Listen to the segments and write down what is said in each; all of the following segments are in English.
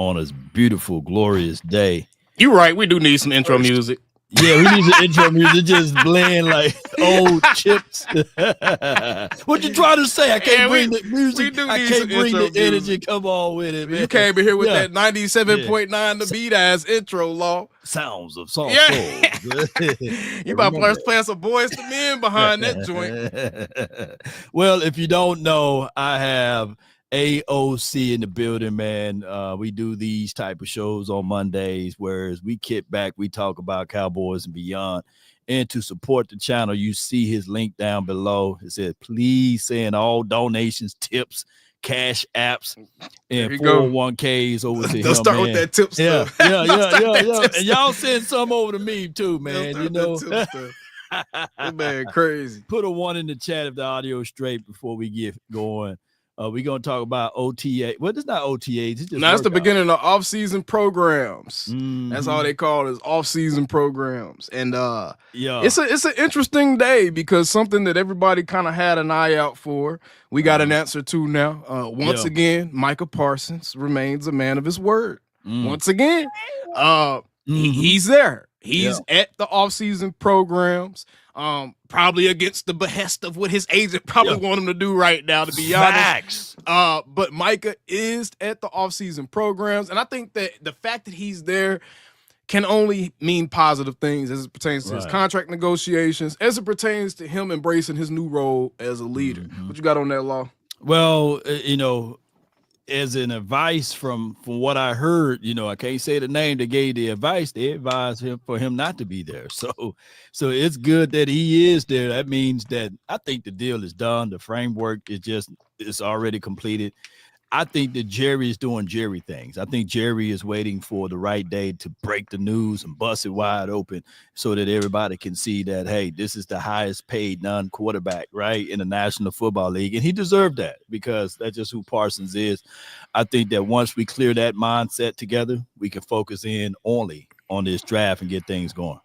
on this beautiful, glorious day. You're right. We do need some intro music. Yeah, we need some intro music. Just blend like old chips. What you trying to say? I can't bring the music. I can't bring the energy. Come on with it, man. You came in here with that 97.9 The Beat ass intro, Law. Sounds of soft soul. You about to play some Boys to Men behind that joint. Well, if you don't know, I have AOC in the building, man. We do these type of shows on Mondays, whereas we kick back, we talk about Cowboys and beyond. And to support the channel, you see his link down below. It says, please send all donations, tips, cash apps, and 401ks over to him. Let's start with that tip stuff. Yeah. And y'all send some over to me too, man. You know, that man crazy. Put a 1 in the chat if the audio is straight before we get going. We're going to talk about OTA. Well, it's not OTAs. It's just that's the beginning of off-season programs. Mm-hmm. That's all they call it, is off-season programs. And it's an interesting day because something that everybody kind of had an eye out for, we got an answer to now. Once again, Micah Parsons remains a man of his word. Once again, he's there. He's at the off-season programs. Probably against the behest of what his agent probably want him to do right now, to be honest. But Micah is at the offseason programs, and I think that the fact that he's there can only mean positive things as it pertains to his contract negotiations, as it pertains to him embracing his new role as a leader. What you got on that, Law? Well, you know, as an advice from what I heard, you know, I can't say the name that gave the advice. They advised him for him not to be there. So it's good that he is there. That means that I think the deal is done. The framework is already completed. I think that Jerry is doing Jerry things. I think Jerry is waiting for the right day to break the news and bust it wide open so that everybody can see that, hey, this is the highest paid non-quarterback, right, in the National Football League. And he deserved that because that's just who Parsons is. I think that once we clear that mindset together, we can focus in only on this draft and get things going.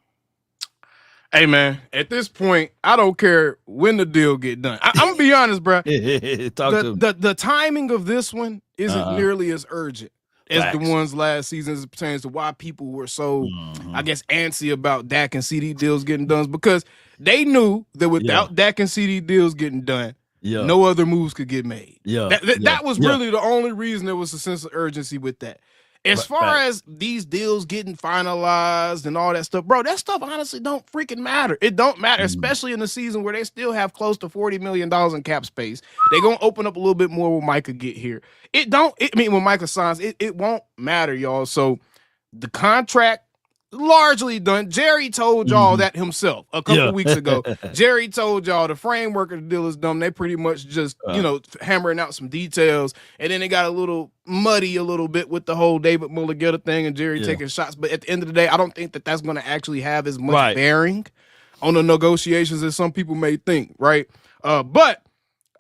Hey, man, at this point, I don't care when the deal get done. I'm going to be honest, bro. The timing of this one isn't nearly as urgent as the ones last season as it pertains to why people were so, I guess, antsy about Dak and CD deals getting done, because they knew that without Dak and CD deals getting done, no other moves could get made. That was really the only reason there was a sense of urgency with that. As far as these deals getting finalized and all that stuff, bro, that stuff honestly don't freaking matter. It don't matter, especially in the season where they still have close to $40 million in cap space. They're going to open up a little bit more when Micah get here. When Micah signs, it won't matter, y'all. So the contract largely done. Jerry told y'all that himself a couple weeks ago. Jerry told y'all the framework of the deal is done. They pretty much just, hammering out some details. And then it got a little muddy a little bit with the whole David Mulligetta thing and Jerry taking shots. But at the end of the day, I don't think that that's going to actually have as much bearing on the negotiations as some people may think, right? But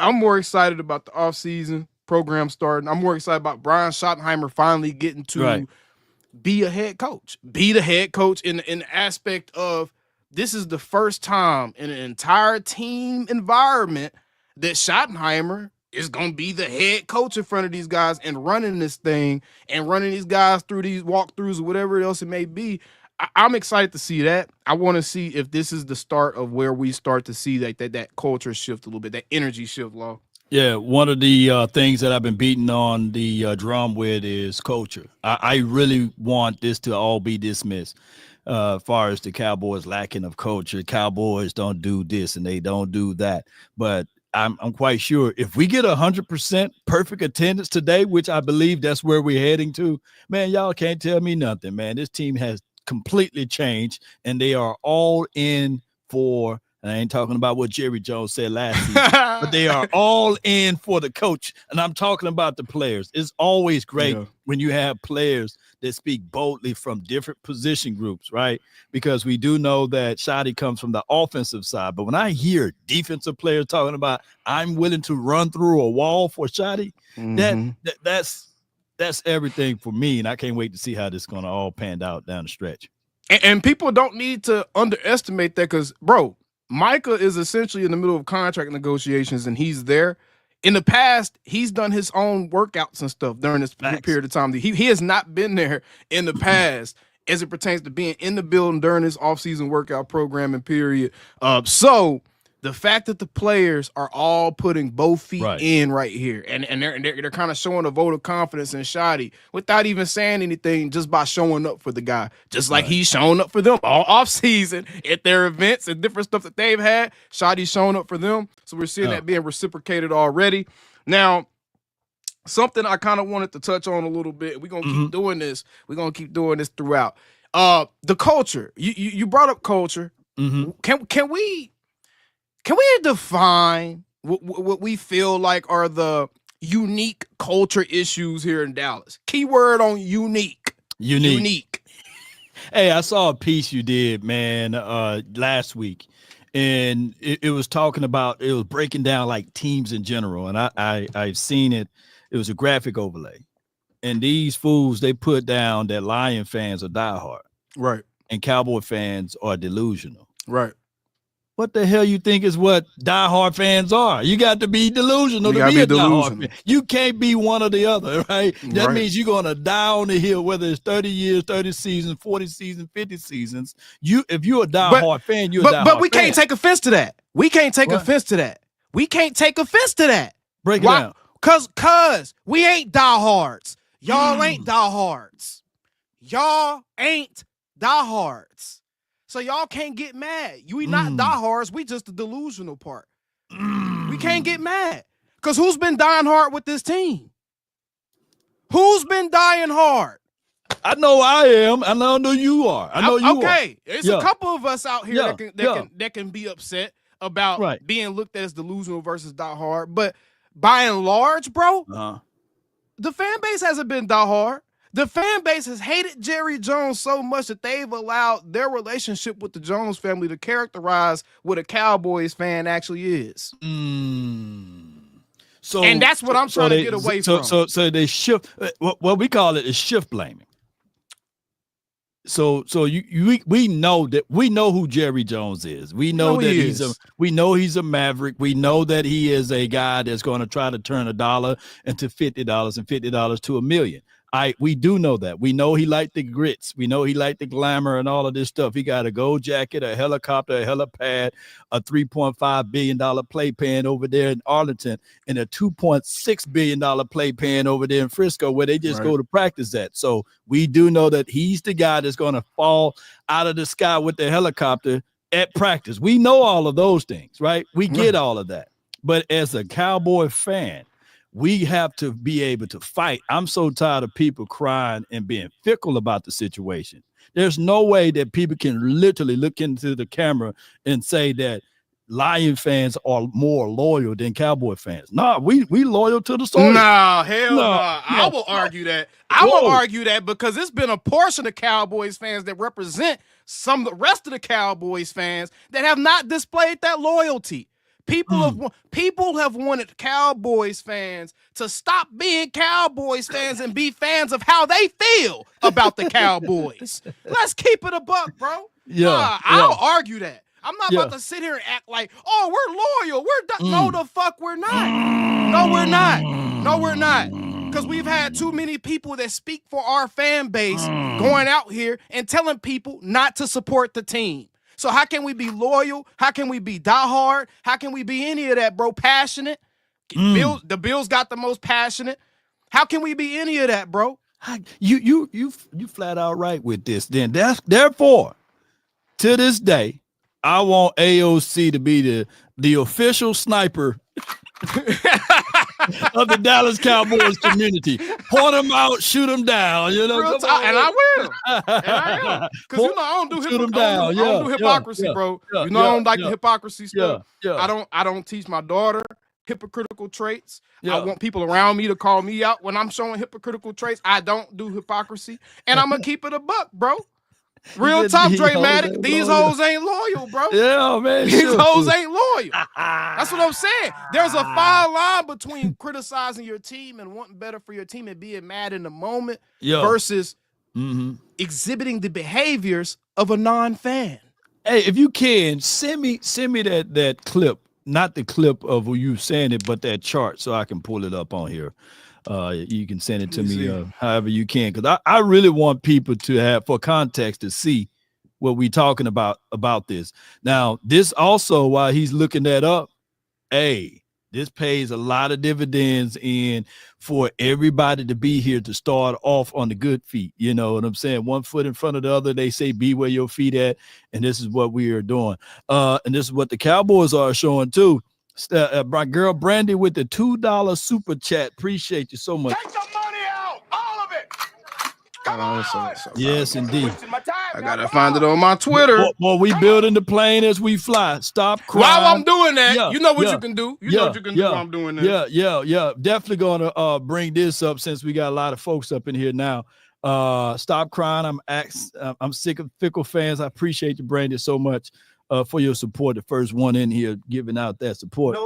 I'm more excited about the offseason program starting. I'm more excited about Brian Schottenheimer finally getting to be a head coach, be the head coach in the aspect of this is the first time in an entire team environment that Schottenheimer is going to be the head coach in front of these guys and running this thing and running these guys through these walkthroughs or whatever else it may be. I'm excited to see that. I want to see if this is the start of where we start to see that culture shift a little bit, that energy shift, Law. Yeah, one of the things that I've been beating on the drum with is culture. I really want this to all be dismissed as far as the Cowboys lacking of culture. Cowboys don't do this and they don't do that. But I'm quite sure if we get 100% perfect attendance today, which I believe that's where we're heading to, man, y'all can't tell me nothing, man. This team has completely changed, and they are all in for, and I ain't talking about what Jerry Jones said last season, but they are all in for the coach, and I'm talking about the players. It's always great when you have players that speak boldly from different position groups, right? Because we do know that Shotty comes from the offensive side, but when I hear defensive players talking about I'm willing to run through a wall for Shotty, that's everything for me, and I can't wait to see how this is going to all pan out down the stretch. And people don't need to underestimate that because, bro, Micah is essentially in the middle of contract negotiations, and he's there. in the past, he's done his own workouts and stuff during this period of time. He has not been there in the past as it pertains to being in the building during this offseason workout programming period. So the fact that the players are all putting both feet in right here, and they're kind of showing a vote of confidence in Schotty without even saying anything, just by showing up for the guy, just like he's shown up for them all offseason at their events and different stuff that they've had. Schotty's showing up for them, so we're seeing that being reciprocated already. Now, something I kind of wanted to touch on a little bit. We're gonna keep doing this. We're gonna keep doing this throughout. The culture. You brought up culture. Can we define what we feel like are the unique culture issues here in Dallas? Keyword on unique. Unique. Hey, I saw a piece you did, man, last week, and it was talking about, it was breaking down like teams in general, and I've seen it. It was a graphic overlay, and these fools, they put down that Lion fans are diehard, right, and Cowboy fans are delusional, right. What the hell you think is what diehard fans are? You got to be delusional to be a diehard fan. You can't be one or the other, right? That means you're going to die on the hill, whether it's 30 years, 30 seasons, 40 seasons, 50 seasons. If you're a diehard fan, you're a diehard fan. But we can't take offense to that. We can't take offense to that. We can't take offense to that. Break it down. Cause we ain't diehards. Y'all ain't diehards. Y'all ain't diehards. So y'all can't get mad. We not diehards. We just the delusional part. We can't get mad. Because who's been dying hard with this team? Who's been dying hard? I know I am. I know you are. I know you are. Okay. There's a couple of us out here that can be upset about being looked at as delusional versus diehard. But by and large, bro, the fan base hasn't been diehard. The fan base has hated Jerry Jones so much that they've allowed their relationship with the Jones family to characterize what a Cowboys fan actually is. So, and that's what I'm trying to get away from. So they shift. What we call it is shift blaming. So we know who Jerry Jones is. We know that he's a maverick. We know that he is a guy that's going to try to turn $1 into $50 and $50 to $1 million. We do know that. We know he liked the grits. We know he liked the glamour and all of this stuff. He got a gold jacket, a helicopter, a helipad, a $3.5 billion playpen over there in Arlington, and a $2.6 billion playpen over there in Frisco, where they just go to practice at. So we do know that he's the guy that's going to fall out of the sky with the helicopter at practice. We know all of those things, right? We get all of that. But as a Cowboy fan, we have to be able to fight. I'm so tired of people crying and being fickle about the situation. There's no way that people can literally look into the camera and say that Lion fans are more loyal than Cowboy fans. Nah, we loyal to the soil. Nah, hell no. I will argue that. I will argue that because it's been a portion of Cowboys fans that represent some of the rest of the Cowboys fans that have not displayed that loyalty. People have wanted Cowboys fans to stop being Cowboys fans and be fans of how they feel about the Cowboys. Let's keep it a buck, bro. I'll argue that. I'm not about to sit here and act like, oh, we're loyal. No, the fuck we're not. No, we're not. No, we're not. Because we've had too many people that speak for our fan base going out here and telling people not to support the team. So how can we be loyal? How can we be diehard? How can we be any of that, bro? Passionate. The Bills got the most passionate. How can we be any of that, bro? You flat out right with this. Then therefore, to this day, I want AOC to be the official sniper of the Dallas Cowboys community. Point them out, shoot them down. You know, and I will. And I am. Because I don't do hypocrisy, bro. I don't like the hypocrisy stuff. I don't teach my daughter hypocritical traits. I want people around me to call me out when I'm showing hypocritical traits. I don't do hypocrisy. And I'm gonna keep it a buck, bro. Real talk, Dramatic. These hoes ain't loyal, bro. Yeah, man. These hoes ain't loyal. That's what I'm saying. There's a fine line between criticizing your team and wanting better for your team and being mad in the moment versus exhibiting the behaviors of a non-fan. Hey, if you can, send me that clip not the clip of you saying it, but that chart, so I can pull it up on here. You can send it to me however you can, because I really want people to have, for context, to see what we talking about this. Now, this also, while he's looking that up, this pays a lot of dividends in for everybody to be here to start off on the good feet. You know what I'm saying? One foot in front of the other. They say be where your feet at, and this is what we are doing. And this is what the Cowboys are showing too. My girl Brandy with the $2 super chat. Appreciate you so much. Take the money out, all of it. Come on. Yes, indeed. I gotta find it on my Twitter. Well, we building the plane as we fly. Stop crying. While I'm doing that, you know what you can do. You know what you can do while I'm doing this. Yeah. Definitely gonna bring this up since we got a lot of folks up in here now. Stop crying. I'm sick of fickle fans. I appreciate you, Brandy, so much for your support. The first one in here giving out that support.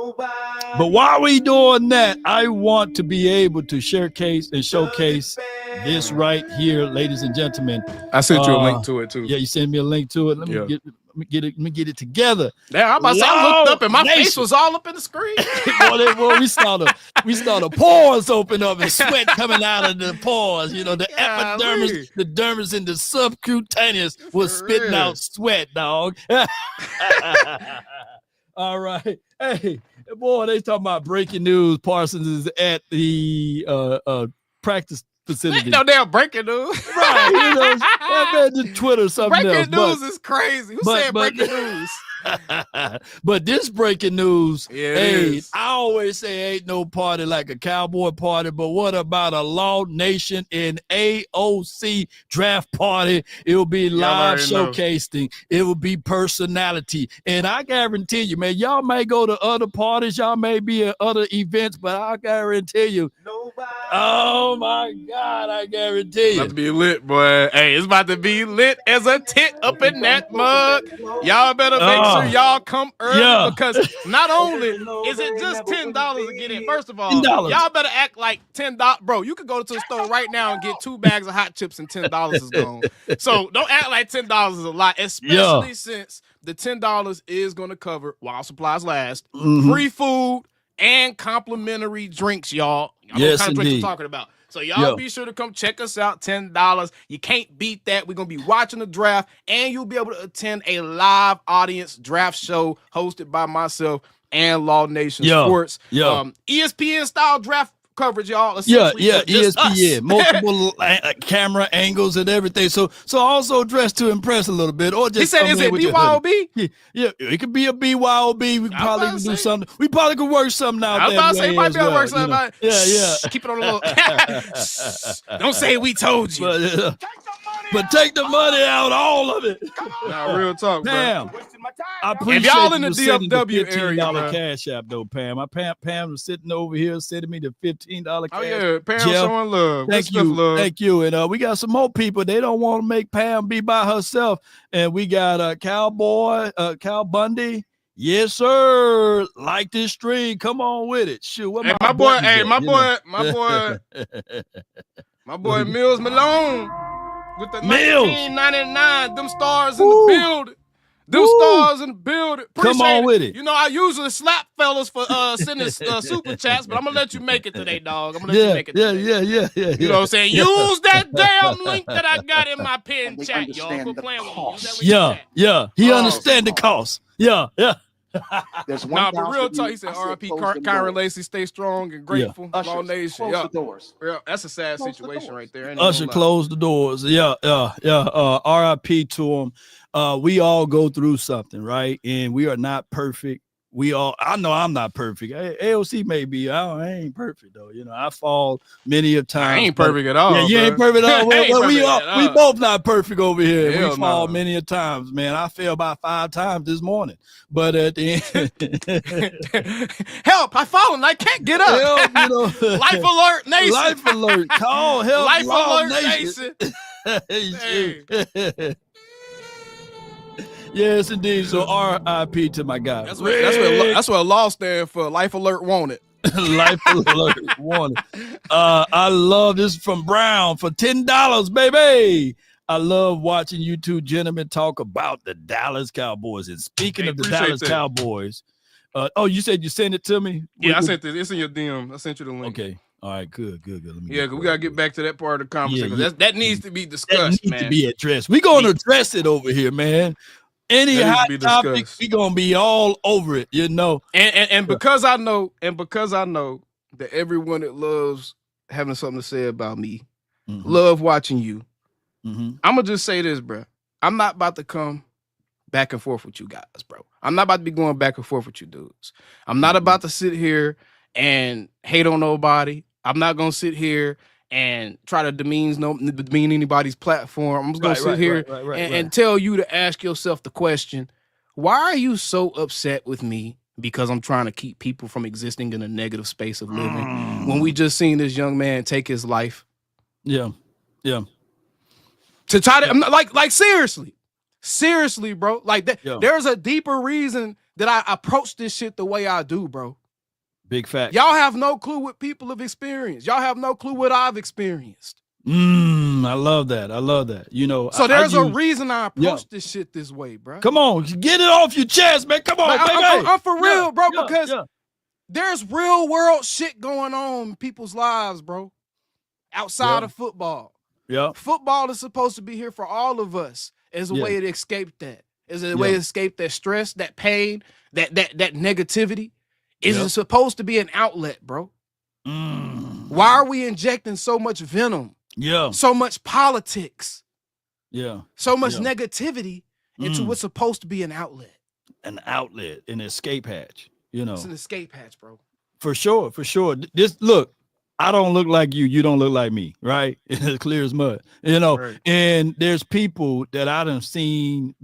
But while we doing that, I want to be able to showcase this right here, ladies and gentlemen. I sent you a link to it too. Yeah, you sent me a link to it. Let me get it together. Yeah, I'm about to say, I looked up and my face was all up in the screen. we saw the pores open up and sweat coming out of the pores. You know, the epidermis, the dermis, and the subcutaneous was spitting out sweat, dog. All right. Hey, boy, they talking about breaking news. Parsons is at the practice facility. No damn breaking news. Right. You know, that man just Twitter something breaking else. Breaking news is crazy. Who said breaking news? But this breaking news, I always say ain't no party like a Cowboy party, but what about a Law Nation and AOC draft party? It will be live showcasing. It will be personality. And I guarantee you, man, y'all may go to other parties, y'all may be at other events, but I guarantee you, oh my God, I guarantee you. It's about to be lit, boy. Hey, it's about to be lit as a tit up in that mug. Y'all better make sure y'all come early because not only is it just $10 to get in. First of all, y'all better act like $10. Bro, you could go to the store right now and get 2 bags of hot chips and $10 is gone. So don't act like $10 is a lot, especially since the $10 is going to cover, while supplies last, free food and complimentary drinks, y'all. I know what kind of drinks we're talking about. So y'all be sure to come check us out, $10. You can't beat that. We're going to be watching the draft, and you'll be able to attend a live audience draft show hosted by myself and Law Nation Sports. ESPN-style draft coverage, y'all. ESPN, multiple camera angles and everything. So also dress to impress a little bit, or just. He said, "Is it BYOB?" Yeah, it could be a BYOB. We probably could do something. We probably could work something out. I was about to say, might be able to work something out. Yeah. Keep it on a little. Don't say we told you. But take the money out, all of it. Nah, real talk, Pam. bro. I appreciate if y'all in the DFW area, $15 cash app though, Pam. Pam was sitting over here sending me the $15 cash. Oh yeah, Pam showing love. Thank you. And we got some more people. They don't want to make Pam be by herself. And we got Cowboy, Cal Bundy. Yes, sir. Like this stream. Come on with it. Shoot. What my boy Mills Malone. With the 1999, them stars in the building. Stars in the building. Come on with it. You know, I usually slap fellas for sending super chats, but I'm going to let you make it today, dog. I'm going to let you make it today. Yeah. You know what I'm saying? Use that damn link that I got in my pin chat, y'all. Quit playing with me. Yeah. He understand the cost. Yeah. There's one. But real talk, he said, R.I.P. Kyron Lacy, stay strong and grateful. Law Nation. Close the doors. That's a sad situation right there. Usher, close the doors. Yeah. R.I.P. to him. We all go through something, right? And we are not perfect. I know I'm not perfect. AOC may be. I ain't perfect though. You know, I fall many a time. I ain't perfect at all. Yeah, you ain't perfect at all. We both not perfect over here. Hell we fall many a times, man. I fell about 5 times this morning, but at the end, help! I've fallen. I can't get up. Help, you know. Life alert, nation. Life alert. Call help. Life alert, nation. Hey. Yes, indeed. So R.I.P. to my guy. That's what law stands for. Life alert wanted. Life alert wanted. I love this from Brown for $10, baby. I love watching you two gentlemen talk about the Dallas Cowboys. And speaking of the Dallas Cowboys, You said you sent it to me? Yeah, I sent it. It's in your DM. I sent you the link. Okay. All right, good. Let me we got to get back to that part of the conversation. Yeah. That needs to be discussed, that needs to be addressed. We're going to address it over here, man. Any hot topic, we're going to be all over it, you know. And because I know that everyone that loves having something to say about me, love watching you, I'm going to just say this, bro. I'm not about to come back and forth with you guys, bro. I'm not about to be going back and forth with you dudes. I'm not about to sit here and hate on nobody. I'm not going to sit here and try to demean anybody's platform. I'm just going to sit here and tell you to ask yourself the question, why are you so upset with me because I'm trying to keep people from existing in a negative space of living when we just seen this young man take his life? Yeah. To try to, like seriously, bro. Like that, there's a deeper reason that I approach this shit the way I do, bro. Big fact. Y'all have no clue what people have experienced. Y'all have no clue what I've experienced. I love that. You know, so there's a reason I approach this shit this way, bro. Come on, get it off your chest, man. Come on, baby. I'm for real, bro, because there's real world shit going on in people's lives, bro. Outside of football. Yeah. Football is supposed to be here for all of us as a way to escape that. As a way to escape that stress, that pain, that negativity. Is supposed to be an outlet, bro. Why are we injecting so much venom? Yeah. So much politics. Yeah. So much negativity into what's supposed to be an outlet. An outlet, an escape hatch, you know. It's an escape hatch, bro. For sure. This look, I don't look like you. You don't look like me, right? It's clear as mud, you know. Right. And there's people that I done seen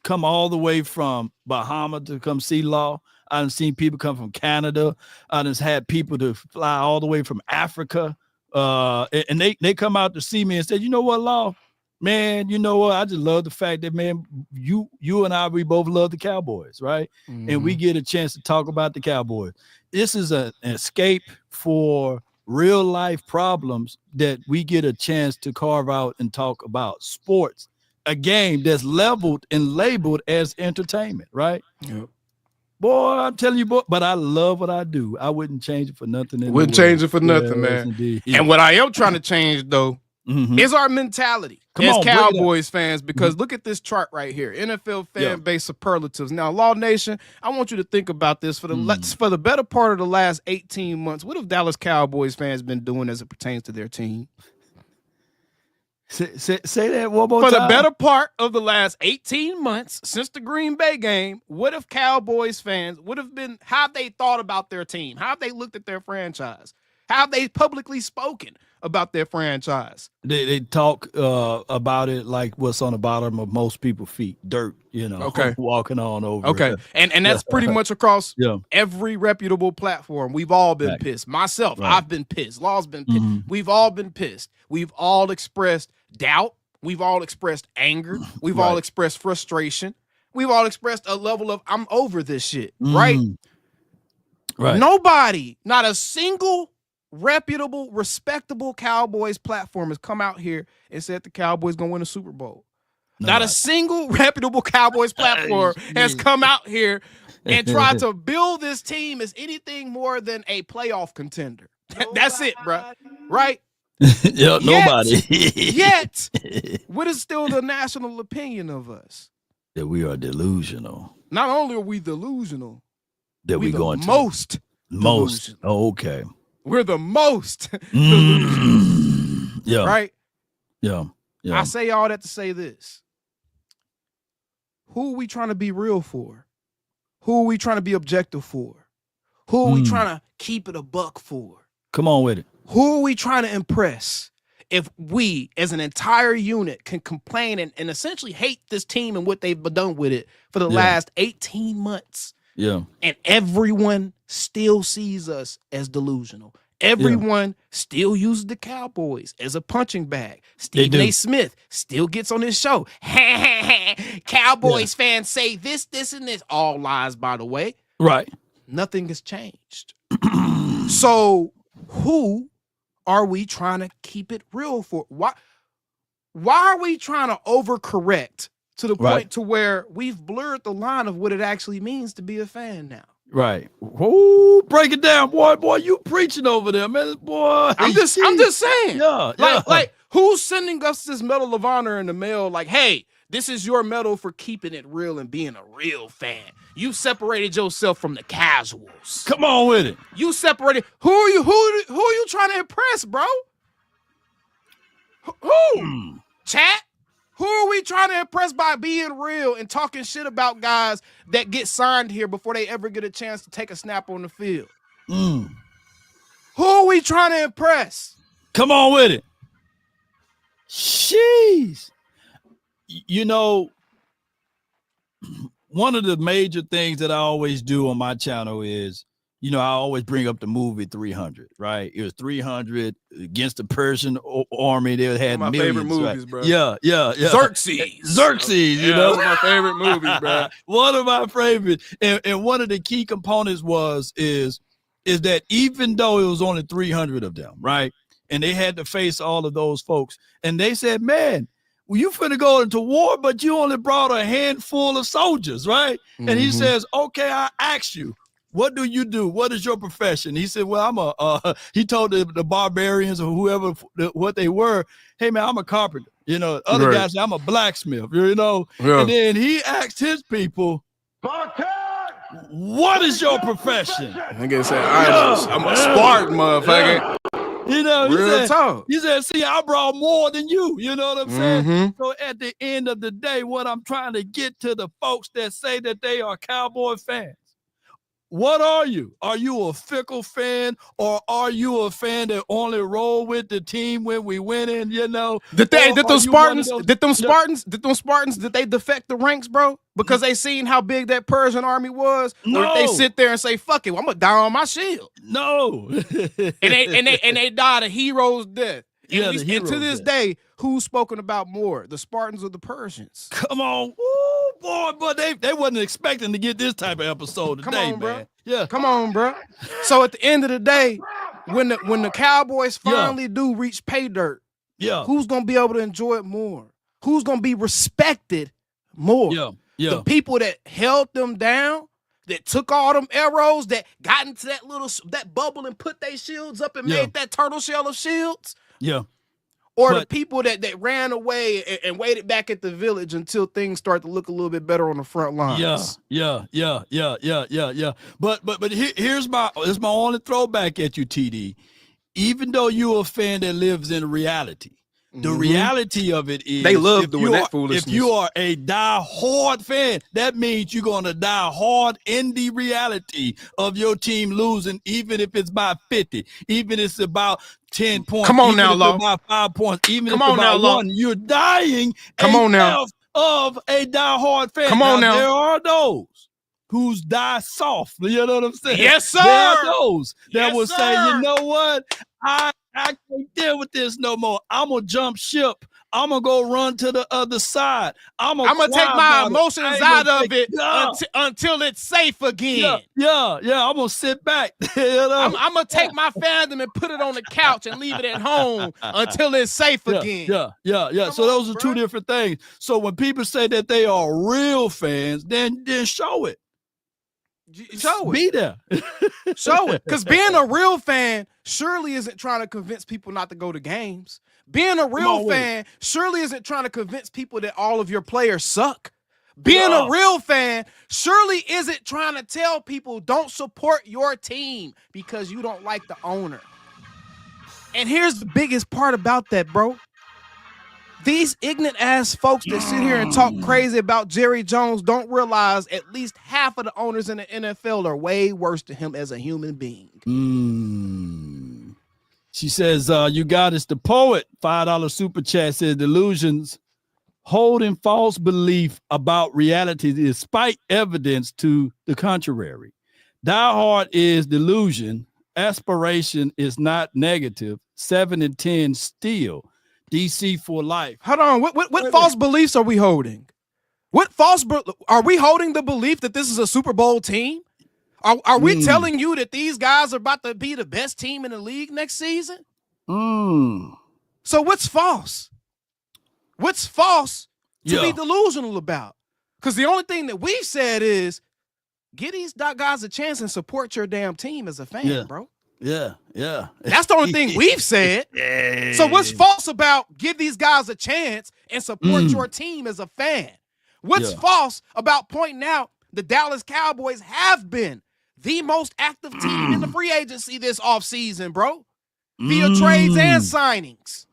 come all the way from Bahama to come see Law. I done seen people come from Canada. I done had people to fly all the way from Africa. And they come out to see me and say, you know what, Law? Man, you know what? I just love the fact that, man, you and I, we both love the Cowboys, right? And we get a chance to talk about the Cowboys. This is an escape for real life problems that we get a chance to carve out and talk about. Sports, a game that's leveled and labeled as entertainment, right? Yep. Boy, I'm telling you, boy, but I love what I do. I wouldn't change it for nothing. Wouldn't change it for nothing, man. Indeed. And what I am trying to change, though, is our mentality as Cowboys fans, because look at this chart right here. NFL fan base superlatives. Now, Law Nation, I want you to think about this for the better part of the last 18 months. What have Dallas Cowboys fans been doing as it pertains to their team? Say that one more time. For the better part of the last 18 months since the Green Bay game, what if Cowboys fans how have they thought about their team? How have they looked at their franchise? How have they publicly spoken about their franchise? They talk about it like what's on the bottom of most people's feet, dirt, you know. Okay. Walking on over. Okay. And that's pretty much across every reputable platform. We've all been pissed. Myself, I've been pissed. Law's been pissed. We've all been pissed. We've all expressed doubt. We've all expressed anger. We've all expressed frustration. We've all expressed a level of I'm over this shit, right? Right. Nobody, not a single reputable, respectable Cowboys platform has come out here and said the Cowboys gonna win a Super Bowl. Not a single reputable Cowboys platform has come out here and tried to build this team as anything more than a playoff contender. That's it, bro. Right? Nobody. Yet, what is still the national opinion of us? That we are delusional. Not only are we delusional, that we're going to most. Oh, okay. We're the most delusional. Yeah. Right? Yeah. I say all that to say this. Who are we trying to be real for? Who are we trying to be objective for? Who are we trying to keep it a buck for? Come on with it. Who are we trying to impress? If we, as an entire unit, can complain and essentially hate this team and what they've done with it for the last 18 months. Yeah. And everyone still sees us as delusional. Everyone still uses the Cowboys as a punching bag. Stephen A. Smith still gets on his show. Cowboys fans say this, and this. All lies, by the way. Right. Nothing has changed. So who are we trying to keep it real for? Why are we trying to overcorrect to the point to where we've blurred the line of what it actually means to be a fan now? Right. Whoa, break it down, boy. Boy, you preaching over there, man. Boy. I'm just saying. Yeah. Like who's sending us this Medal of Honor in the mail? Like, hey, this is your medal for keeping it real and being a real fan. You separated yourself from the casuals. Come on with it. You separated. Who are you trying to impress, bro? Who? Chat? Who are we trying to impress by being real and talking shit about guys that get signed here before they ever get a chance to take a snap on the field? Who are we trying to impress? Come on with it. Jeez. You know, one of the major things that I always do on my channel is, you know, I always bring up the movie 300, right? It was 300 against the Persian army. They had my millions, favorite movies, right? bro. Yeah. Xerxes, you know? One of my favorite movies, bro. One of my favorite. And one of the key components is that even though it was only 300 of them, right? And they had to face all of those folks. And they said, man, well, you finna go into war, but you only brought a handful of soldiers, right? Mm-hmm. And he says, okay, I ask you, what do you do? What is your profession? He said, well, he told the barbarians or whoever what they were, hey, man, I'm a carpenter. You know, other guys say, I'm a blacksmith, you know. Yeah. And then he asked his people, what is your profession? I guess I'm a Spartan, motherfucker. You know, he said, see, I brought more than you. You know what I'm saying? So at the end of the day, what I'm trying to get to the folks that say that they are Cowboy fans, what are you? Are you a fickle fan, or are you a fan that only roll with the team when we win? And you know, did they defect the ranks, bro? Because they seen how big that Persian army was? No. Or if they sit there and say, fuck it, I'm gonna die on my shield. No. and they died a hero's death. And to this day, who's spoken about more, the Spartans or the Persians? Come on. Ooh, boy, but they wasn't expecting to get this type of episode today, Come on, man. Bro. Yeah. Come on, bro. So at the end of the day, when the Cowboys finally do reach pay dirt, who's gonna be able to enjoy it more? Who's gonna be respected more? The people that held them down, that took all them arrows, that got into that bubble and put their shields up and made that turtle shell of shields. Yeah. Or the people that ran away and waited back at the village until things start to look a little bit better on the front lines. Yeah. But here's my only throwback at you, TD. Even though you're a fan that lives in reality, the reality of it is they love doing that foolishness. If you are a die-hard fan, that means you're going to die hard in the reality of your team losing, even if it's by 50, even if it's about 10 points. Come on now, Law. About 5 points, even if it's about one. You're dying of a die-hard fan. Come on now. There are those who's die soft. You know what I'm saying? Yes, sir. There are those that will say, you know what? I can't deal with this no more. I'm going to jump ship. I'm going to go run to the other side. I'm going to take my emotions out of it until it's safe again. Yeah. I'm going to sit back. You know? I'm going to take my fandom and put it on the couch and leave it at home until it's safe again. Yeah. So those are two different things. So when people say that they are real fans, then show it. Show it. Be there. Show it. Because being a real fan surely isn't trying to convince people not to go to games. Being a real fan surely isn't trying to convince people that all of your players suck. Being a real fan surely isn't trying to tell people don't support your team because you don't like the owner. And here's the biggest part about that, bro. These ignorant ass folks that sit here and talk crazy about Jerry Jones don't realize at least half of the owners in the NFL are way worse than him as a human being. She says, you got us the poet. $5 super chat says delusions holding false belief about reality despite evidence to the contrary. Die hard is delusion. Aspiration is not negative. 7 and 10 still. DC for life. Hold on. What false beliefs are we holding? Are we holding the belief that this is a Super Bowl team? Are we telling you that these guys are about to be the best team in the league next season? So what's false? What's false to be delusional about? Because the only thing that we've said is Give these guys a chance and support your damn team as a fan, bro. Yeah. That's the only thing we've said. So what's false about give these guys a chance and support your team as a fan? What's false about pointing out the Dallas Cowboys have been the most active team in the free agency this offseason, bro? Via trades and signings.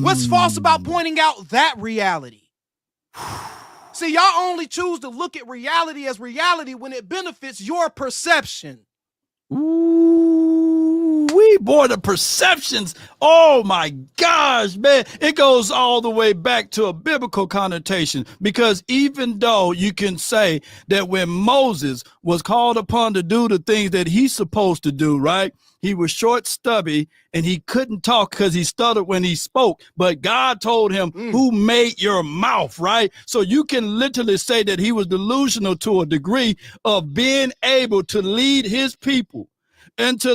What's false about pointing out that reality? See, y'all only choose to look at reality as reality when it benefits your perception. Ooh, boy, the perceptions. Oh my gosh, man. It goes all the way back to a biblical connotation, because even though you can say that when Moses was called upon to do the things that he's supposed to do, right? He was short, stubby, and he couldn't talk because he stuttered when he spoke. But God told him, who made your mouth, right? So you can literally say that he was delusional to a degree of being able to lead his people into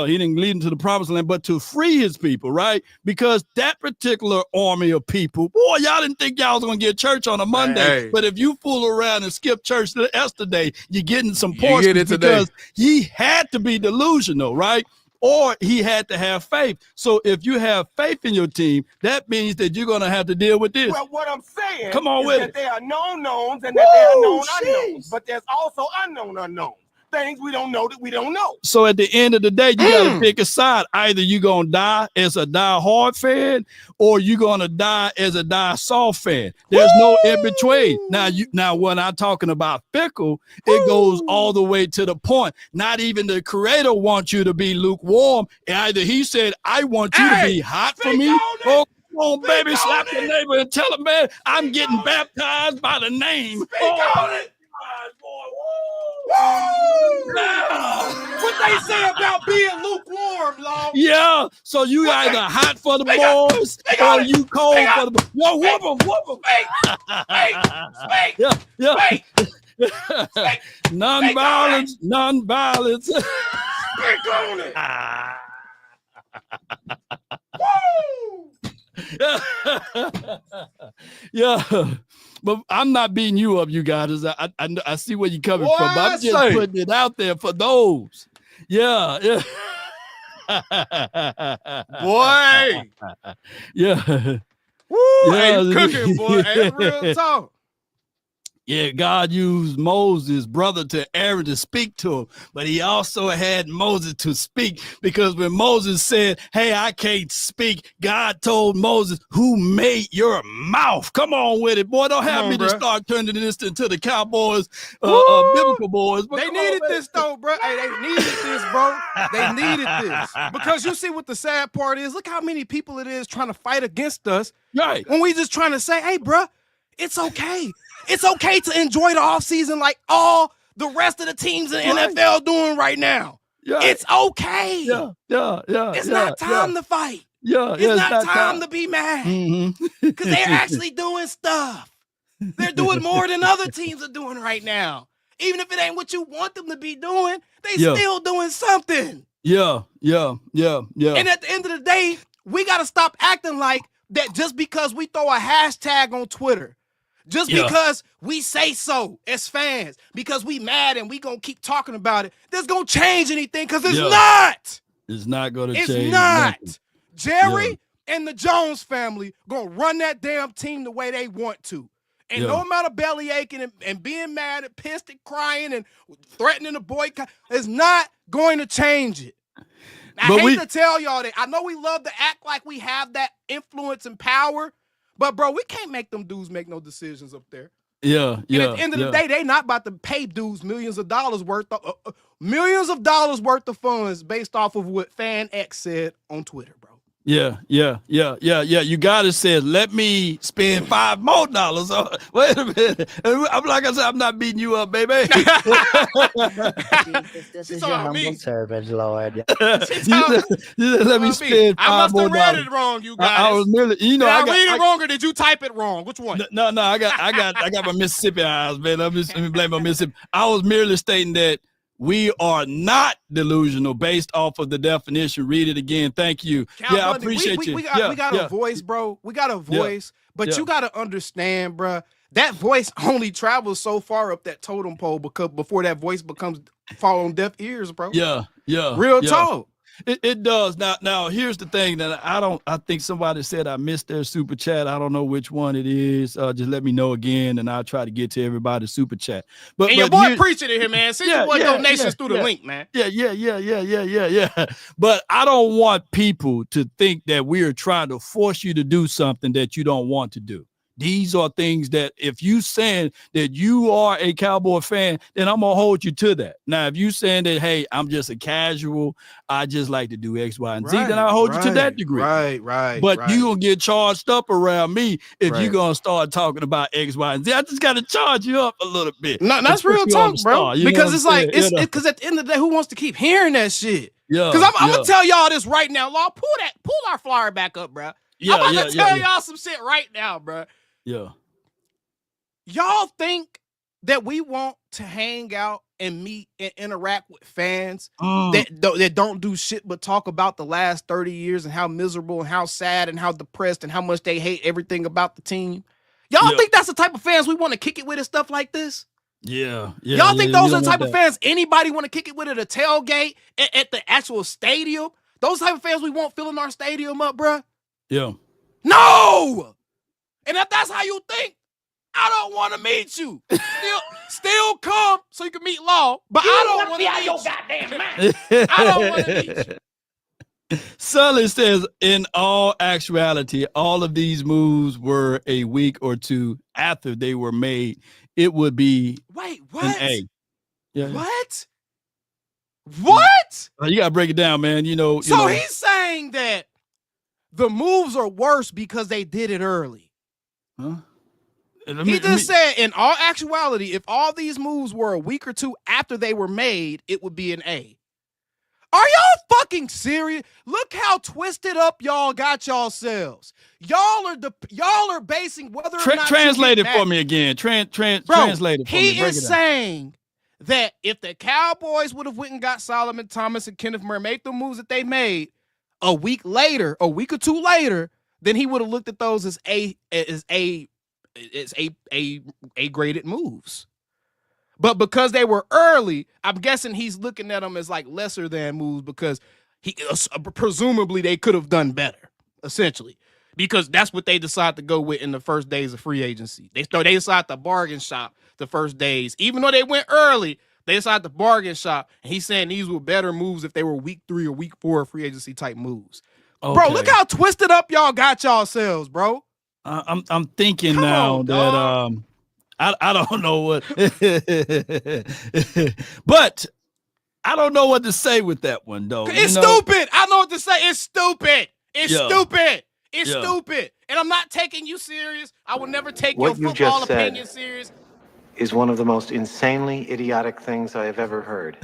he didn't lead into the promised land, but to free his people, right? Because that particular army of people, boy, y'all didn't think y'all was going to get church on a Monday. But if you fool around and skip church yesterday, you're getting some portions because he had to be delusional, right? Or he had to have faith. So if you have faith in your team, that means that you're going to have to deal with this. Well, what I'm saying is that there are known knowns and that there are known unknowns. But there's also unknown unknowns. Things we don't know that we don't know. So at the end of the day, you got to pick a side. Either you're going to die as a die-hard fan or you're going to die as a die-soft fan. There's no in between. Now, when I'm talking about fickle, it goes all the way to the point. Not even the creator wants you to be lukewarm. Either he said, I want you to be hot for me. Oh, come on, baby, slap your neighbor and tell him, man, I'm getting baptized by the name. Speak on it. What they say about being lukewarm, Lord? Yeah, so you either hot for the boys or you cold for the boys. Yo, whoop them. Yeah. Non-violence. Speak on it. Yeah, but I'm not beating you up, you guys. I see where you're coming from. But I'm just putting it out there for those. Yeah. Boy. Yeah. Woo, hey, you cooking, boy. Hey, real talk. Yeah, God used Moses' brother to Aaron to speak to him, but he also had Moses to speak, because when Moses said, hey, I can't speak, God told Moses, who made your mouth? Come on with it, boy. Don't have me to start turning this into the Cowboys, biblical boys. But they needed this, though, bro. Hey, they needed this, bro. They needed this. Because you see what the sad part is? Look how many people it is trying to fight against us. Right. When we just trying to say, hey, bro, it's okay. It's okay to enjoy the offseason like all the rest of the teams in the NFL doing right now. Yeah. It's okay. Yeah. It's not time to fight. It's not time to be mad. Because they're actually doing stuff. They're doing more than other teams are doing right now. Even if it ain't what you want them to be doing, they still doing something. Yeah. And at the end of the day, we got to stop acting like that just because we throw a hashtag on Twitter. Just because we say so as fans, because we mad and we gonna keep talking about it, that's gonna change anything, because it's not. It's not gonna change. It's not. Nothing. Jerry and the Jones family gonna run that damn team the way they want to. And no amount of belly aching and being mad and pissed and crying and threatening to boycott is not going to change it. I hate to tell y'all that. I know we love to act like we have that influence and power, but, bro, we can't make them dudes make no decisions up there. Yeah. And at the end of the day, they not about to pay dudes millions of dollars worth of funds based off of what Fan X said on Twitter, bro. Yeah. You gotta say, let me spend $5 more. Wait a minute. I'm like I said, I'm not beating you up, baby. This is your humble servant, Lord. Let me spend $5 more. I must have read it wrong, you guys. I was merely, did I read it wrong, or did you type it wrong? Which one? No. I got my Mississippi eyes, man. Let me blame my Mississippi. I was merely stating that we are not delusional based off of the definition. Read it again. Thank you. Count I appreciate you. We got a voice, bro. We got a voice, but you got to understand, bro, that voice only travels so far up that totem pole because before that voice fall on deaf ears, bro. Yeah. Real talk. It does. Now here's the thing that I think somebody said I missed their super chat. I don't know which one it is. Just let me know again and I'll try to get to everybody's super chat. But your boy preaching to him, man. Send your boy donations through the link, man. Yeah. But I don't want people to think that we are trying to force you to do something that you don't want to do. These are things that if you saying that you are a Cowboy fan, then I'm going to hold you to that. Now, if you saying that, hey, I'm just a casual, I just like to do X, Y, and Z, then I'll hold you to that degree. Right. But you going to get charged up around me if you're going to start talking about X, Y, and Z. I just got to charge you up a little bit. No, that's real talk, bro. Because it's like, because at the end of the day, who wants to keep hearing that shit? Yeah. Because I'm going to tell y'all this right now. Law, pull our flyer back up, bro. I'm about to tell y'all some shit right now, bro. Yeah. Y'all think that we want to hang out and meet and interact with fans that don't do shit but talk about the last 30 years and how miserable and how sad and how depressed and how much they hate everything about the team? Y'all think that's the type of fans we want to kick it with and stuff like this? Yeah. Y'all think those are the type of fans anybody want to kick it with at a tailgate, at the actual stadium? Those type of fans we want filling our stadium up, bruh? Yeah. No! And if that's how you think, I don't want to meet you. Still come so you can meet Law, but I don't want to meet you. Goddamn mind. I don't want to meet you. Sully says, in all actuality, all of these moves were a week or two after they were made. It would be an A. Yeah. What? What? You got to break it down, man. So he's saying that the moves are worse because they did it early. Huh? He just said, in all actuality, if all these moves were a week or two after they were made, it would be an A. Are y'all fucking serious? Look how twisted up y'all got yourselves. Y'all are basing whether or not translate it for me again. Translate it for me. He is saying that if the Cowboys would have went and got Solomon Thomas and Kenneth Murray, made the moves that they made a week or two later, then he would have looked at those as A graded moves. But because they were early, I'm guessing he's looking at them as like lesser than moves because presumably they could have done better, essentially, because that's what they decided to go with in the first days of free agency. They decided to bargain shop the first days, even though they went early. They decided to bargain shop, and he's saying these were better moves if they were week 3 or week 4 free agency type moves. Okay. Bro, look how twisted up y'all got yourselves, bro. I'm thinking now that I don't know what, but I don't know what to say with that one though. It's stupid. I know what to say. It's stupid. It's stupid. It's stupid. And I'm not taking you serious. I will never take your football opinion serious. Is one of the most insanely idiotic things I have ever heard.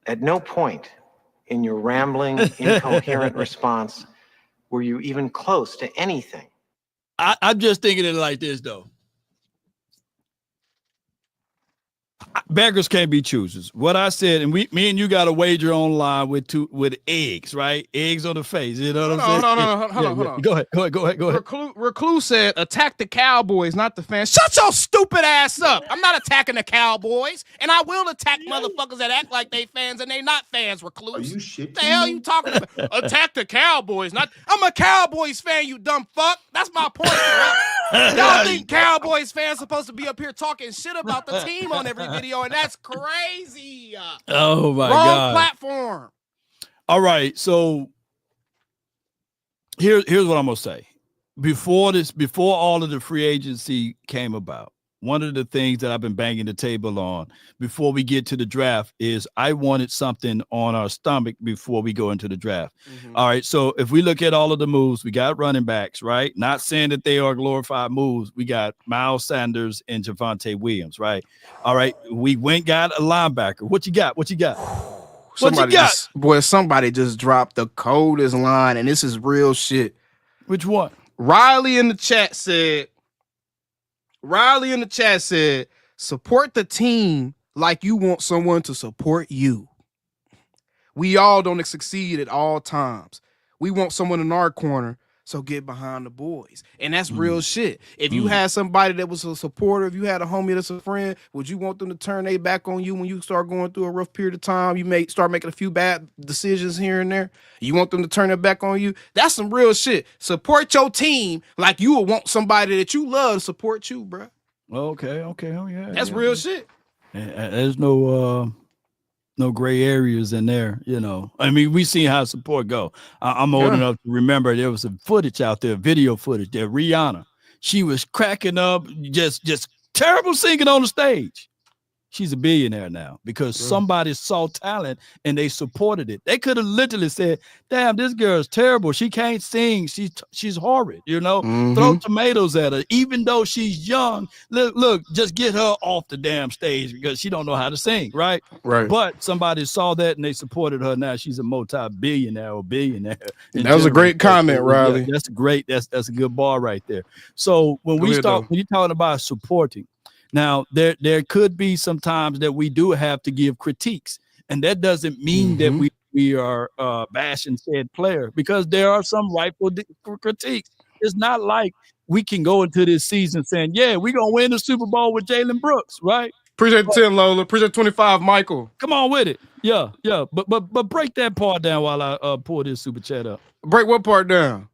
At no point in your rambling, incoherent response were you even close to anything. I'm just thinking it like this, though. Beggars can't be choosers. What I said, and me and you got a wager online with eggs, right? Eggs on the face. You know what I'm saying? Hold on. Go ahead. Recluse said, attack the Cowboys, not the fans. Shut your stupid ass up. I'm not attacking the Cowboys, and I will attack motherfuckers that act like they fans and they not fans, Recluse. Are you shit? What the hell you talking about? Attack the Cowboys. I'm a Cowboys fan, you dumb fuck. That's my point. Right? Y'all think Cowboys fans supposed to be up here talking shit about the team on every video, and that's crazy. Oh my God. Wrong platform. All right, so here's what I'm gonna say. Before all of the free agency came about, one of the things that I've been banging the table on before we get to the draft is I wanted something on our stomach before we go into the draft. Mm-hmm. All right, so if we look at all of the moves, we got running backs, right? Not saying that they are glorified moves. We got Miles Sanders and Javonte Williams, right? All right, we got a linebacker. What you got? Somebody just dropped the coldest line, and this is real shit. Which one? Riley in the chat said, support the team like you want someone to support you. We all don't succeed at all times. We want someone in our corner So get behind the boys. And that's real shit. If you had somebody that was a supporter, if you had a homie that's a friend, would you want them to turn their back on you when you start going through a rough period of time? You may start making a few bad decisions here and there. You want them to turn their back on you? That's some real shit. Support your team like you would want somebody that you love to support you, bro. Okay. Oh, yeah. That's real shit. There's no gray areas in there, you know. I mean, we seen how support go. I'm old enough to remember there was some footage out there, video footage there. Rihanna, she was cracking up, just terrible singing on the stage. She's a billionaire now because somebody saw talent and they supported it. They could have literally said, damn, this girl's terrible. She can't sing. She's horrid, you know. Throw tomatoes at her. Even though she's young, look, just get her off the damn stage because she don't know how to sing, right? Right. But somebody saw that and they supported her. Now she's a multi-billionaire or billionaire. That was a great comment, Riley. That's great. That's a good bar right there. So when you're talking about supporting, now, there could be some times that we do have to give critiques, and that doesn't mean that we are bashing said player, because there are some rightful critiques. It's not like we can go into this season saying, yeah, we're going to win the Super Bowl with Jalen Brooks, right? Appreciate the 10, Lola. Appreciate 25, Michael. Come on with it. Yeah. But break that part down while I pull this super chat up. Break what part down?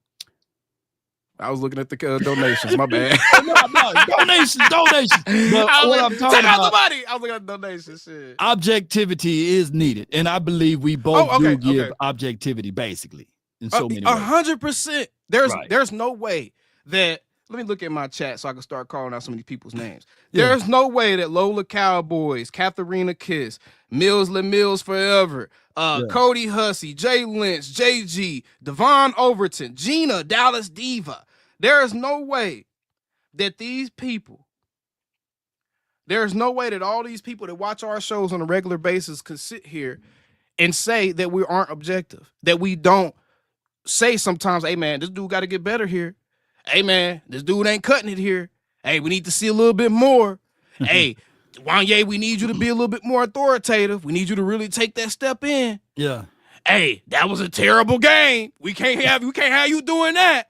I was looking at the donations. My bad. No, donations. But what I'm talking about, I was looking at donations. Shit. Objectivity is needed, and I believe we both give objectivity, basically, in so many ways. 100%. There's no way that. Let me look at my chat so I can start calling out some of these people's names. There's no way that Lola Cowboys, Katharina Kiss, Mills LeMills Forever, Cody Hussey, Jay Lynch, JG, Devon Overton, Gina, Dallas Diva. There is no way that all these people that watch our shows on a regular basis can sit here and say that we aren't objective, that we don't say sometimes, hey, man, this dude got to get better here. Hey, man, this dude ain't cutting it here. Hey, we need to see a little bit more. Hey, Wanye, we need you to be a little bit more authoritative. We need you to really take that step in. Yeah. Hey, that was a terrible game. We can't have you doing that.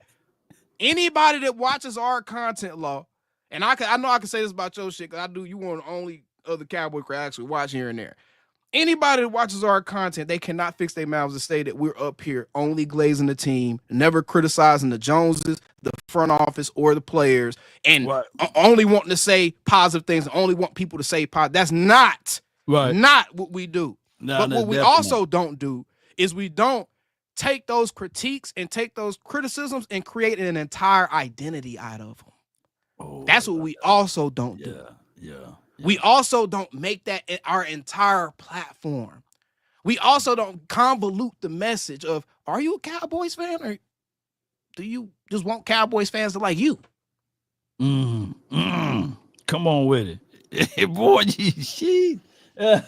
Anybody that watches our content, Law, and I know I can say this about your shit, because you one of the only other Cowboy crowd actually watch here and there. Anybody that watches our content, they cannot fix their mouths to say that we're up here only glazing the team, never criticizing the Joneses, the front office, or the players, and only wanting to say positive things, and only want people to say positive. That's not what we do. But what we also don't do is we don't take those critiques and take those criticisms and create an entire identity out of them. That's what we also don't do. Yeah. We also don't make that our entire platform. We also don't convolute the message of, are you a Cowboys fan, or do you just want Cowboys fans to like you? Come on with it. Boy, she. Well,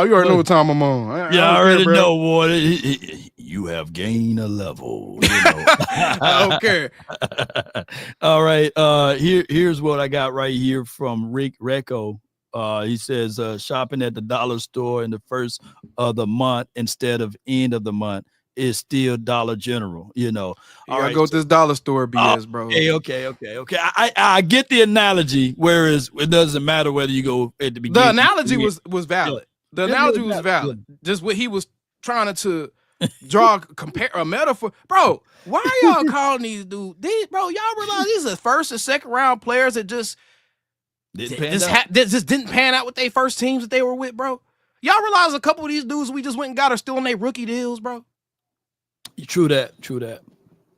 you already know what time I'm on. I already know, boy. You have gained a level. You know? I don't care. All right. Here's what I got right here from Rick Recco. He says, shopping at the dollar store in the first of the month instead of end of the month is still Dollar General, you know. All right, go to this dollar store BS, bro. Okay. I get the analogy, whereas it doesn't matter whether you go at the beginning. The analogy was valid. The analogy was valid. Just what he was trying to draw a metaphor. Bro, why are y'all calling these dudes? Y'all realize these are first and second round players that just didn't pan out with their first teams that they were with, bro. Y'all realize a couple of these dudes we just went and got are still on their rookie deals, bro. True that.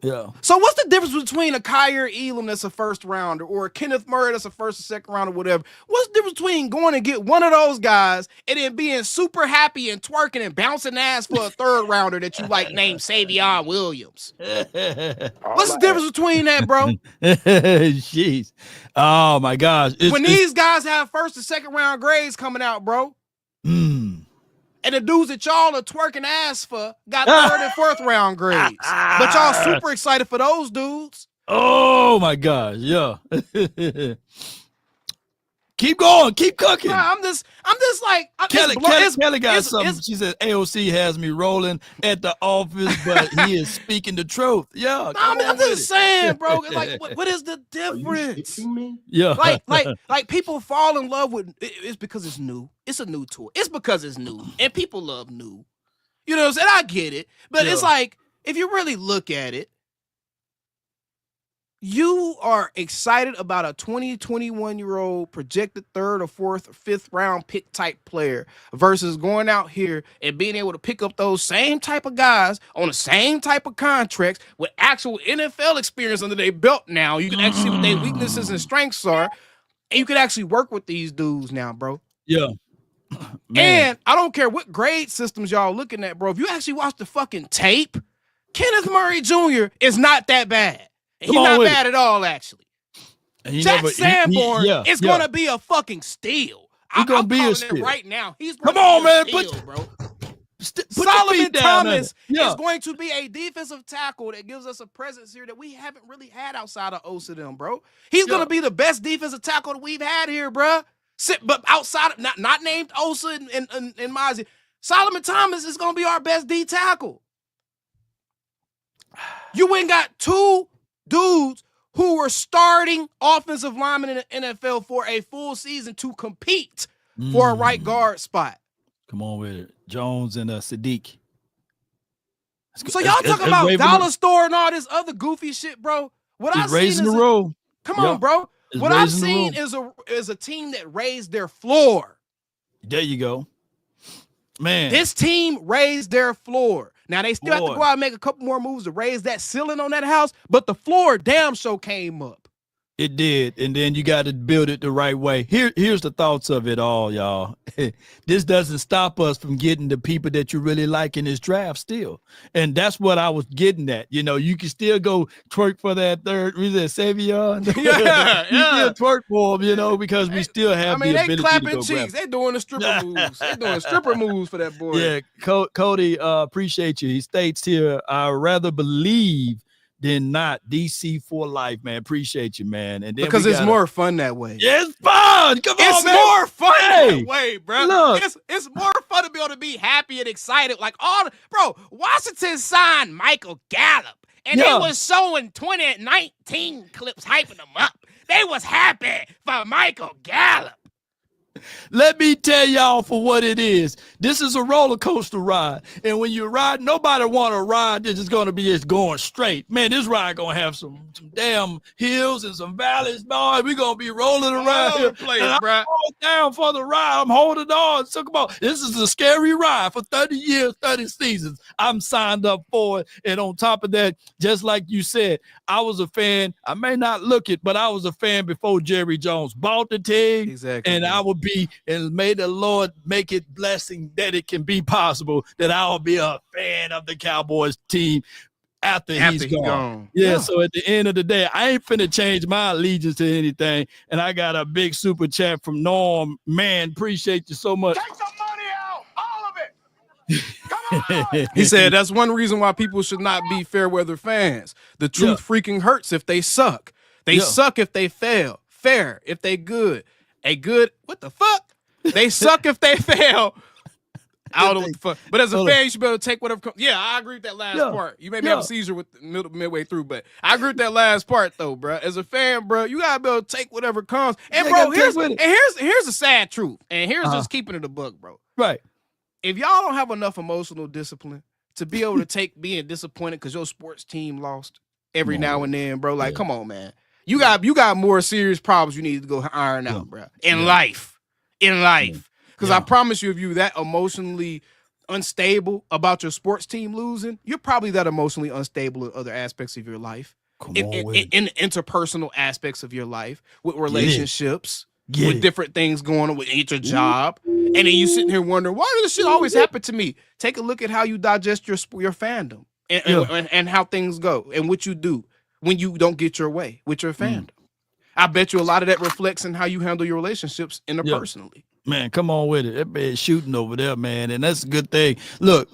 Yeah. So what's the difference between a Kyer Elam that's a first rounder or a Kenneth Murray that's a first or second rounder, whatever? What's the difference between going and get one of those guys and then being super happy and twerking and bouncing ass for a third rounder that you like named Savion Williams? What's the difference between that, bro? Jeez. Oh my gosh. When these guys have first and second round grades coming out, bro. And the dudes that y'all are twerking ass for got third and fourth round grades. But y'all super excited for those dudes. Oh, my gosh. Yeah. Keep going. Keep cooking. Bro, I'm just like Kelly got something. She said AOC has me rolling at the office, but he is speaking the truth. Yeah, I'm just saying, bro. Like, what is the difference? Yeah, like people fall in love with it's because it's new. It's a new tool. It's because it's new, and people love new. You know what I'm saying? I get it, but it's like if you really look at it, you are excited about a 21-year-old projected 3rd or 4th or 5th round pick type player versus going out here and being able to pick up those same type of guys on the same type of contracts with actual NFL experience under their belt now. You can actually see what their weaknesses and strengths are, and you can actually work with these dudes now, bro. Yeah. Man. And I don't care what grade systems y'all looking at, bro. If you actually watch the fucking tape, Kenneth Murray Jr. is not that bad. He's not bad at all, actually. Jack Sanborn is going to be a fucking steal. I'm going to be a steal right now. He's come on, man. Bro. Solomon Thomas is going to be a defensive tackle that gives us a presence here that we haven't really had outside of Osa them, bro. He's going to be the best defensive tackle that we've had here, bro. But outside of not named Osa and Mozzie, Solomon Thomas is going to be our best D tackle. You went and got 2 dudes who were starting offensive linemen in the NFL for a full season to compete for a right guard spot. Come on with it. Jones and Sadiq. So y'all talking about dollar store and all this other goofy shit, bro. What I've seen is come on, bro. What I've seen is a team that raised their floor. There you go. Man. This team raised their floor. Now, they still have to go out and make a couple more moves to raise that ceiling on that house, but the floor damn sure came up. It did, and then you got to build it the right way. Here's the thoughts of it all, y'all. This doesn't stop us from getting the people that you really like in this draft still, and that's what I was getting at. You know, you can still go twerk for that third. We said Savion, you still twerk for them, you know, because we still have. I mean, they clapping cheeks. They doing the stripper moves. They doing stripper moves for that boy. Yeah, Cody, appreciate you. He states here, I rather believe than not. DC for life, man. Appreciate you, man. And then because it's more fun that way. Yeah, it's fun. Come on, man. It's more fun that way, bro. Look. It's more fun to be able to be happy and excited. Like bro, Washington signed Michael Gallup, and they was showing 2019 clips hyping them up. They was happy for Michael Gallup. Let me tell y'all for what it is. This is a roller coaster ride. And when you ride, nobody want to ride that's just going to be just going straight. Man, this ride going to have some damn hills and some valleys, boy. We're going to be rolling around here. I'm down for the ride. I'm holding on. So come on. This is a scary ride for 30 years, 30 seasons. I'm signed up for it. And on top of that, just like you said, I was a fan. I may not look it, but I was a fan before Jerry Jones bought the team. Exactly. And I would be, and may the Lord make it blessing that it can be possible that I'll be a fan of the Cowboys team after he's gone. Yeah, so at the end of the day, I ain't finna change my allegiance to anything. And I got a big super chat from Norm. Man, appreciate you so much. Take some money out, all of it. Come on. He said that's one reason why people should not be fair weather fans. The truth freaking hurts if they suck. They suck if they fail. Fair if they good. A good, what the fuck? They suck if they fail. I don't know what the fuck. But as a fan, you should be able to take whatever comes. Yeah, I agree with that last part. You maybe have a seizure with midway through, but I agree with that last part though, bro. As a fan, bro, you gotta be able to take whatever comes. And bro, here's the sad truth. And here's just keeping it a buck, bro. Right. If y'all don't have enough emotional discipline to be able to take being disappointed because your sports team lost every now and then, bro, like come on, man. You got more serious problems you need to go iron out, bro. In life. Because I promise you, if you're that emotionally unstable about your sports team losing, you're probably that emotionally unstable in other aspects of your life. In interpersonal aspects of your life, with relationships, with different things going on with your job. And then you sitting here wondering, why does this shit always happen to me? Take a look at how you digest your fandom and how things go and what you do when you don't get your way with your fandom. I bet you a lot of that reflects in how you handle your relationships interpersonally. Man, come on with it. That man shooting over there, man. And that's a good thing. Look,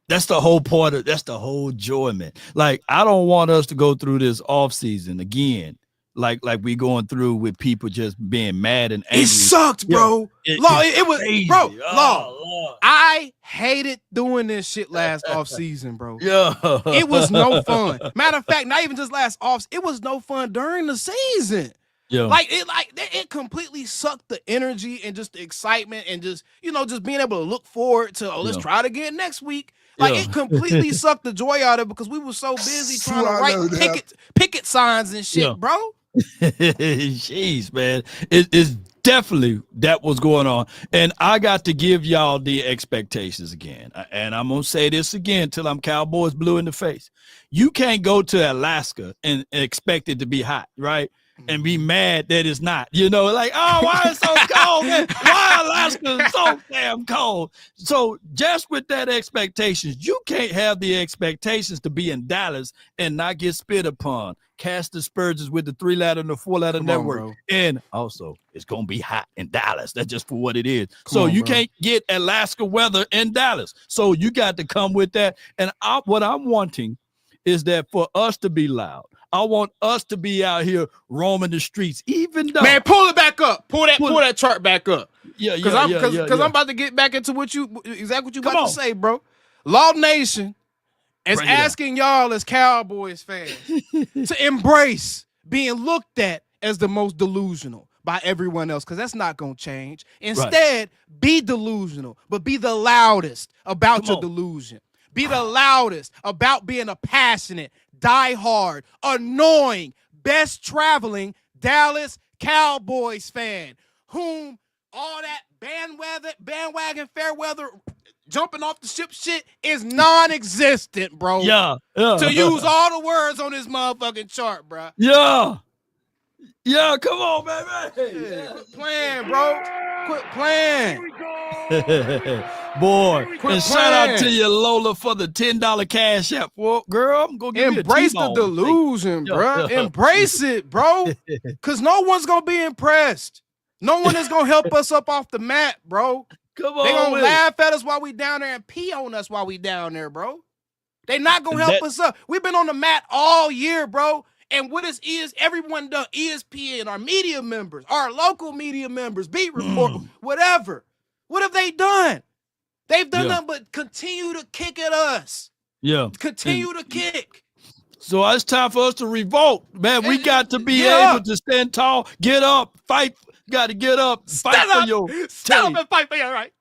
that's the whole part of, that's the whole joy, man. Like, I don't want us to go through this offseason again like we going through with people just being mad and angry. It sucked, bro. Law, it was crazy. Bro. Law, I hated doing this shit last offseason, bro. Yeah, it was no fun. Matter of fact, not even just last off, it was no fun during the season. Yeah, like it completely sucked the energy and just the excitement and just just being able to look forward to let's try it again next week. Like it completely sucked the joy out of it because we were so busy trying to write picket signs and shit, bro. Jeez, man, it's definitely that was going on, and I got to give y'all the expectations again, and I'm gonna say this again till I'm Cowboys blue in the face. You can't go to Alaska and expect it to be hot, right? And be mad that it's not, like, oh, why it's so cold, man? Why Alaska is so damn cold? So just with that expectations, you can't have the expectations to be in Dallas and not get spit upon, cast aspersions with the 3-letter and the 4-letter network. On, and also, it's going to be hot in Dallas. That's just for what it is. You can't get Alaska weather in Dallas. So you got to come with that. And what I'm wanting is that for us to be loud. I want us to be out here roaming the streets, even though. Man, pull it back up. Pull that chart back up. Yeah, because I'm about to get back into what you about to say, bro. Law Nation is asking y'all as Cowboys fans to embrace being looked at as the most delusional by everyone else, because that's not gonna change. Instead, be delusional, but be the loudest about your delusion. Be the loudest about being a passionate, die-hard, annoying, best traveling Dallas Cowboys fan, whom all that bandwagon fair weather jumping off the ship shit is non-existent, bro. Yeah. To use all the words on this motherfucking chart, bro. Yeah, come on, baby. Yeah. Quit playing, bro. Quit playing. Boy, shout out to you, Lola, for the $10 cash app. Well, girl, I'm going to give embrace the delusion, bro. Embrace it, bro. Because no one's going to be impressed. No one is going to help us up off the mat, bro. Come on. They're going to laugh at us while we down there and pee on us while we down there, bro. They not going to help us up. We've been on the mat all year, bro. And what is everyone done? ESPN, our media members, our local media members, beat reporters, whatever. What have they done? They've done nothing but continue to kick at us. Yeah. Continue to kick. So it's time for us to revolt, man. We got to be able to stand tall, get up, fight. Got to get up, fight for your team. Stand up and fight for your right.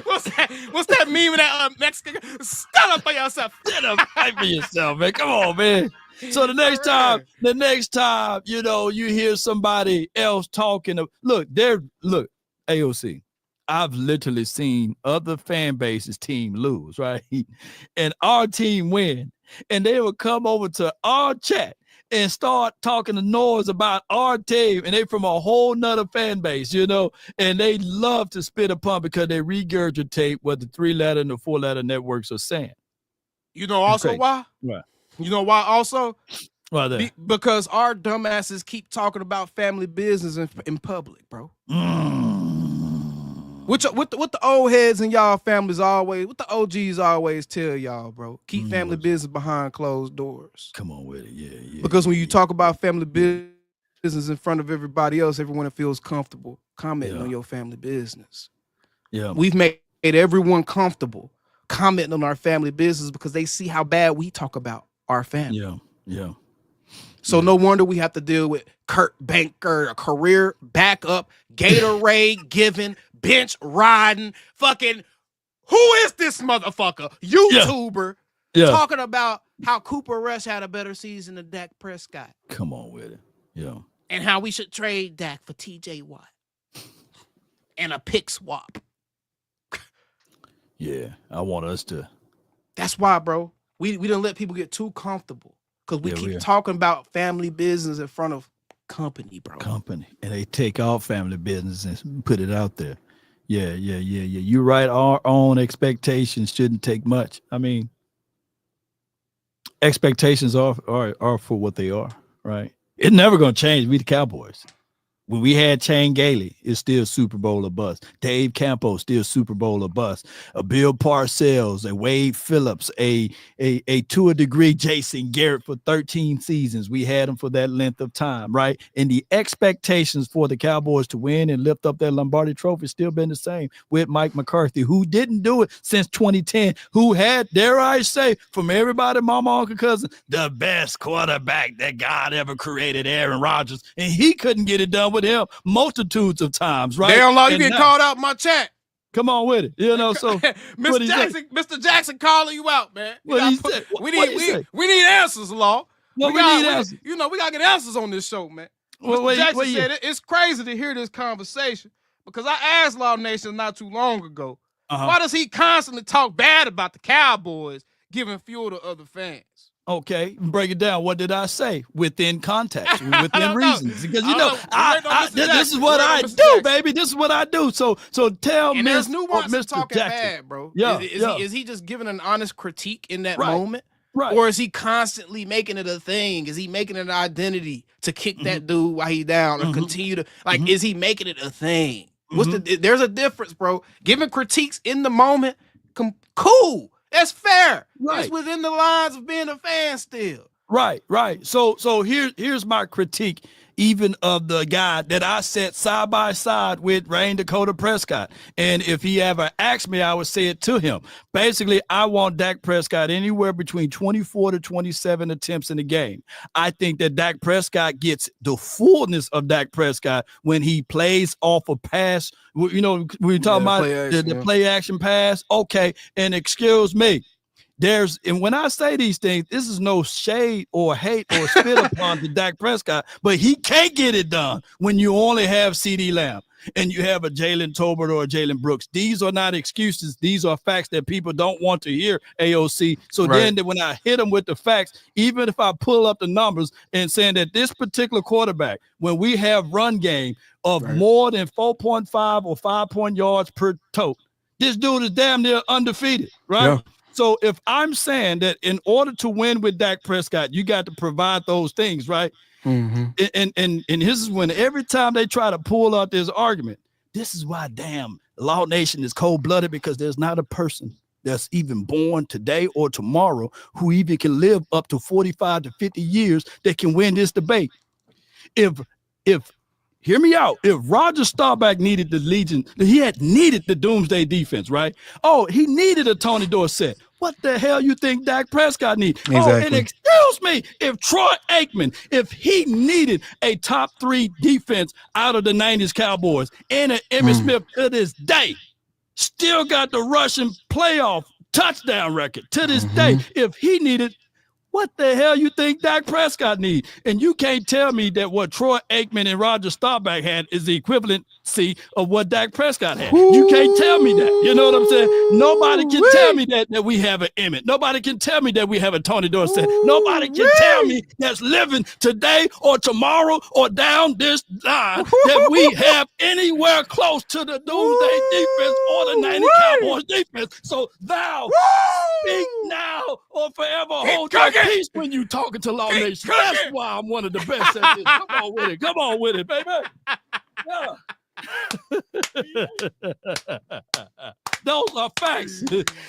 What's that meme of that Mexican? Stand up for yourself. Stand up, fight for yourself, man. Come on, man. So the next time, you hear somebody else talking. Look, AOC. I've literally seen other fan bases team lose, right? And our team win. And they would come over to our chat and start talking the noise about our team. And they from a whole nother fan base, and they love to spit upon because they regurgitate what the 3-letter and the 4-letter networks are saying. You know also why? Right. You know why also? Why that? Because our dumbasses keep talking about family business in public, bro. What the old heads in y'all families always, what the OGs always tell y'all, bro. Keep family business behind closed doors. Come on with it, yeah. Because when you talk about family business in front of everybody else, everyone feels comfortable commenting on your family business. Yeah. We've made everyone comfortable commenting on our family business because they see how bad we talk about our family. Yeah. So no wonder we have to deal with Kurt Banker, a career backup, Gatorade giving, bench riding, fucking, who is this motherfucker? YouTuber talking about how Cooper Rush had a better season than Dak Prescott. Come on with it. Yeah. And how we should trade Dak for TJ Watt and a pick swap. Yeah, I want us to. That's why, bro. We didn't let people get too comfortable because we keep talking about family business in front of company, bro. Company. And they take our family business and put it out there. Yeah. You're right. Our own expectations shouldn't take much. I mean, expectations are for what they are, right? It's never going to change. We the Cowboys. When we had Chain Gailey, it's still Super Bowl or bust. Dave Campo, still Super Bowl or bust. A Bill Parcells, a Wade Phillips, to a degree, Jason Garrett for 13 seasons. We had him for that length of time, right? And the expectations for the Cowboys to win and lift up that Lombardi trophy still been the same with Mike McCarthy, who didn't do it since 2010, who had, dare I say, from everybody, mama, uncle, cousin, the best quarterback that God ever created, Aaron Rodgers, and he couldn't get it done with him multitudes of times, right? Damn law, you get called out in my chat. Come on with it, you know. So, Mr. Jackson calling you out, man. We need answers, law. We need answers. We gotta get answers on this show, man. Mr. Jackson said it's crazy to hear this conversation because I asked Law Nation not too long ago, why does he constantly talk bad about the Cowboys, giving fuel to other fans? Okay, break it down. What did I say? Within context, within reasons. Because this is what I do, baby. This is what I do. So tell me, there's nuance Mr. talking Jackson. bad, bro. Yeah, is he just giving an honest critique in that moment? Right. Or is he constantly making it a thing? Is he making it an identity to kick that dude while he's down or continue to is he making it a thing? There's a difference, bro. Giving critiques in the moment, cool. That's fair. Right. It's within the lines of being a fan still. Right. So here's my critique, even of the guy that I set side by side with Dak Prescott. And if he ever asked me, I would say it to him. Basically, I want Dak Prescott anywhere between 24 to 27 attempts in the game. I think that Dak Prescott gets the fullness of Dak Prescott when he plays off a pass. You know, we're talking about the play action pass. Okay. And excuse me. And when I say these things, this is no shade or hate or spit upon to Dak Prescott, but he can't get it done when you only have CeeDee Lamb and you have a Jalen Tolbert or a Jalen Brooks. These are not excuses. These are facts that people don't want to hear, AOC. So then when I hit them with the facts, even if I pull up the numbers and saying that this particular quarterback, when we have run game of more than 4.5 or 5 yards per tote, this dude is damn near undefeated, right? Yeah. So if I'm saying that in order to win with Dak Prescott, you got to provide those things, right? And this is when every time they try to pull out this argument, this is why damn Law Nation is cold-blooded, because there's not a person that's even born today or tomorrow who even can live up to 45 to 50 years that can win this debate. If hear me out. If Roger Staubach needed the Legion, he had needed the Doomsday defense, right? Oh, he needed a Tony Dorsett. What the hell you think Dak Prescott needs? Exactly. Oh, and excuse me, if Troy Aikman, if he needed a top 3 defense out of the 90s Cowboys and an Emmitt Smith to this day, still got the rushing playoff touchdown record to this day, if he needed, what the hell you think Dak Prescott need? And you can't tell me that what Troy Aikman and Roger Staubach had is the equivalency of what Dak Prescott had. You can't tell me that. You know what I'm saying? Nobody can tell me that we have an Emmett. Nobody can tell me that we have a Tony Dorsett. Nobody can tell me that's living today or tomorrow or down this line that we have anywhere close to the Doomsday defense or the 90 Cowboys defense. So thou speak now or forever hold your peace when you talking to Law Nation. That's why I'm one of the best at this. Come on with it. Come on with it, baby. Yeah. Those are facts.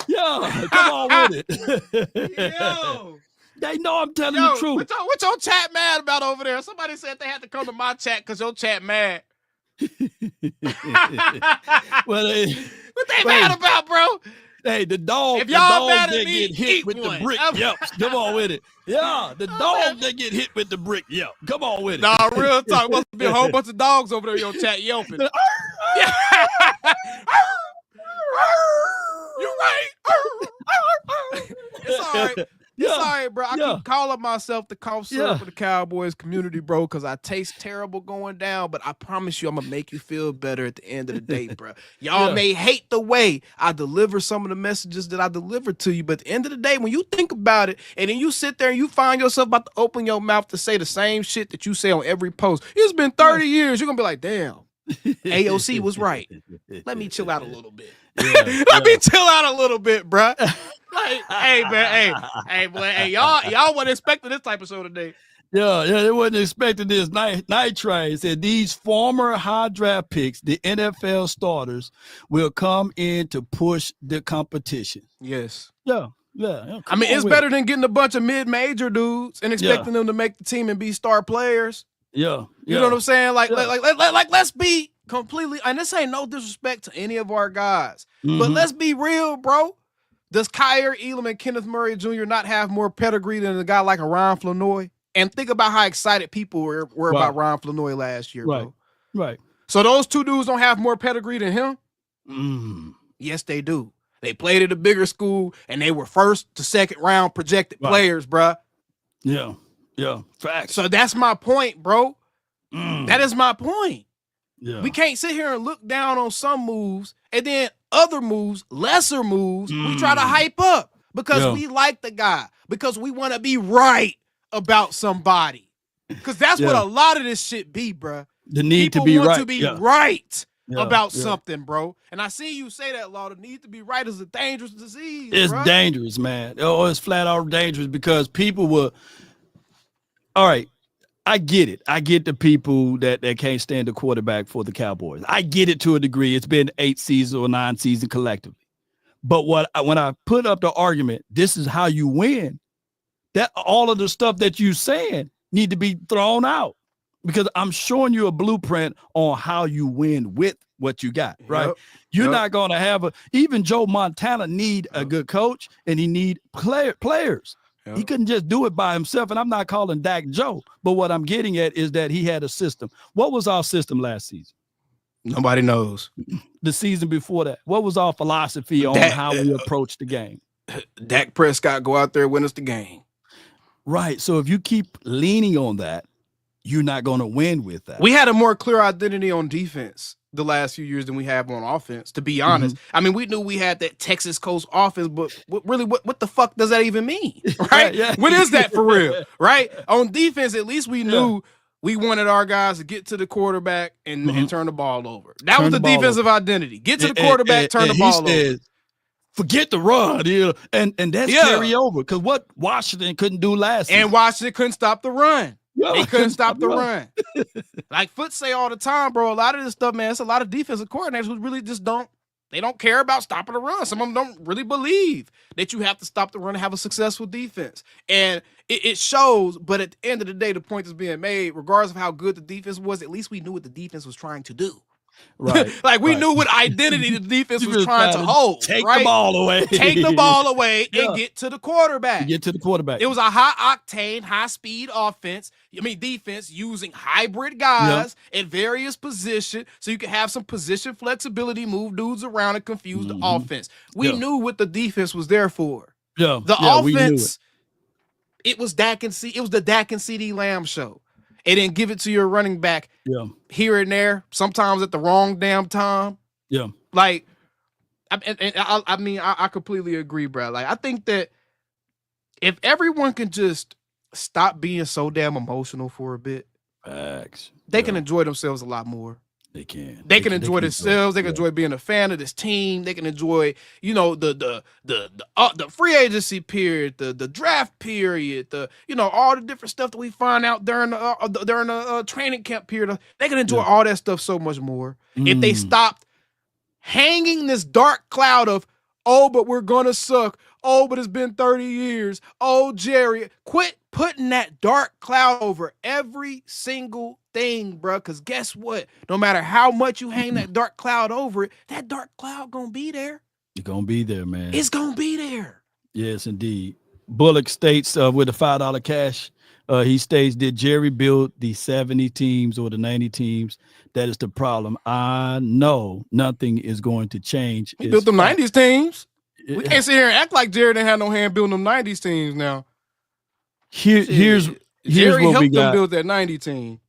Yeah, come on with it. Yo. They know I'm telling the truth. What your chat mad about over there? Somebody said they had to come to my chat because your chat mad. Well, what they mad about, bro? Hey, the dog, if y'all that me, get hit with the brick yelps. Come on with it. Yeah, the dog that get hit with the brick yelp. Come on with it. Nah, real talk. Must be a whole bunch of dogs over there in your chat yelping. You right. It's all right. It's all right, bro. I keep calling myself the cough syrup of the Cowboys community, bro, because I taste terrible going down, but I promise you I'm going to make you feel better at the end of the day, bro. Y'all may hate the way I deliver some of the messages that I deliver to you, but at the end of the day, when you think about it, and then you sit there and you find yourself about to open your mouth to say the same shit that you say on every post, it's been 30 years, you're going to be like, damn, AOC was right. Let me chill out a little bit. Let me chill out a little bit, bruh. Like, hey, man, hey, boy, hey, y'all wasn't expecting this type of show today. Yeah, they wasn't expecting this night train. Said these former high draft picks, the NFL starters, will come in to push the competition. Yes. Yeah. I mean, it's better than getting a bunch of mid-major dudes and expecting them to make the team and be star players. Yeah. You know what I'm saying? Like, let's be completely, and this ain't no disrespect to any of our guys, but let's be real, bro. Does Kyer Elam and Kenneth Murray Jr. not have more pedigree than a guy like a Ryan Flanoy? And think about how excited people were about Ryan Flanoy last year, bro. Right. So those two dudes don't have more pedigree than him? Yes, they do. They played at a bigger school, and they were first to second round projected players, bro. Yeah. Facts. So that's my point, bro. That is my point. Yeah. We can't sit here and look down on some moves, and then other moves, lesser moves, we try to hype up because we like the guy, because we want to be right about somebody. Because that's what a lot of this shit be, bro. The need People to be want right. to be right about something, bro. And I see you say that, Law. The need to be right is a dangerous disease. It's bro. dangerous, man. Oh, it's flat out dangerous because people will. All right, I get it. I get the people that can't stand the quarterback for the Cowboys. I get it to a degree. It's been 8 seasons or 9 seasons collectively. But when I put up the argument, this is how you win. That all of the stuff that you're saying need to be thrown out, because I'm showing you a blueprint on how you win with what you got, right? You're not going to have even Joe Montana need a good coach, and he need players. He couldn't just do it by himself, and I'm not calling Dak Joe, but what I'm getting at is that he had a system. What was our system last season? Nobody knows. The season before that, what was our philosophy on how we approach the game? Dak Prescott go out there and win us the game. Right. So if you keep leaning on that, you're not going to win with that. We had a more clear identity on defense the last few years than we have on offense, to be honest. I mean, we knew we had that Texas Coast offense, but what the fuck does that even mean? Right? What is that for real? Right? On defense, at least we knew we wanted our guys to get to the quarterback and turn the ball over. That was the defensive identity. Get to the quarterback, turn the ball over. Forget the run, and that's carry over, because what Washington couldn't do last season. And Washington couldn't stop the run. They couldn't stop the run. Like Foot say all the time, bro, a lot of this stuff, man, it's a lot of defensive coordinators who really just don't care about stopping the run. Some of them don't really believe that you have to stop the run and have a successful defense. And it shows, but at the end of the day, the point is being made, regardless of how good the defense was, at least we knew what the defense was trying to do. Right. Like we knew what identity the defense was trying to hold. Take the ball away. Take the ball away and get to the quarterback. Get to the quarterback. It was a high-octane, high-speed defense using hybrid guys at various positions so you could have some position flexibility, move dudes around, and confuse the offense. We knew what the defense was there for. The offense, it was the Dak and CeeDee Lamb show. It didn't give it to your running back here and there, sometimes at the wrong damn time. Yeah. Like, I completely agree, bro. Like, I think that if everyone can just stop being so damn emotional for a bit, they can enjoy themselves a lot more. They can. They can enjoy themselves. They can enjoy being a fan of this team. They can enjoy, the free agency period, the draft period, all the different stuff that we find out during the training camp period. They can enjoy all that stuff so much more if they stopped hanging this dark cloud of, oh, but we're gonna suck. Oh, but it's been 30 years. Oh, Jerry, quit putting that dark cloud over every single thing, bro. Because guess what? No matter how much you hang that dark cloud over it, that dark cloud gonna be there. It's gonna be there, man. It's gonna be there. Yes, indeed. Bullock states with a $5 cash, he states, did Jerry build the 70 teams or the 90 teams? That is the problem. I know nothing is going to change. He built them 90s teams. We can't sit here and act like Jerry didn't have no hand building them 90s teams now. Here's Jerry what helped we got. them build that 90 team.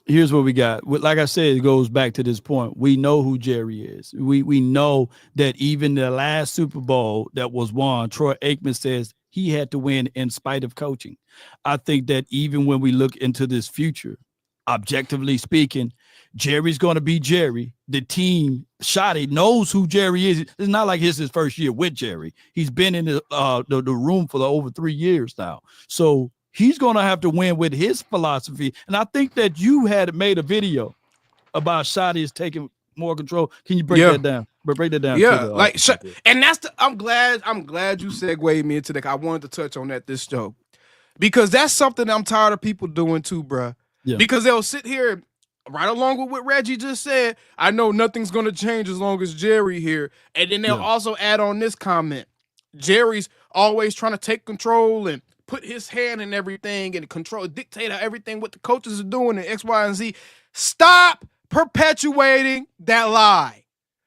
Here's what we got. Like I said, it goes back to this point. We know who Jerry is. We know that even the last Super Bowl that was won, Troy Aikman says he had to win in spite of coaching. I think that even when we look into this future, objectively speaking, Jerry's going to be Jerry. The team, Schotty, knows who Jerry is. It's not like it's his first year with Jerry. He's been in the room for over 3 years now. So he's going to have to win with his philosophy. And I think that you had made a video about Shotty is taking more control. Can you break that down? Break that down. Yeah, like, and that's I'm glad you segued me into that. I wanted to touch on that this show because that's something I'm tired of people doing too, bruh. Yeah. Because they'll sit here right along with what Reggie just said. I know nothing's gonna change as long as Jerry here, and then they'll also add on this comment. Jerry's always trying to take control and put his hand in everything and control, dictate how everything what the coaches are doing and X, Y, and Z. Stop perpetuating that lie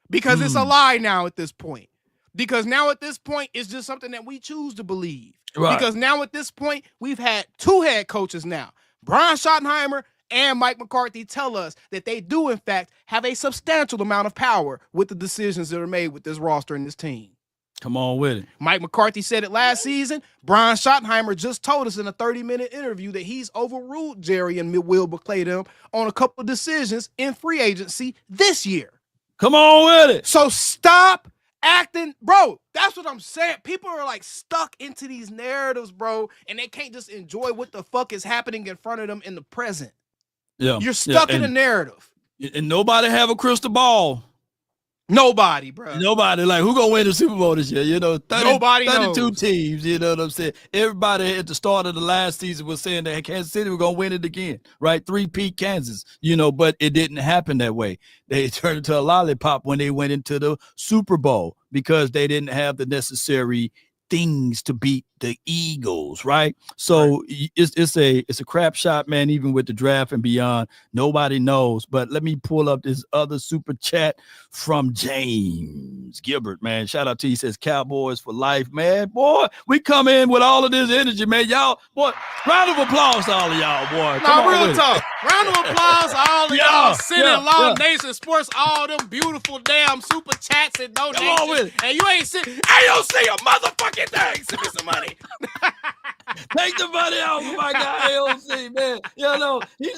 because it's a lie now at this point. Because now at this point, it's just something that we choose to believe. Right. Because now at this point, we've had 2 head coaches now. Brian Schottenheimer and Mike McCarthy tell us that they do, in fact, have a substantial amount of power with the decisions that are made with this roster and this team. Come on with it. Mike McCarthy said it last season. Brian Schottenheimer just told us in a 30-minute interview that he's overruled Jerry and Will McClay them on a couple of decisions in free agency this year. Come on with it. So stop acting, bro. That's what I'm saying. People are like stuck into these narratives, bro, and they can't just enjoy what the fuck is happening in front of them in the present. Yeah, you're stuck in a narrative, and nobody have a crystal ball. Nobody, bro. Nobody. Like, who gonna win the Super Bowl this year? You know, nobody 32 knows. teams. You know what I'm saying? Everybody at the start of the last season was saying that Kansas City was gonna win it again, right? 3-peat Kansas. You know, but it didn't happen that way. They turned into a lollipop when they went into the Super Bowl because they didn't have the necessary things to beat the Eagles, right? So it's a crap shot, man, even with the draft and beyond. Nobody knows. But let me pull up this other super chat from James Gilbert, man. Shout out to you. He says, Cowboys for life, man. Boy, we come in with all of this energy, man. Y'all, boy, round of applause to all of y'all, boy. No, real talk. Round of applause to all of y'all sitting Law Nation Sports, all them beautiful damn super chats and donations. And you ain't sitting, I don't see a motherfucking thing. Send me some money. Take the money off of my guy AOC, man. You know, he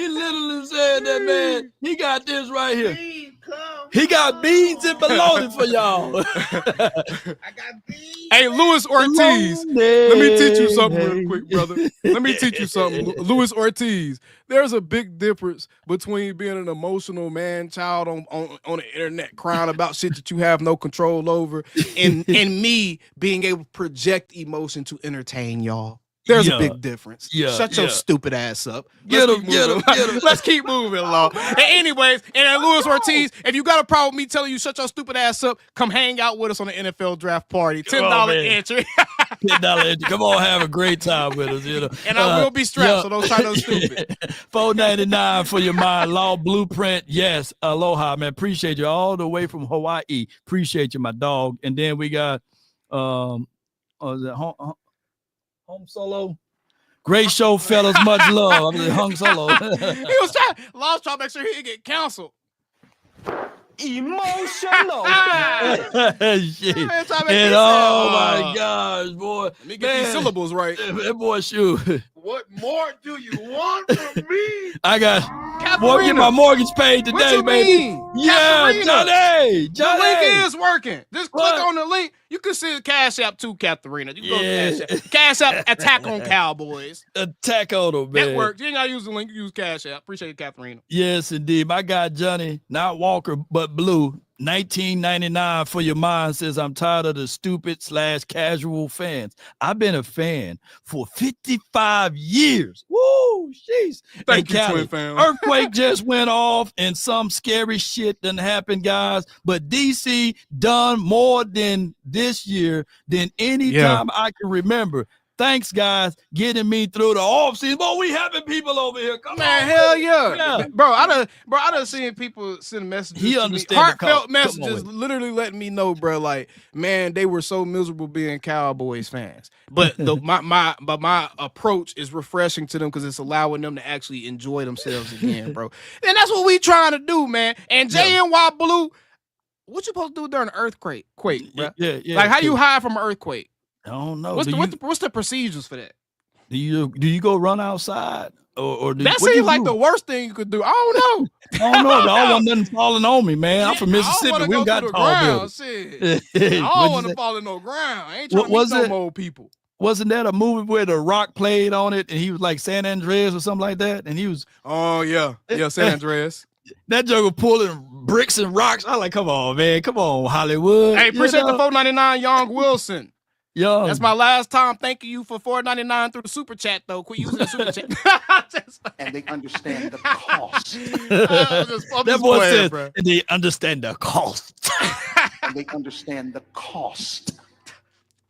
literally said that, man, he got this right here. He got beans and bologna for y'all. I got beans. Hey, Luis Ortiz, let me teach you something real quick, brother. Let me teach you something. Luis Ortiz, there's a big difference between being an emotional man-child on the internet crying about shit that you have no control over and me being able to project emotion to entertain y'all. There's a big difference. Shut your stupid ass up. Get him. Let's keep moving along. And anyways, and Luis Ortiz, if you got a problem with me telling you shut your stupid ass up, come hang out with us on the NFL draft party. $10 entry. $10 entry. Come on, have a great time with us. You know. And I will be strapped, so don't try no stupid. $4.99 for your mind. Law Blueprint. Yes. Aloha, man. Appreciate you all the way from Hawaii. Appreciate you, my dog. And then we got Home Solo. Great show, fellas. Much love. I'm Hung Solo. He was trying to make sure he didn't get canceled. Emotional. Shit. And oh my gosh, boy. Let me get these syllables right. That boy, shoot. What more do you want from me? I got get my mortgage paid today, baby. Yeah, Johnny. The link is working. Just click on the link. You can see the Cash App too, Katharina. You can go to Cash App. Cash App, attack on Cowboys. Attack on them, man. That works. You ain't got to use the link. You use Cash App. Appreciate it, Katharina. Yes, indeed. My guy, Johnny, not Walker, but Blue. $19.99 for your mind says, I'm tired of the stupid/casual fans. I've been a fan for 55 years. Woo, jeez. Thank you, Twin Fam. Earthquake just went off and some scary shit done happened, guys. But DC done more than this year than any time I can remember. Thanks, guys, getting me through the offseason. Boy, we having people over here. Come on, hell yeah. Bro, I done seen people send messages. He understands. Heartfelt messages, literally letting me know, bro. Like, man, they were so miserable being Cowboys fans. But my approach is refreshing to them because it's allowing them to actually enjoy themselves again, bro. And that's what we trying to do, man. And JNY Blue, what you supposed to do during an earthquake? Bro? Yeah. Like, how you hide from an earthquake? I don't know. What's the procedures for that? Do you go run outside or that seems like the worst thing you could do? I don't know. I don't know. I don't want nothing falling on me, man. I'm from Mississippi. We got tall buildings. I don't want to fall in no ground. I ain't trying to meet no old people. Wasn't that a movie where The Rock played on it and he was like San Andreas or something like that? And he was San Andreas. That joke was pulling bricks and rocks. I like, come on, man. Come on, Hollywood. Hey, appreciate the $4.99, Young Wilson. Young. That's my last time thanking you for $4.99 through the super chat, though. Quit using the super chat. And they understand the cost. That boy says, and they understand the cost. And they understand the cost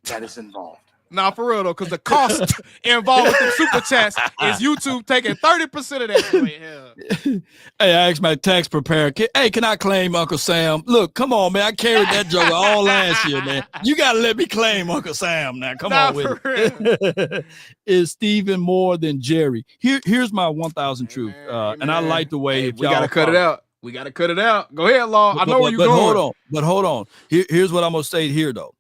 that is involved. Nah, for real, though, because the cost involved with the super chats is YouTube taking 30% of that. Hey, I asked my tax preparer, can I claim Uncle Sam? Look, come on, man. I carried that joke all last year, man. You got to let me claim Uncle Sam now. Come on with it. Is Steven more than Jerry? Here's my 1,000 truth. And I like the way we got to cut it out. We got to cut it out. Go ahead, Law. I know where you're going. Hold on. Here's what I'm going to say here, though.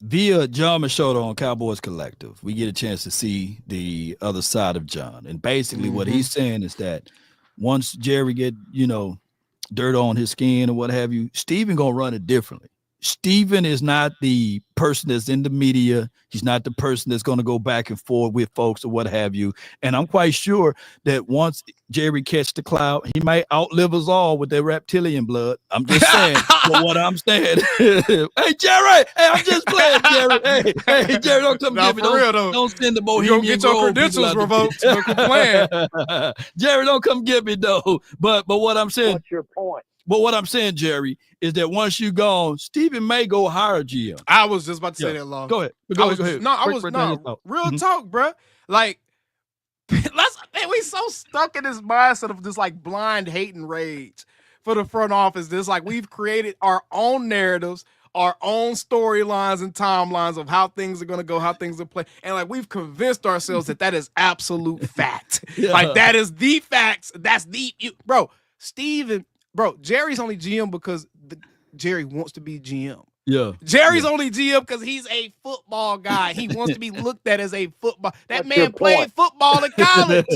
Via John Machado on Cowboys Collective, we get a chance to see the other side of John. And basically what he's saying is that once Jerry get, dirt on his skin or what have you, Steven gonna run it differently. Steven is not the person that's in the media. He's not the person that's going to go back and forth with folks or what have you. And I'm quite sure that once Jerry catch the cloud, he might outlive us all with that reptilian blood. I'm just saying. But what I'm saying, hey, Jerry, I'm just playing, Jerry. Hey, Jerry, don't come get me. Don't send the Bohemian. You don't get your credentials revoked. Jerry, don't come get me, though. But what I'm saying. What's your point? But what I'm saying, Jerry, is that once you gone, Steven may go hire GM. I was just about to say that, Long. Go ahead. Go ahead. Real talk, bro. Like, we so stuck in this mindset of this like blind hate and rage for the front office. This like we've created our own narratives, our own storylines and timelines of how things are going to go, how things are play. And like we've convinced ourselves that is absolute fact. Like that is the facts. That's bro, Steven. Bro, Jerry's only GM because Jerry wants to be GM. Yeah. Jerry's only GM because he's a football guy. He wants to be looked at as a football. That What's man played football in college.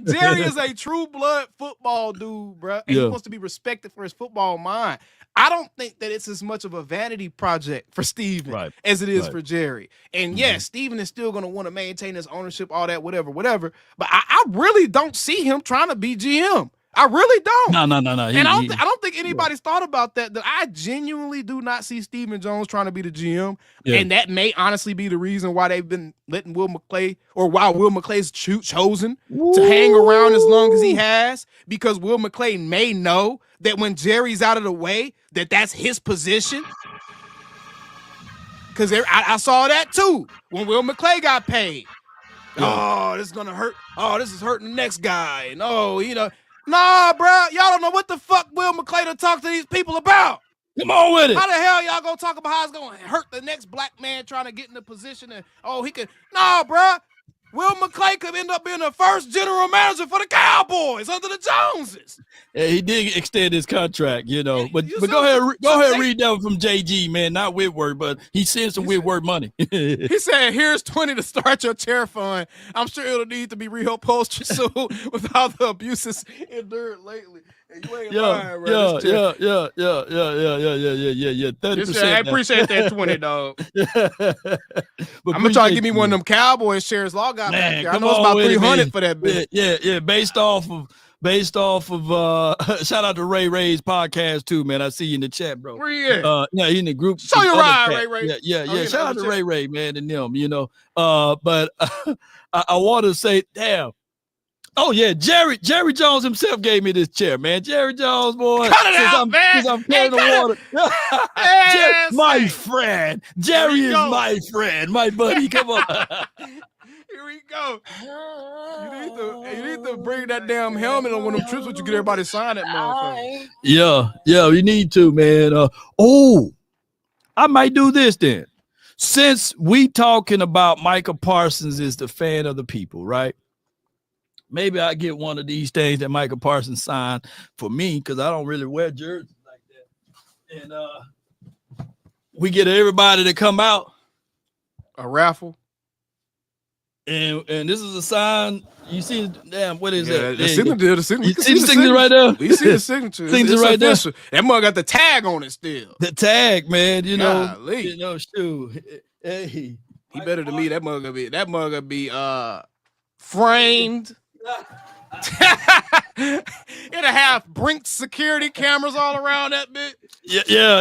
Jerry is a true blood football dude, bro. And he wants to be respected for his football mind. I don't think that it's as much of a vanity project for Steven as it is for Jerry. And yes, Steven is still going to want to maintain his ownership, all that, whatever. But I really don't see him trying to be GM. I really don't. No. And I don't think anybody's thought about that I genuinely do not see Steven Jones trying to be the GM. Yeah. And that may honestly be the reason why they've been letting Will McClay, or why Will McClay's chosen to hang around as long as he has, because Will McClay may know that when Jerry's out of the way, that's his position. Because I saw that too when Will McClay got paid. Yeah. Oh, this is going to hurt. Oh, this is hurting the next guy. And nah, bro, y'all don't know what the fuck Will McClay to talk to these people about. Come on with it. How the hell y'all gonna talk about how it's gonna hurt the next black man trying to get in the position and he could? Nah, bro. Will McClay could end up being the first general manager for the Cowboys under the Joneses. Yeah, he did extend his contract, But go ahead, read that from JG, man. Not Whitworth, but he sent some Whitworth money. He said, "Here's 20 to start your chair fund. I'm sure it'll need to be reupholstered soon with all the abuses endured lately." And you ain't lying, bro. Yeah. 30%. I appreciate that 20, dog. I'm gonna try to give me one of them Cowboys shares. Law got back there. I know it's about 300 for that bit. Yeah. Based off of shout out to Ray's podcast too, man. I see you in the chat, bro. Where you at? He in the group. Show your ride, Ray. Yeah. Shout out to Ray, man, and them, But I want to say, damn. Oh yeah, Jerry Jones himself gave me this chair, man. Jerry Jones, boy. Cut it out, man. Since I'm carrying the water. My friend. Jerry is my friend. My buddy. Come on. Here we go. You need to bring that damn helmet on one of them trips with you, get everybody to sign that motherfucker. Yeah, we need to, man. I might do this then. Since we talking about Micah Parsons is the fan of the people, right? Maybe I get one of these things that Micah Parsons signed for me, because I don't really wear jerseys like that. And we get everybody to come out. A raffle? And this is a sign. You see, damn, what is that? The signature. The signature. You see the signature right there? We see the signature. It's right official. That mug got the tag on it still. The tag, man. Golly. Shoot. Hey, he better than me. That mug gonna be framed. It'll have Brink security cameras all around that bit. Yeah.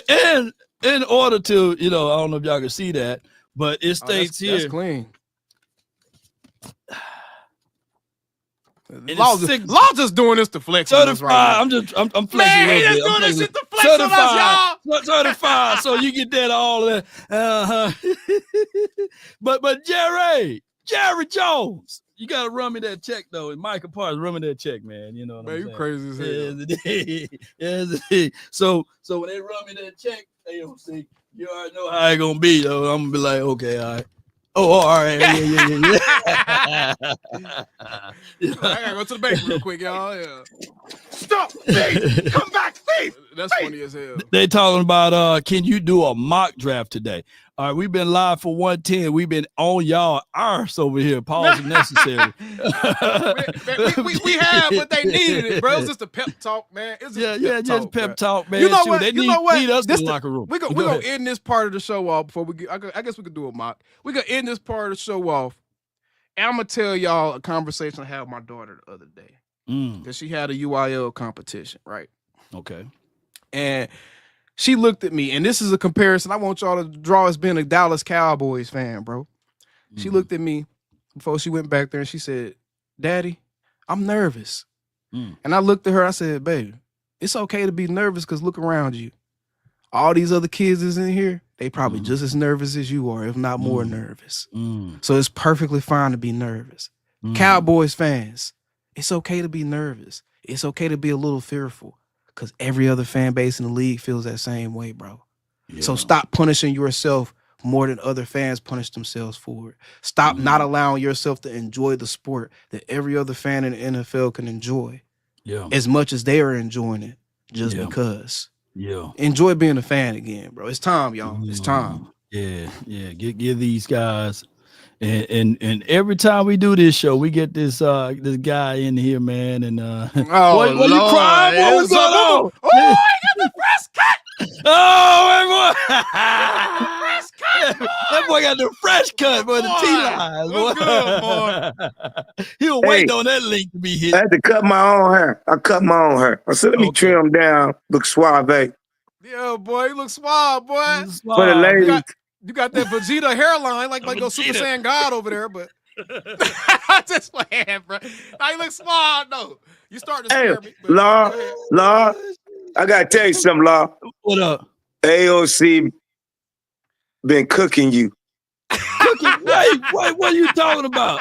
And in order to, I don't know if y'all can see that, but it states here. That's clean. Law just doing this to flex. Certified. Right, I'm flexing. Man, he just doing this shit to flex on us, y'all. Certified. So you get that all that. But Jerry Jones, you gotta run me that check though. And Micah Parsons, run me that check, man. You know what I'm saying? You crazy as hell. Yeah. So when they run me that check, AOC, you already know how it gonna be though. I'm gonna be like, okay, all right. Oh, all right. Yeah. I gotta go to the bank real quick, y'all. Yeah. Stop, Steve. Come back, Steve. That's funny as hell. They talking about can you do a mock draft today? All right, we've been live for 110. We've been on y'all arse over here. Pause if necessary. we have, but they needed it, bro. It's just a pep talk, man. It's just pep talk, man. You know what? They need us in the locker room. We're gonna end this part of the show off before we get. I guess we could do a mock. We're gonna end this part of the show off. And I'm gonna tell y'all a conversation I had with my daughter the other day. Because she had a UIL competition, right? Okay. And she looked at me, and this is a comparison I want y'all to draw as being a Dallas Cowboys fan, bro. She looked at me before she went back there, and she said, Daddy, I'm nervous. And I looked at her, I said, baby, it's okay to be nervous because look around you. All these other kids is in here, they probably just as nervous as you are, if not more nervous. So it's perfectly fine to be nervous. Cowboys fans, it's okay to be nervous. It's okay to be a little fearful. Because every other fan base in the league feels that same way, bro. Yeah. So stop punishing yourself more than other fans punish themselves for it. Stop not allowing yourself to enjoy the sport that every other fan in the NFL can enjoy as much as they are enjoying it just because. Yeah. Enjoy being a fan again, bro. It's time, y'all. It's time. Yeah. Give these guys. And every time we do this show, we get this guy in here, man. And what you crying? Yeah, what's going on? Oh, I got the fresh cut. Oh, boy. That boy got the fresh cut for the T-lines. What's good, boy? He'll wait on that link to be hit. I had to cut my own hair. I cut my own hair. I said, let me trim down, look suave. Yeah, boy, you look suave, boy. For the ladies. You got that Vegeta hairline, like go Super Saiyan God over there, but I just playing, bro. Now you look small, though. You starting to scare me. Law, I gotta tell you something, Law. What up? AOC been cooking you. Cooking? Wait, what are you talking about?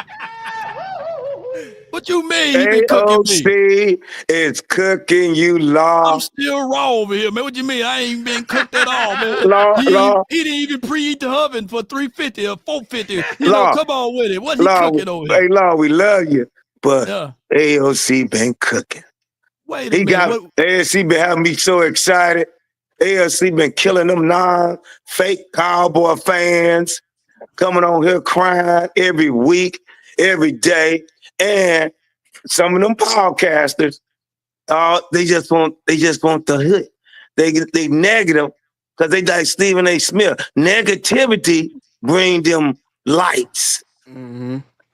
What you mean he been cooking me? AOC is cooking you, Law. I'm still raw over here, man. What you mean? I ain't been cooked at all, man. Law. He didn't even preheat the oven for 350 or 450. Come on with it. What he cooking over here? Hey, Law, we love you, but AOC been cooking. Wait a minute. AOC been having me so excited. AOC been killing them fake Cowboy fans, coming on here crying every week, every day. And some of them podcasters, they just want the hood. They negative because they like Stephen A. Smith. Negativity bring them lights.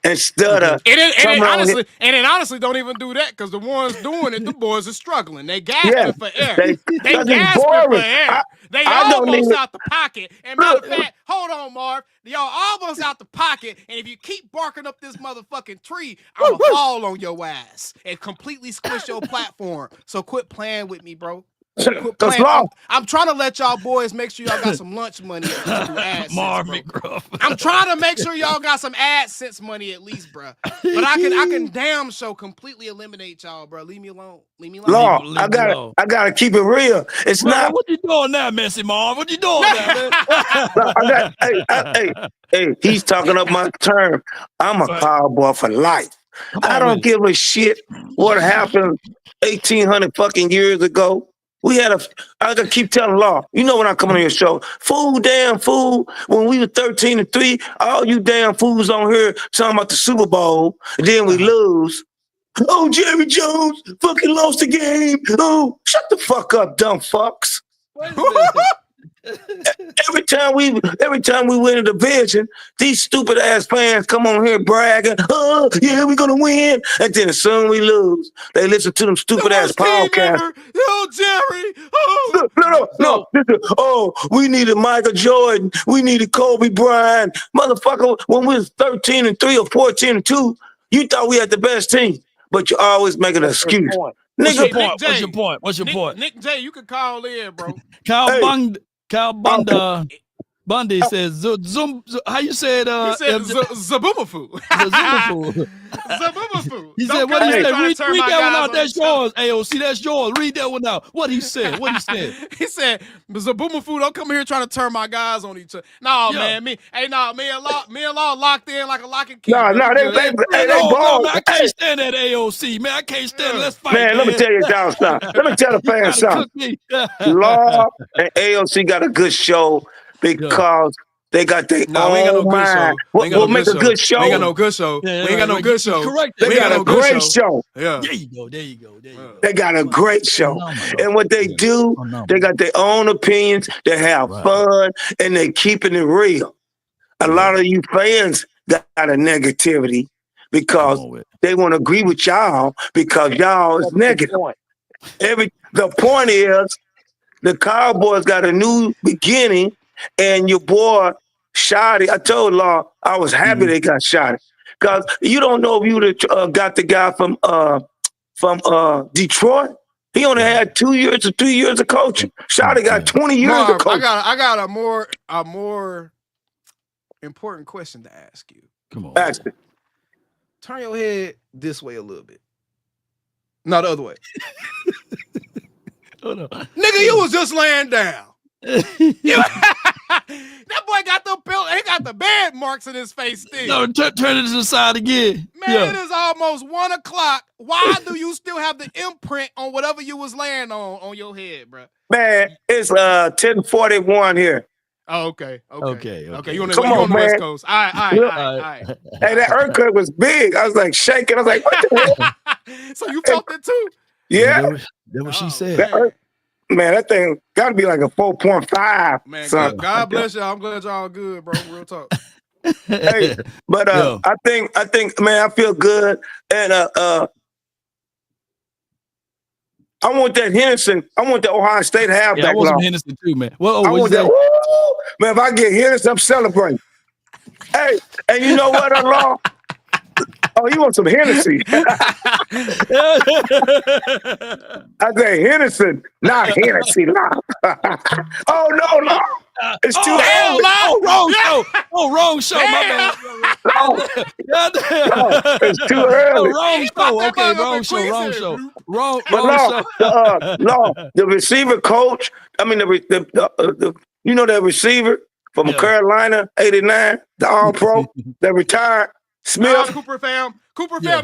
Instead of it honestly don't even do that because the ones doing it, the boys are struggling. They gasping for air. They gasping for air. They almost out the pocket. And matter of fact, hold on, Marv. Y'all almost out the pocket. And if you keep barking up this motherfucking tree, I'm gonna fall on your ass and completely squish your platform. So quit playing with me, bro. I'm trying to let y'all boys make sure y'all got some lunch money. I'm trying to make sure y'all got some AdSense money at least, bro. But I can damn show completely eliminate y'all, bro. Leave me alone. Law, I gotta keep it real. It's not. What you doing now, Messy Marv? What you doing now, man? Hey, he's talking up my term. I'm a Cowboy for life. I don't give a shit what happened 1,800 fucking years ago. I gotta keep telling Law, you know when I come on your show, damn fool, when we were 13-3, all you damn fools on here talking about the Super Bowl, and then we lose. Oh, Jerry Jones fucking lost the game. Oh, shut the fuck up, dumb fucks. Every time we win a division, these stupid ass fans come on here bragging, oh yeah, we're gonna win. And then as soon as we lose, they listen to them stupid ass podcasts. Yo, Jerry. Oh. No. Oh, we needed Michael Jordan. We needed Kobe Bryant. Motherfucker, when we was 13-3 or 14-2, you thought we had the best team, but you always make an excuse. What's your point? What's your point? Nick J, you can call in, bro. Cal Bundy says, how you said? He said Zaboomafoo. Zaboomafoo. He said, what did he say? Read that one out. That's yours, AOC. That's yours. Read that one out. What he said? He said, Zaboomafoo, don't come here trying to turn my guys on each other. No, man. Me and Law locked in like a lock and key. No, they ball. I can't stand that AOC, man. I can't stand it. Let's fight. Man, let me tell you down something. Let me tell the fans something. Law and AOC got a good show. Because they got their own mind. We'll make a good show. We ain't got no good show. We ain't got no good show. Correct. They got a great show. Yeah. There you go. They got a great show. And what they do, they got their own opinions. They have fun, and they keeping it real. A lot of you fans got a negativity because they want to agree with y'all because y'all is negative. The point is, the Cowboys got a new beginning. And your boy, Shotty, I told Law, I was happy they got Shotty. Because you don't know if you would have got the guy from Detroit. He only had 2 years or 3 years of coaching. Shotty got 20 years of coaching. I got a more important question to ask you. Come on. Ask it. Turn your head this way a little bit. No, the other way. Oh, no. Nigga, you was just laying down. That boy got the belt. He got the bad marks in his face still. No, turn it to the side again. Man, it is almost 1 o'clock. Why do you still have the imprint on whatever you was laying on your head, bro? Man, it's 10:41 here. Oh, okay. You on the West Coast. All right. Hey, that earthquake was big. I was like shaking. I was like, what the hell? So you felt it too? Yeah. That's what she said. Man, that thing got to be like a 4.5. Man, God bless y'all. I'm glad y'all good, bro. Real talk. Hey, but I think, man, I feel good, and I want that Henderson. I want the Ohio State halfback. I want some Henderson too, man. Well, I want that. Man, if I get Henderson, I'm celebrating. Hey, and you know what, Law? Oh, you want some Hennessy? I say Henderson, not Hennessy. Oh no! It's too early. Wrong show. Wrong show. My bad. It's too early. Wrong show. Okay, wrong show. Wrong show. The receiver coach. I mean, the you know that receiver from Carolina, 89, the All-Pro, that retired. Smith. Cooper fam,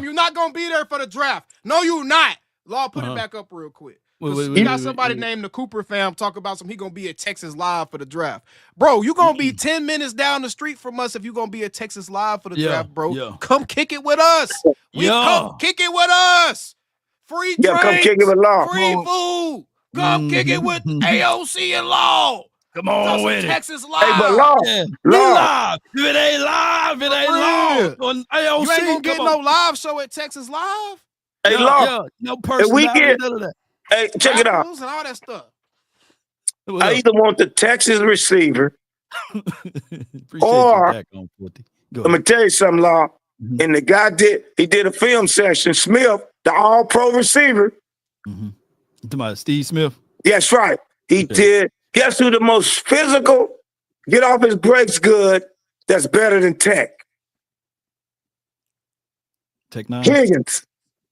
you're not going to be there for the draft. No, you're not. Law, put it back up real quick. We got somebody named the Cooper fam talk about he going to be at Texas Live for the draft. Bro, you're going to be 10 minutes down the street from us if you're going to be at Texas Live for the draft, bro. Yeah. Come kick it with us. Come kick it with us. Free drinks. Come kick it with Law. Free food. Come kick it with AOC and Law. Come on with Texas it. Live. Hey, but Law. Live. If it ain't live, it ain't live. On AOC, you ain't gonna get no live show at Texas Live. Hey, Law. No personality, none of that. Hey, check it out. And all that stuff. I either want the Texas receiver, or let me tell you something, Law. And the guy did a film session. Smith, the All-Pro receiver. You talking about Steve Smith? That's right. He did. Guess who the most physical, get off his brakes good, that's better than Tech? Tech 9?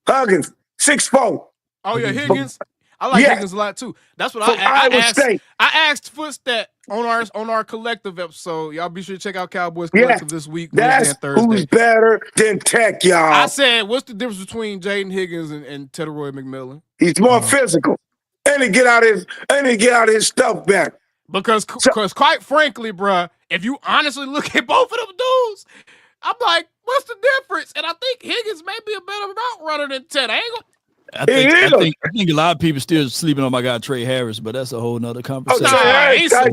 Huggins, 6'4". Oh, yeah, Higgins. I like Higgins a lot, too. That's what I asked. I asked Footstat on our collective episode. Y'all be sure to check out Cowboys Collective this week, Wednesday and Thursday. Who's better than Tech, y'all? I said, what's the difference between Jaden Higgins and Tedroy McMillan? He's more physical. and to get out his stuff back. Because quite frankly, bruh, if you honestly look at both of them dudes, I'm like, what's the difference? And I think Higgins may be a better route runner than Ted. I think a lot of people still sleeping on my guy Trey Harris, but that's a whole nother conversation.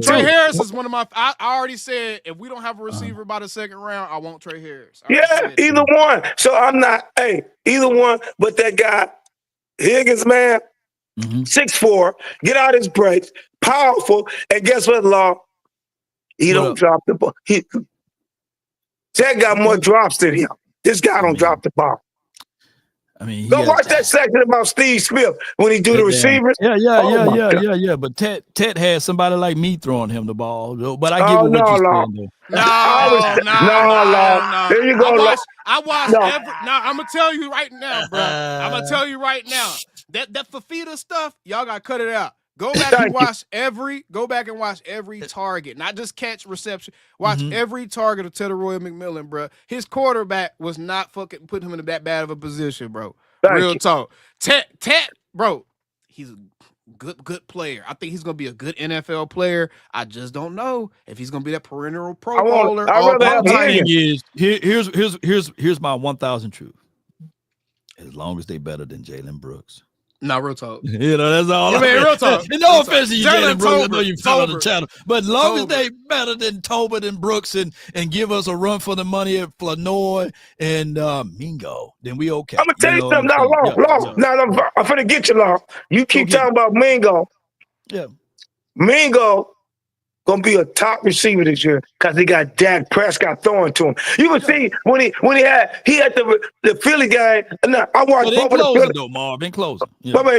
Trey Harris is one of my. I already said if we don't have a receiver by the second round, I want Trey Harris. Either one. So I'm not. Hey, either one. But that guy Higgins, man, 6'4", get out his brakes, powerful, and guess what, Law? He don't drop the ball. Ted got more drops than him. This guy don't drop the ball. I mean, go watch that section about Steve Smith when he do the receivers. Yeah. But Ted had somebody like me throwing him the ball. But I get what you're saying. No. There you go. I watched every. Now I'm gonna tell you right now, bro. I'm gonna tell you right now that Fafita stuff, y'all gotta cut it out. Go back and watch every target, not just catch reception. Watch every target of Tedroy McMillan, bro. His quarterback was not fucking putting him in that bad of a position, bro. Real talk. Ted, bro, he's a good player. I think he's gonna be a good NFL player. I just don't know if he's gonna be that perennial Pro Bowler. Here's my 1,000 truth. As long as they better than Jalen Brooks. Nah, real talk. That's all. I mean, real talk. No offense to you, Jalen Brooks. I know you follow the channel, but as long as they better than Tobin and Brooks and give us a run for the money at Flournoy and Mingo, then we okay. I'm gonna tell you something. Now, I'm finna get you, Law. You keep talking about Mingo. Yeah, Mingo gonna be a top receiver this year because he got Dak Prescott throwing to him. You can see when he had the Philly game. Now, I watched both of the Philly. Though, Marvin closing.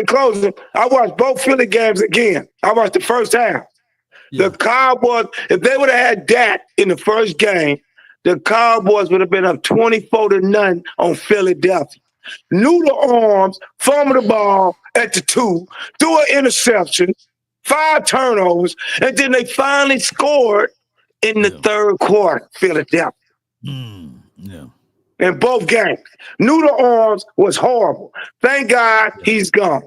Closing. I watched both Philly games again. I watched the first half. Yeah. The Cowboys, if they would have had Dak in the first game, the Cowboys would have been up 24-0 on Philadelphia. Noodle arms, fumbled the ball at the 2, threw an interception. 5 turnovers, and then they finally scored in the third quarter, Philadelphia. In both games. Noodle arms was horrible. Thank God he's gone.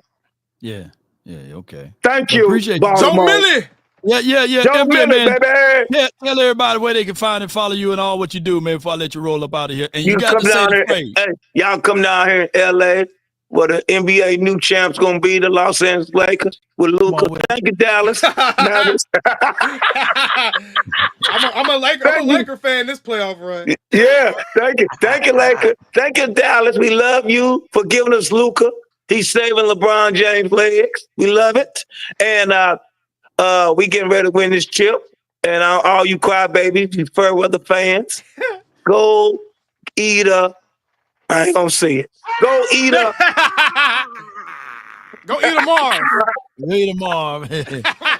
Yeah, okay. Thank you, appreciate Baltimore. Joe Millie. Yeah. Joe Millie, baby. Yeah, tell everybody where they can find and follow you and all what you do, man, before I let you roll up out of here. And you got to say the phrase. Hey, y'all come down here in L.A., where the NBA new champ's gonna be the Los Angeles Lakers with Luka. Thank you, Dallas. I'm a Laker fan this playoff run. Yeah, thank you, Laker. Thank you, Dallas. We love you for giving us Luka. He's saving LeBron James' legs. We love it, and we getting ready to win this chip. And all you crybabies, you fair weather fans, go eat a. I ain't gonna see it. Go eat a. Go eat a Marv. Eat a Marv.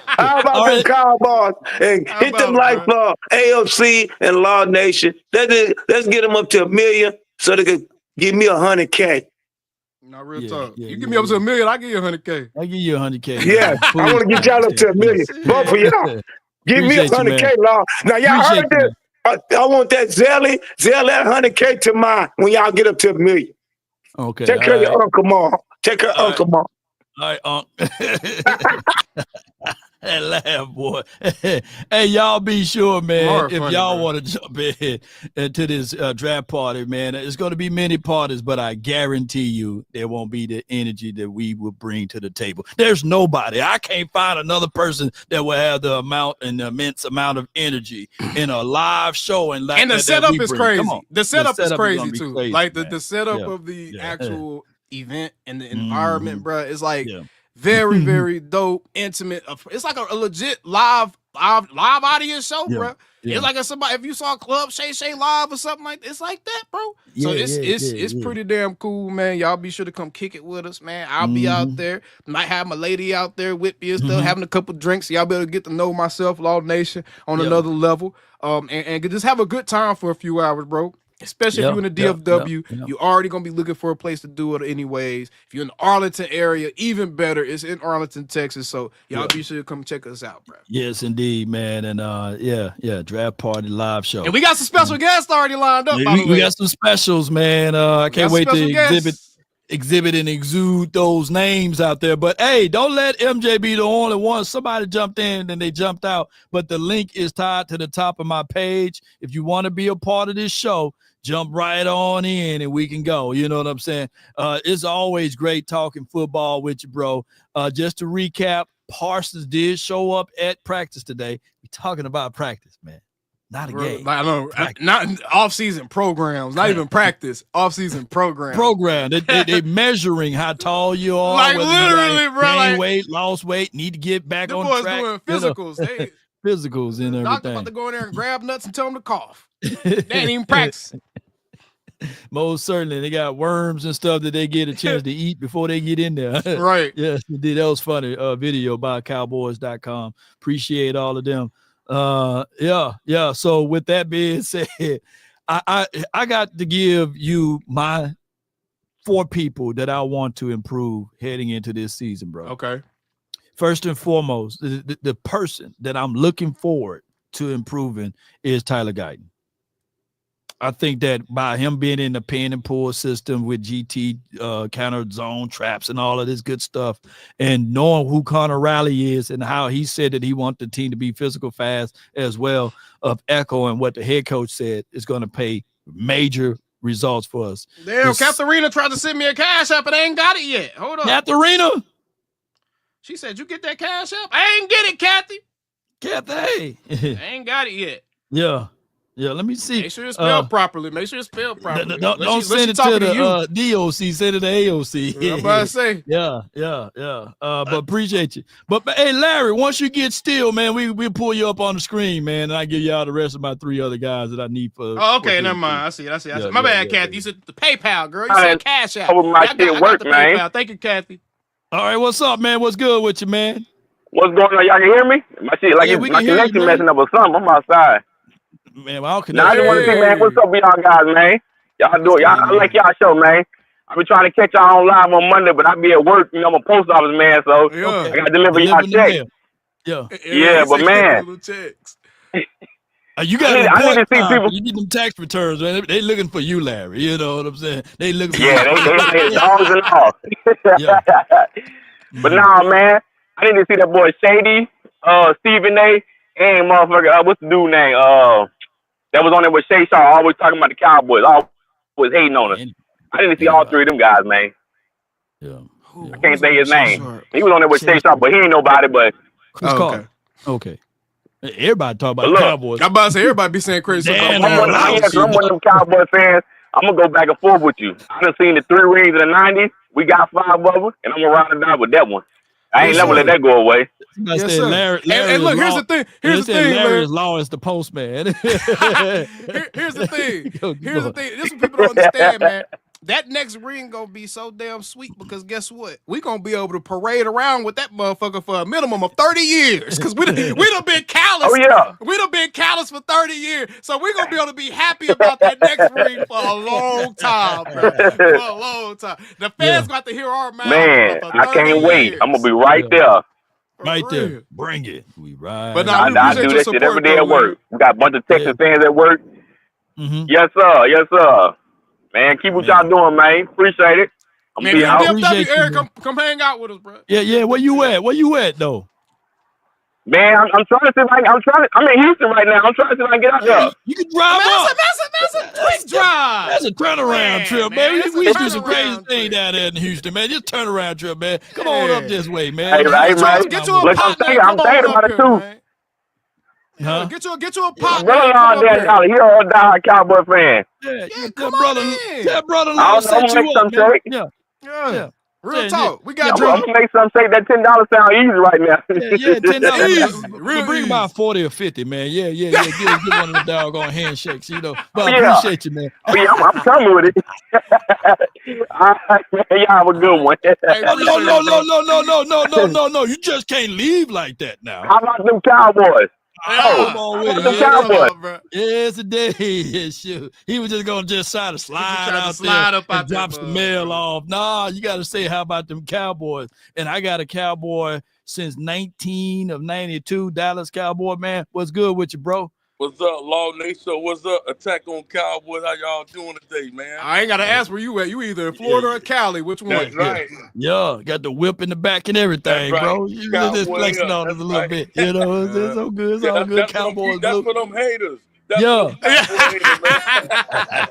How about the Cowboys? And hit them like AFC and Law Nation. Let's get them up to 1 million so they can give me $100K. Not real talk. You give me up to 1 million, I give you $100K. I give you $100K. Yeah, I want to get y'all up to 1 million. Both of y'all. Give me $100K, Law. Now y'all heard this. I want that Zelly that $100K to mine when y'all get up to 1 million. Okay. Take care of your Uncle Ma. Take care of Uncle Ma. All right, that laugh, boy. Hey, y'all be sure, man, if y'all want to jump in into this draft party, man, it's going to be many parties, but I guarantee you there won't be the energy that we will bring to the table. There's nobody. I can't find another person that will have the immense amount of energy in a live show. And the setup is crazy. The setup is crazy, too. Crazy, like the setup of the actual event and the environment, bro, is like very, very dope, intimate. It's like a legit live audience show, bro. It's like if you saw Club Shay live or something like that, it's like that, bro. So it's pretty damn cool, man. Y'all be sure to come kick it with us, man. I'll be out there. Might have my lady out there with me and stuff, having a couple drinks. Y'all better get to know myself, Law Nation, on another level. And just have a good time for a few hours, bro. Especially if you're in the DFW, you're already going to be looking for a place to do it anyways. If you're in the Arlington area, even better. It's in Arlington, Texas. So y'all be sure to come check us out, bro. Yes, indeed, man. And draft party live show. And we got some special guests already lined up, by the way. We got some specials, man. I can't wait to exhibit. exhibit and exude those names out there. But hey, don't let MJ be the only one. Somebody jumped in and they jumped out. But the link is tied to the top of my page. If you want to be a part of this show, jump right on in and we can go. You know what I'm saying? It's always great talking football with you, bro. Just to recap, Parsons did show up at practice today. We're talking about practice, man. Not a game. I know, not off-season programs, not even practice. Off-season program. They measuring how tall you are. Like literally, bro. Gain weight, lost weight, need to get back on track. Doing physicals. Physicals and everything. Doctor about to go in there and grab nuts and tell them to cough. They ain't even practicing. Most certainly. They got worms and stuff that they get a chance to eat before they get in there. Right. Yes, indeed. That was funny. Video by Cowboys.com. Appreciate all of them. Yeah. So with that being said, I got to give you my 4 people that I want to improve heading into this season, bro. Okay. First and foremost, the person that I'm looking forward to improving is Tyler Guyton. I think that by him being in the pin and pull system with GT counter zone traps and all of this good stuff, and knowing who Connor Riley is and how he said that he wants the team to be physical fast as well, of echoing what the head coach said, is going to pay major results for us. Damn, Katharina tried to send me a cash app, but I ain't got it yet. Hold on. Katharina? She said, you get that cash app? I ain't get it, Kathy. Kathy. I ain't got it yet. Yeah, let me see. Make sure it's spelled properly. Don't send it to the DOC. Send it to AOC. I'm about to say. Yeah. But appreciate you. But hey, Larry, once you get still, man, we'll pull you up on the screen, man, and I give y'all the rest of my 3 other guys that I need for. Oh, okay, never mind. I see. Yeah, my bad, Kathy. Yeah. You said the PayPal, girl. You said cash app. My shit work, man. PayPal. Thank you, Kathy. All right, what's up, man? What's good with you, man? What's going on? Y'all can hear me? My shit, like, my connection messing up or something. I'm outside. Man, well, I just want to see, man, what's up with y'all guys, man? Y'all do it. I like y'all show, man. I be trying to catch y'all on live on Monday, but I be at work. You know, I'm a post office man, so I got to deliver y'all checks. Yeah, but man. You got I need to see people. You need them tax returns, man. They looking for you, Larry. You know what I'm saying? They looking for you. They dogs and all. But nah, man, I need to see that boy Shady, Stephen A, and motherfucker, what's the dude name? That was on there with Shay Shaw, always talking about the Cowboys, always hating on us. I need to see all 3 of them guys, man. Yeah. I can't say his name. He was on there with Shay Shaw, but he ain't nobody. But okay. Everybody talk about the Cowboys. I'm about to say everybody be saying crazy stuff. I'm one of them Cowboy fans. I'm gonna go back and forth with you. I done seen the 3 rings in the '90s. We got 5 of them, and I'm gonna ride or die with that one. I ain't never let that go away. Yes, sir. Larry and look, here's the thing. Larry is law as the postman. Here's the thing. This is what people don't understand, man. That next ring gonna be so damn sweet because guess what? We gonna be able to parade around with that motherfucker for a minimum of 30 years because we done been callous. Oh yeah, we done been callous for 30 years, so we gonna be able to be happy about that next ring for a long time, bro. For a long time. The fans got to hear our mouth. Man, I can't wait. I'm gonna be right there. Right there. Bring it. We ride. But I do that shit every day at work. We got a bunch of Texas fans at work. Yes, sir. Man, keep what y'all doing, man. Appreciate it. Man, DFW, Eric, come hang out with us, bro. Yeah. Where you at, though? Man, I'm trying to see if I'm in Houston right now. I'm trying to see if I can get out there. You can drive up. That's a quick drive. That's a turnaround trip, man. We do some crazy thing down there in Houston, man. Just turnaround trip, man. Come on up this way, man. Hey, right. Get you a pot. I'm thinking about it, too. Huh? Get you a pot. Brother-in-law there, he a die Cowboy fan. Yeah, that brother-in-law set you up, man. Yeah. Real talk. We got I'm gonna make something say that $10 sound easy right now. $10. We'll bring about 40 or 50, man. Yeah. Get one of the doggone handshakes, you know. But I appreciate you, man. I'm coming with it. All right, man. Y'all have a good one. No. You just can't leave like that now. How about them Cowboys? Come on with it. Cowboys. Yes, today. Shoot. He was just gonna try to slide up and drop some mail off. Nah, you got to say, how about them Cowboys? And I got a Cowboy since 1992, Dallas Cowboy, man. What's good with you, bro? What's up, Law Nation? What's up, Attack on Cowboys? How y'all doing today, man? I ain't got to ask where you at. You either in Florida or Cali. Which one? That's right. Yeah, got the whip in the back and everything, Right. bro. You just flexing on us a little bit. You know, it's so good. It's all good. Cowboys. That's for them haters. That's yeah. for them Cowboy haters,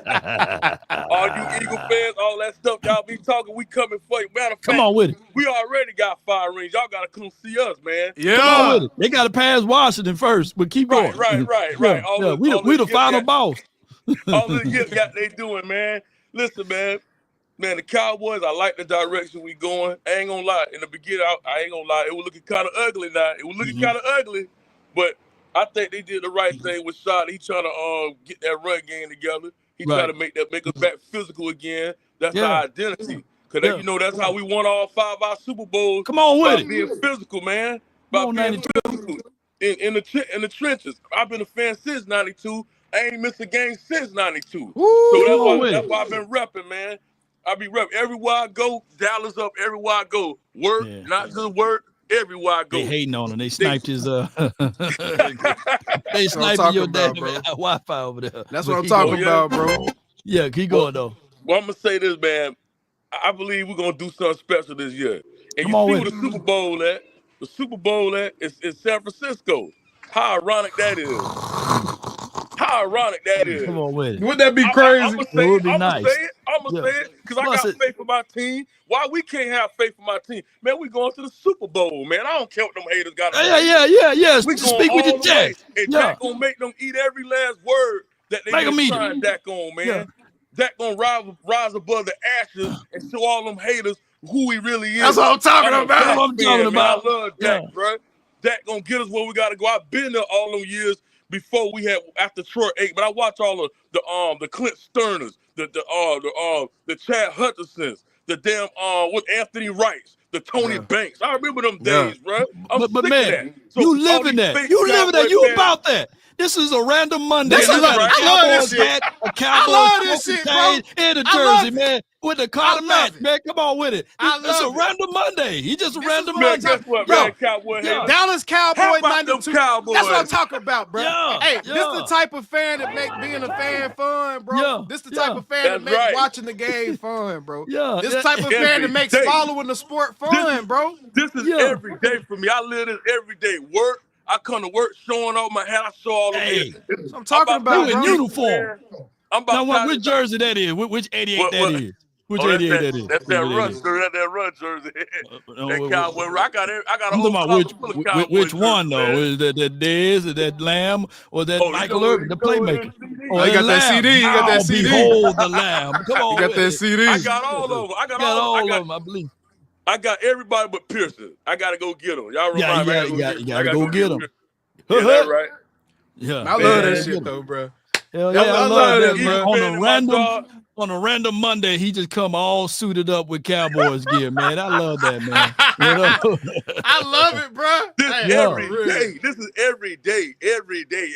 man. All you Eagle fans, all that stuff y'all be talking, we coming for you. Matter of fact, come on with it. We already got 5 rings. Y'all got to come see us, man. Yeah. Come on with it. They got to pass Washington first, but keep going. Right. Yeah. We the final boss. All the gifts they doing, man. Listen, man, the Cowboys, I like the direction we going. I ain't gonna lie. In the beginning, I ain't gonna lie. It was looking kind of ugly now. It was looking kind of ugly, but I think they did the right thing with Schott. He trying to get that run game together. He trying to make us back physical again. That's our identity. Because, that's how we won all 5 of our Super Bowls. Come on with it. Being physical, man. By being physical in the trenches. I've been a fan since 92. I ain't missed a game since 92. So that's why I've been repping, man. I be repping. Everywhere I go, Dallas up. Everywhere I go. Work, not just work. Everywhere I go. They hating on him. They sniped his they sniped your damn Wi-Fi over there. That's what I'm talking about, bro. Yeah, keep going though. Well, I'm gonna say this, man. I believe we're gonna do something special this year. And Come you see where the Super Bowl at? The Super Bowl is San Francisco. How ironic that is. Come on with it. Wouldn't that be crazy? It would be nice. I'm gonna say it because I got faith in my team. Why we can't have faith in my team? Man, we going to the Super Bowl, man. I don't care what them haters got to Yeah. We speak with your chest. And Dak gonna make them eat every last word that they trying Dak on, man. Yeah. Dak gonna rise above the ashes and show all them haters who he really is. That's what I'm talking about. I love Dak, bro. Dak gonna get us where we gotta go. I've been there all them years before we had after Troy 8, but I watch all of the Clint Sterners, the Chad Hutchinsons, the damn with Anthony Wrights, the Tony Banks. I remember them days, bro. But man, so you living that. You living that. You about that. This is a random Monday. I love this shit. A Cowboys shit, bro. In a jersey, man, with the Carter match, man. Come on with it. It's a random Monday. He just a random Monday. Guess what, man? Cowboy Dallas Cowboys 92. Cowboys? That's what I'm talking about, bro. Hey, this yeah. the type of fan that make being a fan fun, bro. Yeah. This the type of fan that makes watching the game fun, bro. Yeah. This type of fan that makes following the sport fun, bro. This is every day for me. I live this every day. Work. I come to work showing off my hat. I show all of it. I'm talking about in uniform. I'm about now, which jersey that is? Which 88 that is? Which 88 that is? That's that run jersey. That Cowboy. I got a whole closet full of Cowboy which one jerseys, though? Is that Dez? Is that Lamb? Or that Michael Irvin, the playmaker? Oh, you got that CD. You got that CD. Behold the Lamb. Come on. You got that CD. I got all of them. I got all of them. I believe. I got everybody but Pearson. I gotta go get them. Y'all remind me. You gotta go get them. Yeah, that right. Yeah, I love that shit though, bro. Hell yeah, I love that, bro. Man. On a random Monday, he just come all suited up with Cowboys gear, man. I love that, man. You know? I love it, bro. This is every day. This is every day.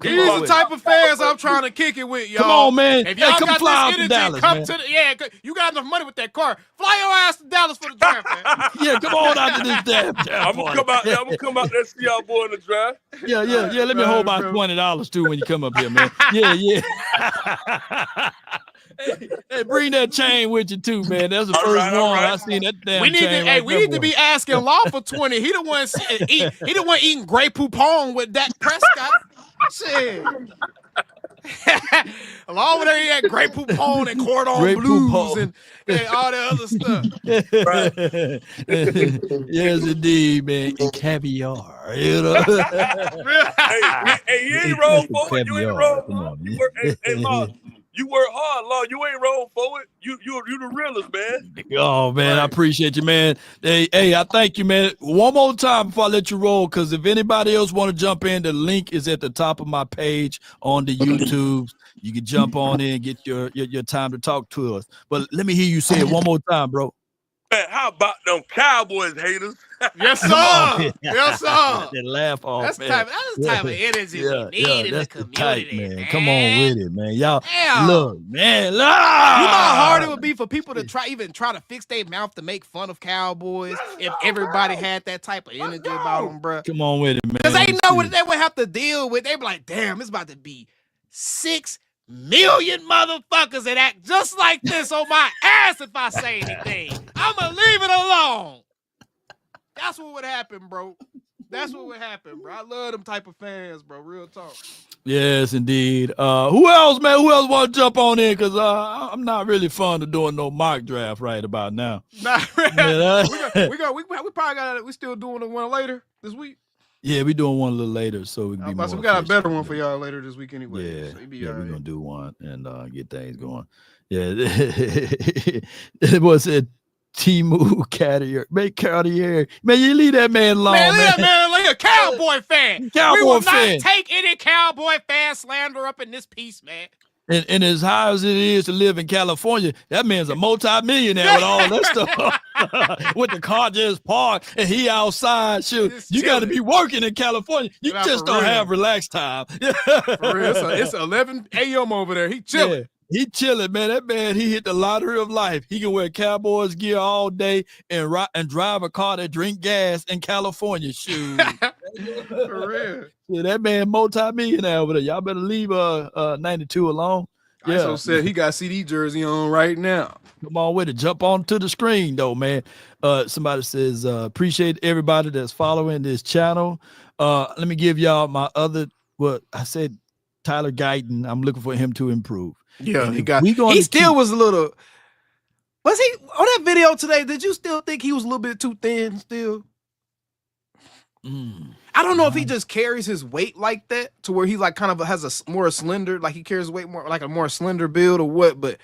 These the type of fans I'm trying to kick it with, y'all. Come on, man. If y'all come got fly this energy, Dallas, come man. to the you got enough money with that car. Fly your ass to Dallas for the draft, man. Yeah, come on out to this damn I'm gonna come out there. I'm gonna come out there and see y'all boy in the draft. Yeah. Let me hold my $20 too when you come up here, man. Yeah. Hey, bring that chain with you too, man. That's the first one. I seen that damn chain. We need to be asking Law for 20. He the one eating Grey Poupon with Dak Prescott. Shit. Along with there, he had Grey Poupon and cordon blues and all that other stuff. Yes, indeed, man. And caviar, you know. hey, you ain't wrong for it. You ain't wrong for it. Hey, Law, you work hard, Law. You ain't wrong for it. You the realest, man. Oh, man, I appreciate you, man. Hey, I thank you, man. One more time before I let you roll, because if anybody else want to jump in, the link is at the top of my page on the YouTube. You can jump on in and get your time to talk to us. But let me hear you say it one more time, bro. Man, how about them Cowboys haters? Yes, sir. Yes, sir. They laugh off. That's the type of energy we need in the community, man. Come on with it, man. Y'all Damn. look, man. You know how hard it would be for people to try to fix their mouth to make fun of Cowboys if everybody had that type of energy about them, bro. Come on with it, man. Because they know what they would have to deal with. They be like, damn, it's about to be 6 million motherfuckers that act just like this on my ass if I say anything. I'ma leave it alone. That's what would happen, bro. That's what would happen, bro. I love them type of fans, bro. Real talk. Yes, indeed. Who else, man? Who else want to jump on in? Because I'm not really fond of doing no mock draft right about now. Nah, we probably got it. We still doing the one later this week. Yeah, we doing one a little later, so we can be more. We got a better one for y'all later this week anyway. Yeah, so we're gonna do one and get things going. Yeah, it was a Timu Cartier. Make Cartier, man, you leave that man alone, man. Leave that man like a Cowboy fan. We will not take any Cowboy fan slander up in this piece, man. And as high as it is to live in California, that man's a multi-millionaire with all that stuff. With the car just parked and he outside. Shoot, you got to be working in California. You just don't have relaxed time. For real, it's 11 a.m. over there. He chilling. Yeah. He chilling, man. That man, he hit the lottery of life. He can wear Cowboys gear all day and drive a car that drink gas in California. Shoot. For real. Yeah, that man multi-millionaire over there. Y'all better leave 92 alone. Yeah. So said he got CD jersey on right now. Come on with it. Jump onto the screen though, man. Somebody says appreciate everybody that's following this channel. Let me give y'all my other I said Tyler Guyton. I'm looking for him to improve. Yeah, he still was a little. Was he on that video today? Did you still think he was a little bit too thin still? I don't know if he just carries his weight like that to where he like kind of has a more slender, like he carries weight more like a more slender build or what, but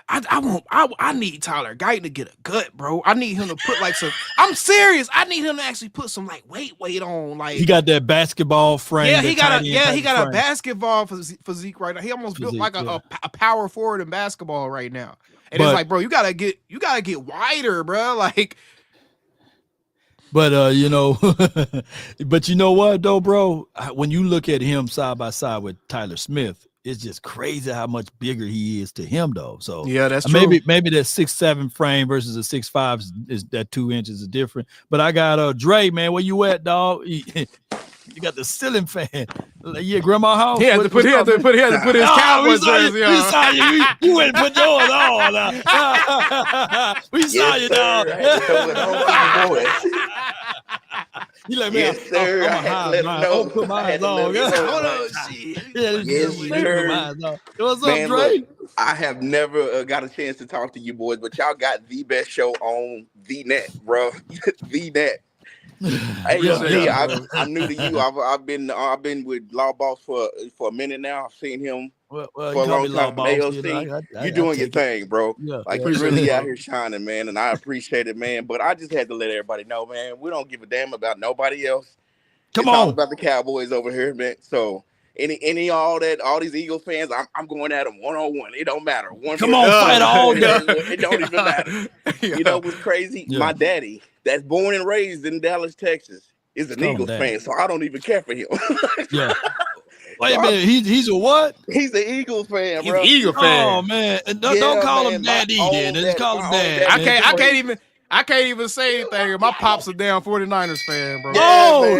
I need Tyler Guyton to get a gut, bro. I need him to put like some. I'm serious. I need him to actually put some like weight on. Like he got that basketball frame. Yeah, he got a basketball physique right now. He almost built like a power forward in basketball right now. And it's like, bro, you gotta get wider, bro. Like, but you know, but you know what though, bro? When you look at him side by side with Tyler Smith, it's just crazy how much bigger he is to him, though. So yeah, that's true. Maybe that 6'7" frame versus a 6'5" is that 2 inches is different. But I got Dre, man. Where you at, dog? You got the ceiling fan. Yeah, grandma house. He had to put his Cowboys jersey on. We saw you. You went and put yours on. We saw you, dog. You like, man, yes, sir. I had to let him know. Put mine on. Hold on, shit. Yes, sir. What's up, Dre? Look, I have never got a chance to talk to you boys, but y'all got the best show on the net, bro. The net. Hey, I'm new to you. I've been with Law Boss for a minute now. I've seen him for a long time. AOC, you're doing your thing, bro. Yeah, like you're really out here shining, man, and I appreciate it, man. But I just had to let everybody know, man, we don't give a damn about nobody else. It's all about the Cowboys over here, man. So all these Eagles fans, I'm going at them one-on-one. It don't matter. Come on, fight all day. It don't even matter. Yeah. You know what's crazy? Yeah. My daddy, that's born and raised in Dallas, Texas, is an Eagles fan, so I don't even care for him. Yeah. Wait a minute, he's a what? He's an Eagles fan, bro. He's an Eagle fan. Oh man, don't call him Daddy then. Just call him Dad. I can't even say anything. My pops a damn 49ers fan, bro.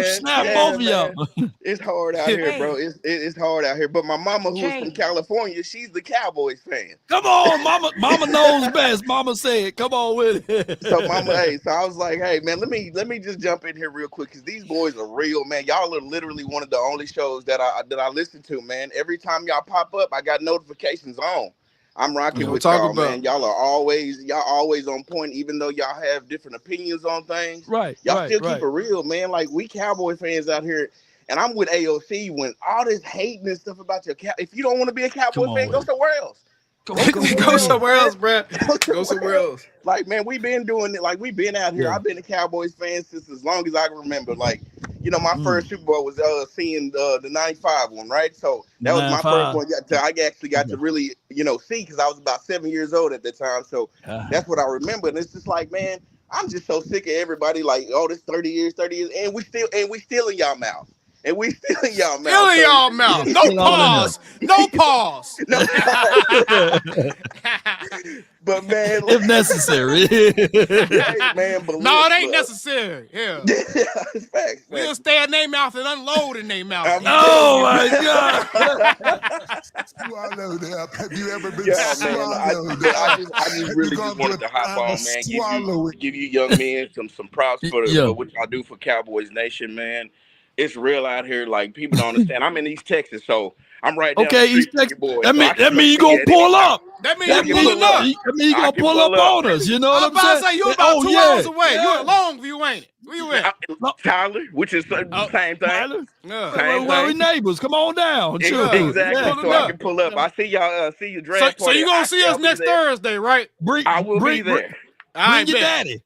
Snap both of y'all. It's hard out here, bro. It's hard out here. But my mama, who's from California, she's the Cowboys fan. Come on, mama knows best. Mama said, come on with it. So so I was like, hey man, let me just jump in here real quick because these boys are real, man. Y'all are literally one of the only shows that I listen to, man. Every time y'all pop up, I got notifications on. I'm rocking with y'all, man. Y'all are always on point, even though y'all have different opinions on things. Right. Y'all still keep it real, man. Like we Cowboy fans out here, and I'm with AOC when all this hating and stuff about your if you don't want to be a Cowboy fan, go somewhere else. Go somewhere else, bro. Go somewhere else. Like, man, we've been doing it. Like, we've been out here. Yeah. I've been a Cowboys fan since as long as I can remember. Like, you know, my first Super Bowl was seeing the 95 one, right? So that was my first one. I actually got to really, see because I was about 7 years old at the time. So that's what I remember. And it's just like, man, I'm just so sick of everybody like, oh, this 30 years, and we still in y'all mouth. And we still in y'all mouth. Still in y'all mouth. No pause. No pause. No pause. But man, if necessary. hey, man, but no, it ain't necessary. Yeah. Facts. We'll stay in their mouth and unload in their mouth. Oh my God. Swallowed up. Have you ever been swallowed? I just really just wanted to hop on, man. Give you young men some props for what y'all do for Cowboys Nation, man. It's real out here. Like, people don't understand. I'm in East Texas, so I'm right down the street from you boys. That means you gonna pull up. That means you pulling up. That means you gonna pull up on us. You know what I'm saying? I'm about to say, you about 2 hours away. You in Longview, ain't it? Where you at? Tyler, which is the same thing. Tyler? Well, we neighbors. Come on down. Exactly. So I can pull up. I see y'all. See you draft party. So you gonna see us next Thursday, right? I will be there. Bring your daddy.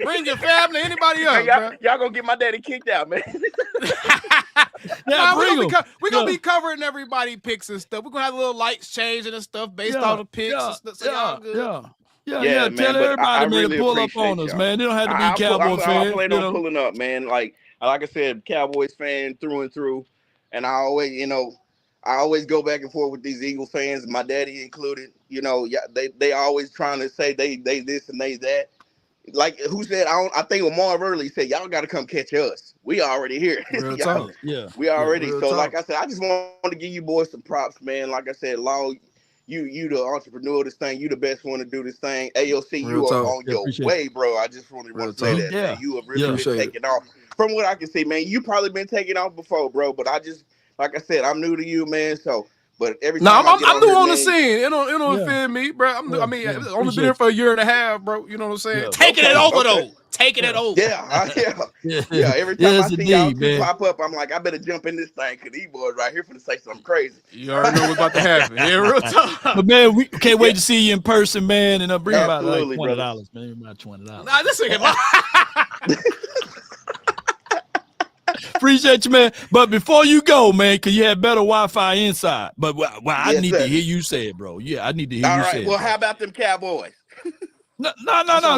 Bring your family, anybody else. Y'all gonna get my daddy kicked out, man. We're gonna be covering everybody picks and stuff. We're gonna have little lights changing and stuff based on the picks and stuff. So y'all good. Yeah, man, tell everybody, man, really to pull up on us, man. They don't have to be Cowboy fans. I plan on pulling up, man. Like I said, Cowboys fan through and through. And I always go back and forth with these Eagle fans, my daddy included. You know, they always trying to say they this and they that. Like who said? I think Marv early said, y'all got to come catch us. We already here. We already. So like I said, I just want to give you boys some props, man. Like I said, Law, you the entrepreneur of this thing. You the best one to do this thing. AOC, you are on your way, bro. I just really want to say that. Man. You have really been taking off. From what I can see, man, you probably been taking off before, bro. But like I said, I'm new to you, man. So, but every time I'm new on the scene. It don't offend me, bro. I've only been here for a year and a half, bro. You know what I'm saying? Taking it over though. Taking it over. Yeah. Every time I see y'all pop up, I'm like, I better jump in this thing because these boys right here finna say something crazy. You already know what's about to happen. Yeah, real talk. But man, we can't wait to see you in person, man. And bring about like $20, man. About $20. Nah, this nigga. Appreciate you, man. But before you go, man, because you had better Wi-Fi inside. But I need to hear you say it, bro. Yeah, I need to hear you say it. Well, how about them Cowboys? No.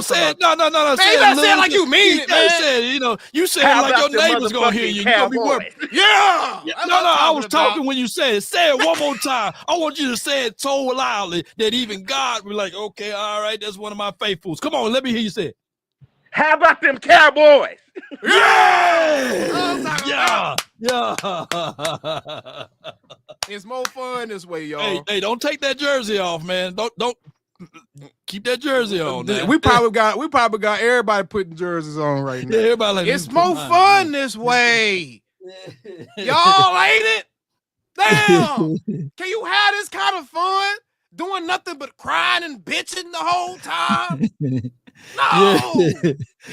Say it. No. Man, you gotta say it like you mean it, man. You said it like your neighbor's gonna hear you. You gonna be worried. Yeah. No. I was talking when you said it. Say it one more time. I want you to say it so loudly that even God will be like, okay, all right, that's one of my faithfuls. Come on, let me hear you say it. How about them Cowboys? Yeah. It's more fun this way, y'all. Hey, don't take that jersey off, man. Don't keep that jersey on. Man. We probably got everybody putting jerseys on right now. Yeah, everybody like it's more fun this way. Y'all ain't it? Damn. Can you have this kind of fun doing nothing but crying and bitching the whole time? No,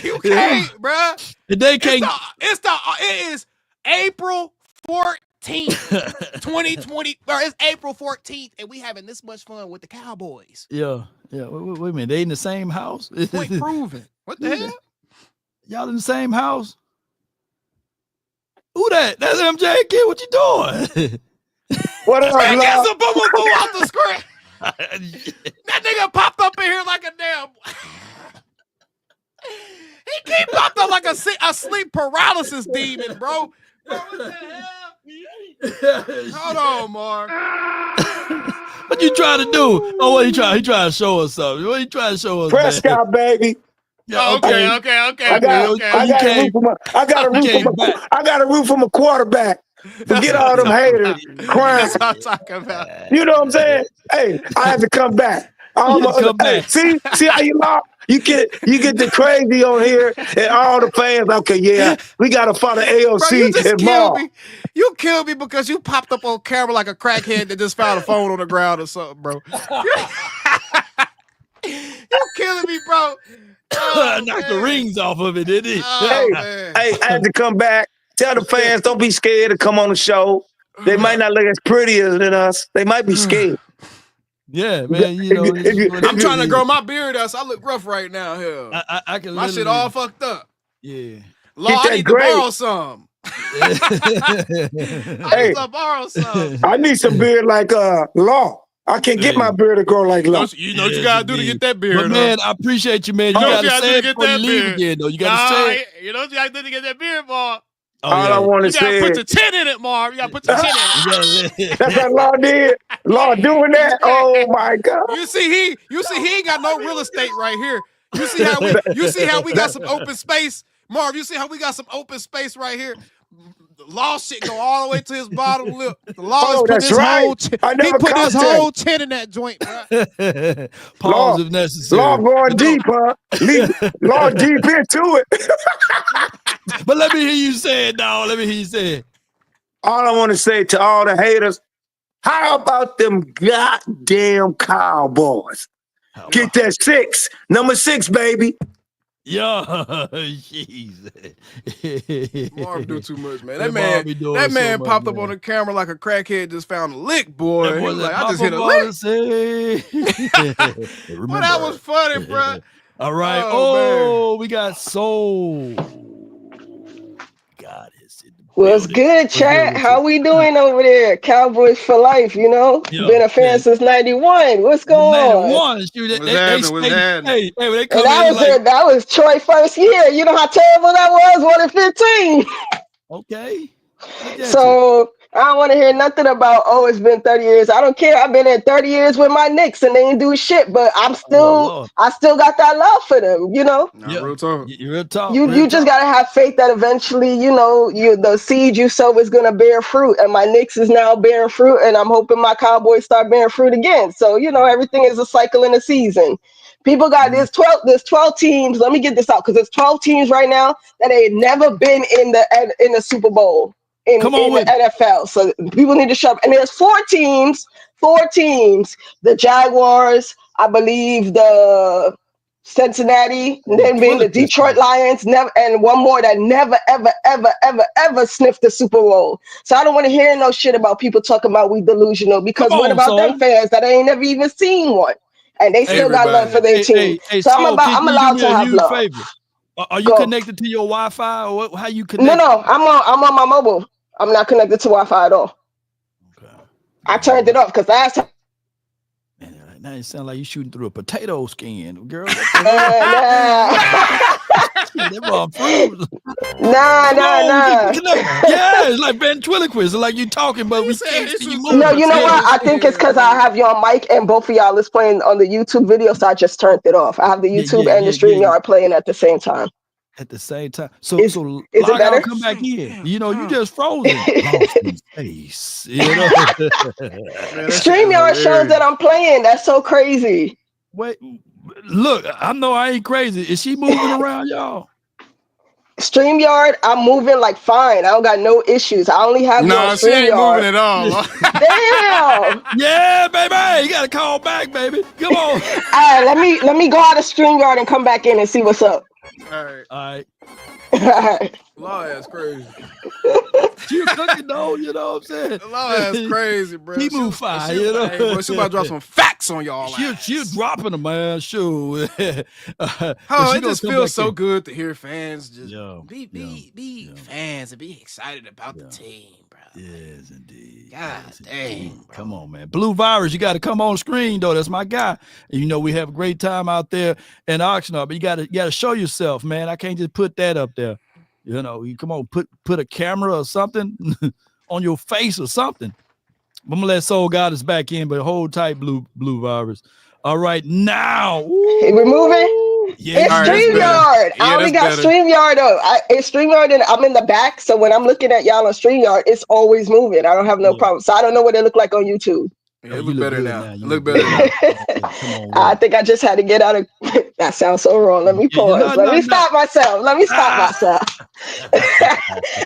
you can't, bruh. They can't. It is April 14th, 2020. Or it's April 14th, and we having this much fun with the Cowboys. Yeah. Wait a minute. They in the same house? Point proven. What the hell? Y'all in the same house? Who that? That's MJ kid. What you doing? What up, man? Get some boo out the screen. That nigga popped up in here like a damn. He popped up like a sleep paralysis demon, bro. What the hell? Hold on, Mark. What you trying to do? Oh, what he trying to show us something. What he trying to show us? Prescott, baby. Yeah, okay. I got a root from a quarterback. Forget all them haters crying. That's what I'm talking about. You know what I'm saying? Hey, I have to come back. See how you lock? You get the crazy on here and all the fans. Okay, yeah, we gotta follow AOC and Mark. You killed me because you popped up on camera like a crackhead that just found a phone on the ground or something, bro. You killing me, bro. Knocked the rings off of it, didn't he? Hey, I had to come back. Tell the fans, don't be scared to come on the show. They might not look as pretty than us. They might be scared. Yeah, man. You know, I'm trying to grow my beard out, so I look rough right now. Here, I can. My shit all fucked up. Yeah. Law, I need to borrow some. I need to borrow some. I need some beard like Law. I can't get my beard to grow like You know Lo. what you gotta do to get that beard. But man, I appreciate you, man. You gotta say it before you leave again, though. You gotta say it. You know what you gotta do to get that beard, Marv? All I want to say you gotta put your chin in it, Marv. You gotta put your chin in it. That's what Law did. Law doing that. Oh my God. You see he ain't got no real estate right here. You see how we got some open space, Marv. You see how we got some open space right here. The Law shit go all the way to his bottom lip. The Law is put his whole he put his whole chin in that joint, bro. Pause if necessary. Law going deep, huh? Law deep into it. But let me hear you say it, dog. Let me hear you say it. All I want to say to all the haters, how about them goddamn Cowboys? Get that 6. Number 6, baby. Yo, jeez. Marv do too much, man. That man popped up on the camera like a crackhead just found a lick, boy. He was like, I just hit a lick. Well, that was funny, bro. All right. Oh, we got Soul. God is in the What's good, chat? How we doing over there? Cowboys for life, you know? Been a fan since 91. What's going on? What's happening? That was Troy's first year. You know how terrible that was? 1-15. Okay. So I don't want to hear nothing about, it's been 30 years. I don't care. I've been in 30 years with my Knicks and they ain't do shit, but I still got that love for them, you know? Real talk. Real talk. You just gotta have faith that eventually, you know, the seed you sow is gonna bear fruit. And my Knicks is now bearing fruit, and I'm hoping my Cowboys start bearing fruit again. So, you know, everything is a cycle in a season. People got there's 12 teams. Let me get this out, because there's 12 teams right now that ain't never been in the Super Bowl. In the NFL. So people need to show up. And there's 4 teams. The Jaguars, I believe the Cincinnati, then being the Detroit Lions, and one more that never, ever sniffed the Super Bowl. So I don't want to hear no shit about people talking about we delusional, because what about them fans that ain't never even seen one? And they still got love for their team. So I'm allowed to have love. Are you connected to your Wi-Fi, or how you connect? No, I'm on my mobile. I'm not connected to Wi-Fi at all. Okay. I turned it off because last time. Man, now it sounds like you shooting through a potato skin, girl. Nah. Yeah, it's like ventriloquist. It's like you talking, but we can't see you moving. No, you know what? I think it's because I have you on mic and both of y'all is playing on the YouTube video, so I just turned it off. I have the YouTube and the StreamYard playing at the same time. At the same time, so is it better? Come back in. You know, you just frozen. Space. You know, StreamYard shows that I'm playing. That's so crazy. Wait, look, I know I ain't crazy. Is she moving around, y'all? StreamYard, I'm moving like fine. I don't got no issues. I only have no. She ain't moving at all. Damn. Yeah, baby, you gotta call back, baby. Come on. All right, let me go out of StreamYard and come back in and see what's up. All right. Law ass crazy. She was cooking though, you know what I'm saying? Law ass crazy, bro. She move fire, you know. Hey, bro, she about to drop some facts on y'all. She was dropping them, man. Sure. It just feels so good to hear fans just be fans and be excited about the team, bro. Yes, indeed. God dang. Bro. Come on, man. Blue Virus, you got to come on screen though. That's my guy. And you know we have a great time out there in Oxnard, but you gotta show yourself, man. I can't just put that up there. You know, you come on, put a camera or something on your face or something. I'm gonna let Soul Goddess back in, but hold tight, Blue Virus. All right, now we're moving. Yeah, it's StreamYard. I only got StreamYard though. It's StreamYard, and I'm in the back. So when I'm looking at y'all on StreamYard, it's always moving. I don't have no problem. So I don't know what it look like on YouTube. Yeah, it look better now. It look better now. I think I just had to get out of. That sounds so wrong. Let me pause. Let me stop myself.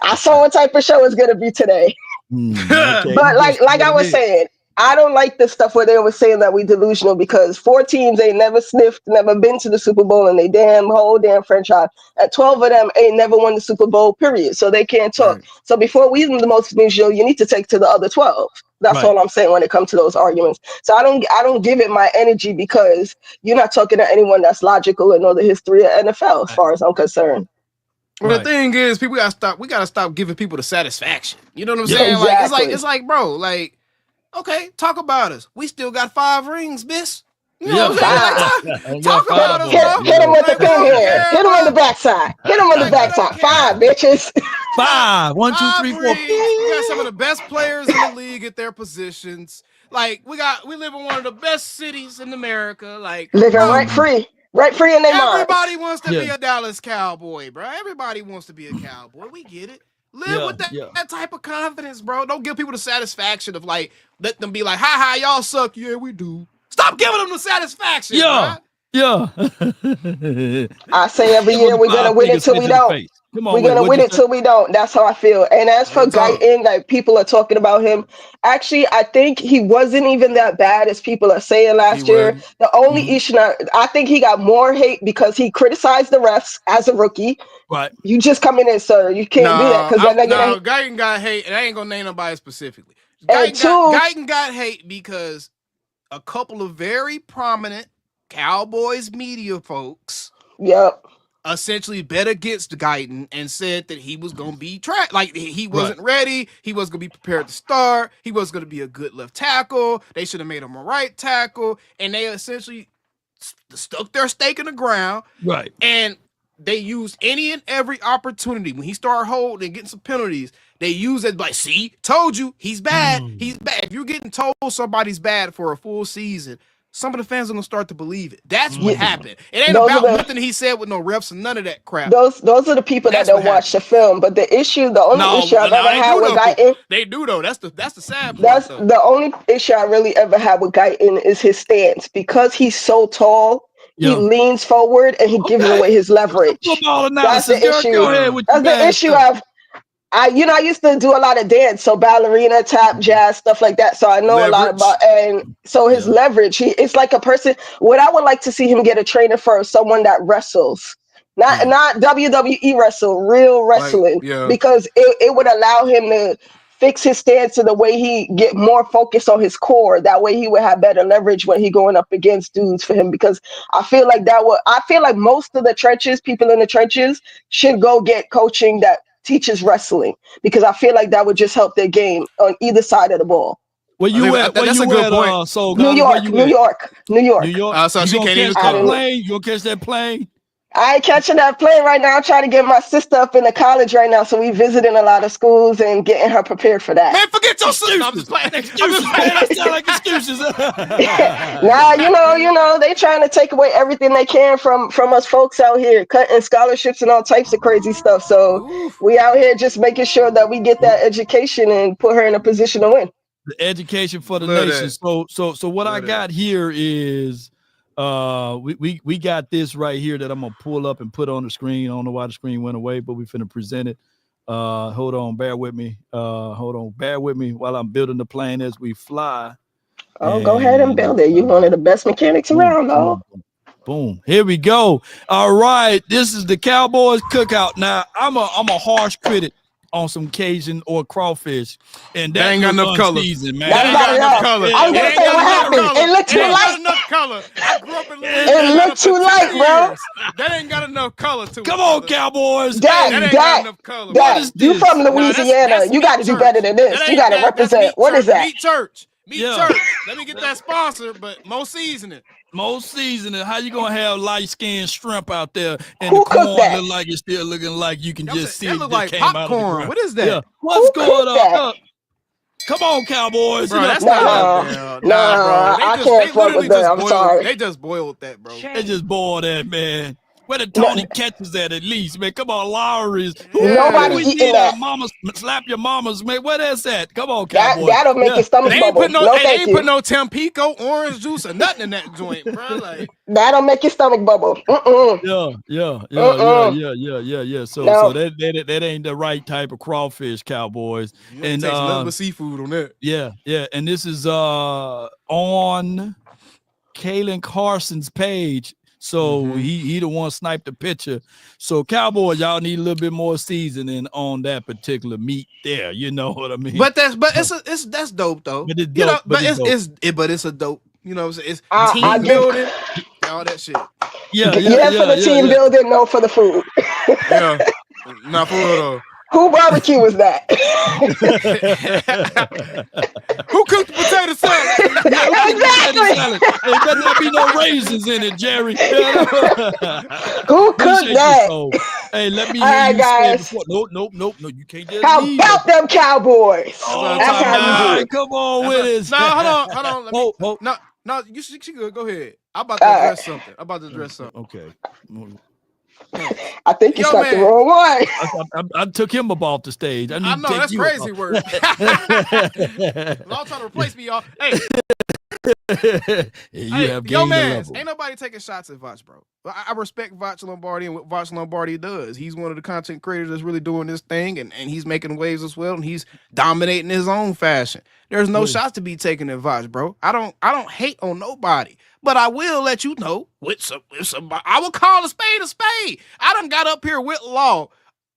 I saw what type of show it's gonna be today. Okay. But like I was saying, I don't like the stuff where they were saying that we delusional, because 4 teams ain't never sniffed, never been to the Super Bowl, and they whole franchise. And 12 of them ain't never won the Super Bowl, period. So they can't talk. Right. So before we even the most delusional, you need to take to the other 12. That's all I'm saying when it comes to those arguments. So I don't give it my energy, because you're not talking to anyone that's logical and know the history of NFL, as far as I'm concerned. Well, the thing is, we gotta stop giving people the satisfaction. You know what I'm saying? Exactly. Like it's like, bro, like Okay, talk about us. We still got 5 rings, miss. You know Yeah. what I'm saying? Like, talk about us, bro. Hit him with the Like, we pin don't here. care, Hit him bro. on the backside. Hit him on the Like, we don't backside. care. 5, bitches. 5. 1, 2, 3, 4. rings. We got some of the best players in the league at their positions. Like, we live in one of the best cities in America. Like, Living bro, right free in their minds. everybody wants to be a Dallas Cowboy, bro. Everybody wants to be a Cowboy. We get it. Live with that type of confidence, bro. Don't give people the satisfaction of like, let them be like, ha, y'all suck. Yeah, we do. Stop giving them the satisfaction, bro. Yeah. I say every year we're gonna win it till we don't. We're gonna win it till we don't. That's how I feel. And as for Guyton, like people are talking about him. Actually, I think he wasn't even that bad as people are saying last year. The only issue, I think he got more hate because he criticized the refs as a rookie. Right. You just come in, sir. You can't do that because Guyton got hate, and I ain't gonna name nobody specifically. And Guyton got hate because a couple of very prominent Cowboys media folks essentially bet against Guyton and said that he was going to be like he wasn't ready, he wasn't going to be prepared to start, he wasn't going to be a good left tackle, they should have made him a right tackle, and they essentially stuck their stake in the ground. Right. And they used any and every opportunity when he started holding and getting some penalties. They use it like, see, told you he's bad. He's bad. If you're getting told somebody's bad for a full season, some of the fans are gonna start to believe it. That's what happened. It ain't about nothing he said with no refs and none of that crap. Those are the people that don't watch the film. But the only issue I've ever had with Guyton, they do though. That's the sad part. That's the only issue I really ever had with Guyton is his stance because he's so tall. He leans forward and he gives away his leverage. That's the issue. That's the issue I used to do a lot of dance, so ballerina, tap, jazz, stuff like that. So I know a lot about, and so his leverage, it's like a person. What I would like to see him get a trainer for someone that wrestles, not WWE wrestle, real wrestling, because it would allow him to fix his stance to the way he get more focused on his core. That way he would have better leverage when he going up against dudes for him. Because I feel like most of the trenches, people in the trenches should go get coaching that teaches wrestling, because I feel like that would just help their game on either side of the ball. Where you at? That's a good point. New York. So she can't even catch that plane. You gonna catch that plane? I ain't catching that plane right now. I'm trying to get my sister up in the college right now, so we visiting a lot of schools and getting her prepared for that. Man, forget your sister. I'm just playing. Excuses, man. That sound like excuses. Nah, you know, they trying to take away everything they can from us folks out here, cutting scholarships and all types of crazy stuff. So we out here just making sure that we get that education and put her in a position to win. The education for the nation. So what I got here is we got this right here that I'm gonna pull up and put on the screen. I don't know why the screen went away, but we finna present it. Hold on, bear with me while I'm building the plane as we fly. Go ahead and build it. You're one of the best mechanics around, though. Boom. Here we go. All right, this is the Cowboys cookout. Now I'm a harsh critic on some Cajun or crawfish, and that ain't got enough color. Season, man. That ain't got enough color. I was gonna say what happened. It looked too light. Enough color. I grew up in Louisiana. It looked too light, bro. That ain't got enough color to it. Come on, Cowboys. Dak, you from Louisiana. You got to do better than this. You got to represent. What is that? Meat church. Let me get that sponsor, but more seasoning. How you gonna have light skinned shrimp out there and the corn look like it's still looking like you can just see it look just like came popcorn. out of the ground. What is that? Yeah. What's going on? Come on, Cowboys. Bro, that's not bro. I can't fuck with that. I'm sorry. They just boiled that, bro. They just boiled that, man. Where the Tony catches at least, man. Come on, Lowry's. Nobody eating that. Mama, slap your mamas, man. Where that's at? Come on, Cowboys. That'll make your stomach bubble. They ain't put no Tampico orange juice or nothing in that joint, bro. Like that'll make your stomach bubble. Yeah. So that ain't the right type of crawfish, Cowboys. And nothing but seafood on that. Yeah. And this is on Kalen Carson's page. So he the one sniped the picture. So Cowboys, y'all need a little bit more seasoning on that particular meat there. You know what I mean? But that's dope though. But it's dope. It's a dope. You know what I'm saying? It's team building, all that shit. Yeah, for the team building, no for the food. Yeah, not for real though. Who barbecue was that? Who cooked the potato salad? Exactly. There better not be no raisins in it, Jerry. Who cooked that? Hey, let me All hear right, you guys. say it before. No. You can't just How leave. about them Cowboys? Oh, that's how we do it. come on with it. No, hold on. No, you should go ahead. I'm about to address something. Okay. I think you got the wrong one. I took him up off the stage. I know that's crazy word. Y'all trying to replace me, y'all. Hey. Yo, man, ain't nobody taking shots at Voch, bro. I respect Voch Lombardi and what Voch Lombardi does. He's one of the content creators that's really doing this thing, and he's making waves as well, and he's dominating his own fashion. There's no shots to be taken at Voch, bro. I don't hate on nobody, but I will let you know I will call a spade a spade. I done got up here with Law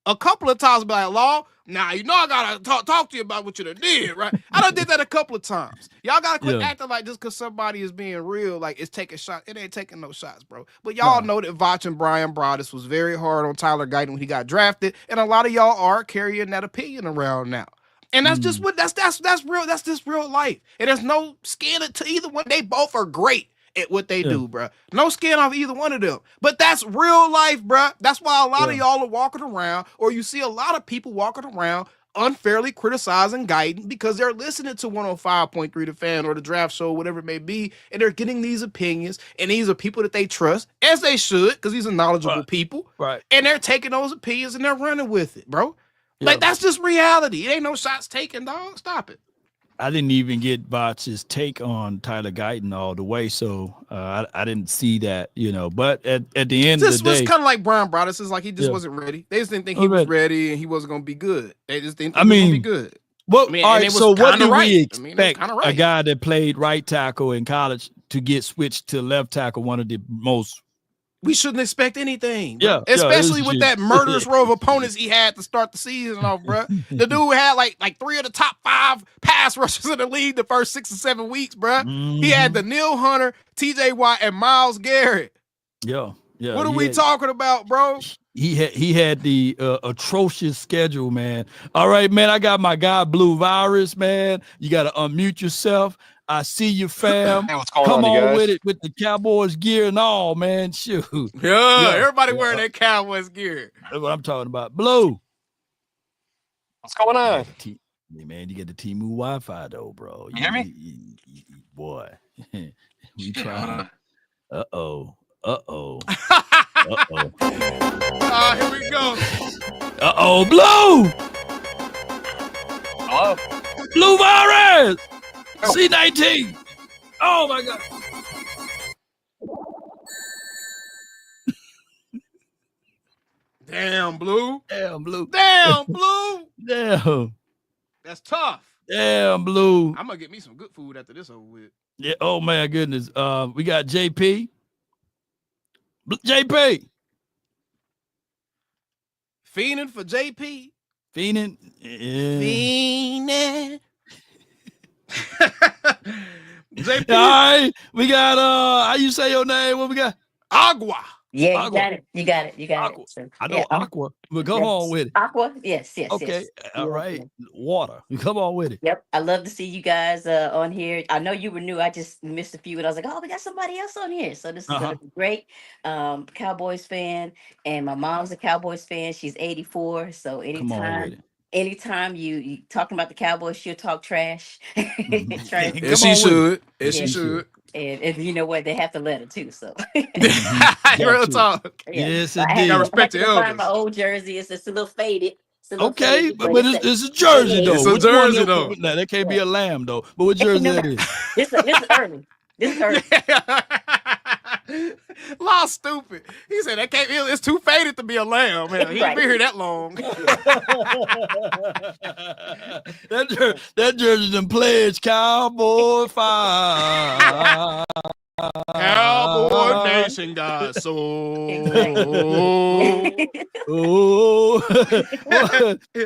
a couple of times, but like, Law, now you know I gotta talk to you about what you done did, right? I done did that a couple of times. Y'all gotta quit acting like just because somebody is being real, like it's taking shots. It ain't taking no shots, bro. But y'all know that Voch and Brian Broaddus was very hard on Tyler Guyton when he got drafted, and a lot of y'all are carrying that opinion around now. And that's just what that's real. That's just real life. And there's no skin to either one. They both are great at what they do, bro. No skin off either one of them. But that's real life, bro. That's why a lot of y'all are walking around, or you see a lot of people walking around unfairly criticizing Guyton because they're listening to 105.3 The Fan or the Draft Show, whatever it may be, and they're getting these opinions, and these are people that they trust, as they should, because these are knowledgeable people. Right. And they're taking those opinions and they're running with it, bro. Like, that's just reality. It ain't no shots taken, dog. Stop it. I didn't even get Voch's take on Tyler Guyton all the way, so I didn't see that, But at the end of the day, it's kind of like Brian Broaddus. It's like he just wasn't ready. They just didn't think he was ready, and he wasn't going to be good. They just didn't think he was going to be good. Well, all right. So what do we expect a guy that played right tackle in college to get switched to left tackle? One of the most. We shouldn't expect anything, bro. Especially with that murderous row of opponents he had to start the season off, bro. The dude had like 3 of the top 5 pass rushers in the league the first 6 or 7 weeks, bro. He had Danielle Hunter, TJ Watt, and Myles Garrett. Yeah. What are we talking about, bro? He had the atrocious schedule, man. All right, man. I got my guy Blue Virus, man. You got to unmute yourself. I see you, fam. Hey, what's going Come on guys? with it with the Cowboys gear and all, man. Shoot. Yeah, everybody wearing that Cowboys gear. That's what I'm talking about. Blue. What's going on? Hey, man, you get the T-Move Wi-Fi though, bro. You hear me? Boy. We trying. Uh-oh. Here we go. Uh-oh, Blue. Hello? Blue Virus. C19. Oh my God. Damn, Blue. Damn, Blue. Damn, Blue. Damn. That's tough. Damn, Blue. I'm gonna get me some good food after this over with. Yeah. Oh my goodness. We got JP. JP. Fiending for JP. Fiending. Yeah. Fiending. JP. All right. We got how you say your name? What we got? Agua. Yeah, Aqua. you got it. Aqua. So, I know Aqua, but come on with it. Aqua, yes. Okay, all right. Water. Come on with it. Yep, I love to see you guys on here. I know you were new. I just missed a few, and I was like, oh, we got somebody else on here. So this is gonna be great. Cowboys fan, and my mom's a Cowboys fan. She's 84, so anytime you talking about the Cowboys, she'll talk trash. Yes, she should. Yes, she should. And you know what? They have to let her too. So real talk. Yes, I indeed. have respect to the find elders. my old jersey. It's just a little faded. Okay, but it's a jersey though. It's a jersey though. Now that can't be a lamb though. But what jersey that is? This is early. This is early. Law stupid. He said that can't. It's too faded to be a lamb. Man, he ain't been here that long. that jersey done pledged Cowboy fire. Cowboy Nation got soul.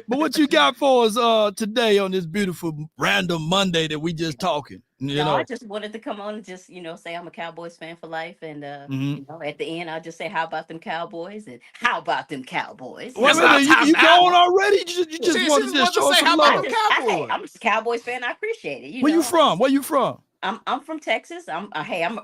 But what you got for us today on this beautiful random Monday that we just talking? I just wanted to come on and just, say I'm a Cowboys fan for life. And, at the end, I'll just say, how about them Cowboys? And how about them Cowboys? Well, you going already? You just want to just show say, some how love. about them Cowboys? I'm just a Cowboys fan. I appreciate it. Where you from? Where you from? I'm from Texas. I'm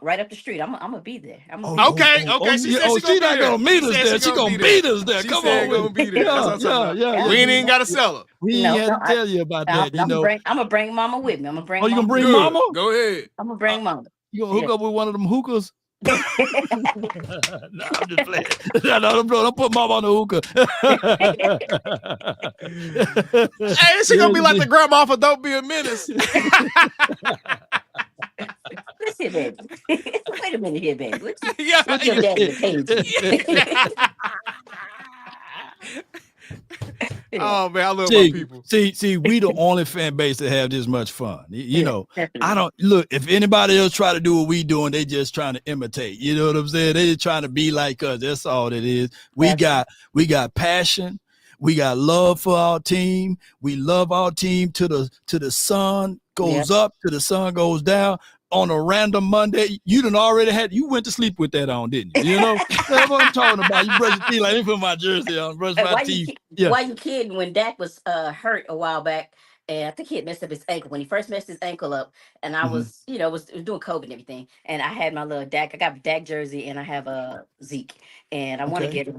right up the street. I'm gonna be there. Okay. She said she's not gonna meet us there. She's gonna beat us there. Come on, gonna be there. Yeah. We ain't even gotta sell her. We ain't had to tell you about that. I'm gonna bring Mama with me. I'm gonna bring. Oh, you gonna bring Mama? Go ahead. I'm gonna bring Mama. You gonna hook up with one of them hookahs? No, I'm just playing. Don't put Mama on the hookah. Hey, she gonna be like the grandma for Don't Be a Menace. Listen, baby. Wait a minute here, baby. What's your daddy page? Oh man, I love my people. See, we the only fan base that have this much fun. I don't look. If anybody else try to do what we doing, they just trying to imitate. You know what I'm saying? They just trying to be like us. That's all it is. We got passion. We got love for our team. We love our team to the sun goes up, to the sun goes down. On a random Monday, you went to sleep with that on, didn't you? That's what I'm talking about. You brush your teeth like, let me put my jersey on, brush my teeth. Why you kidding? When Dak was hurt a while back, and I think he had messed up his ankle. When he first messed his ankle up, and I was, was doing COVID and everything, and I had my little Dak. I got Dak jersey, and I have a Zeke, and I want to get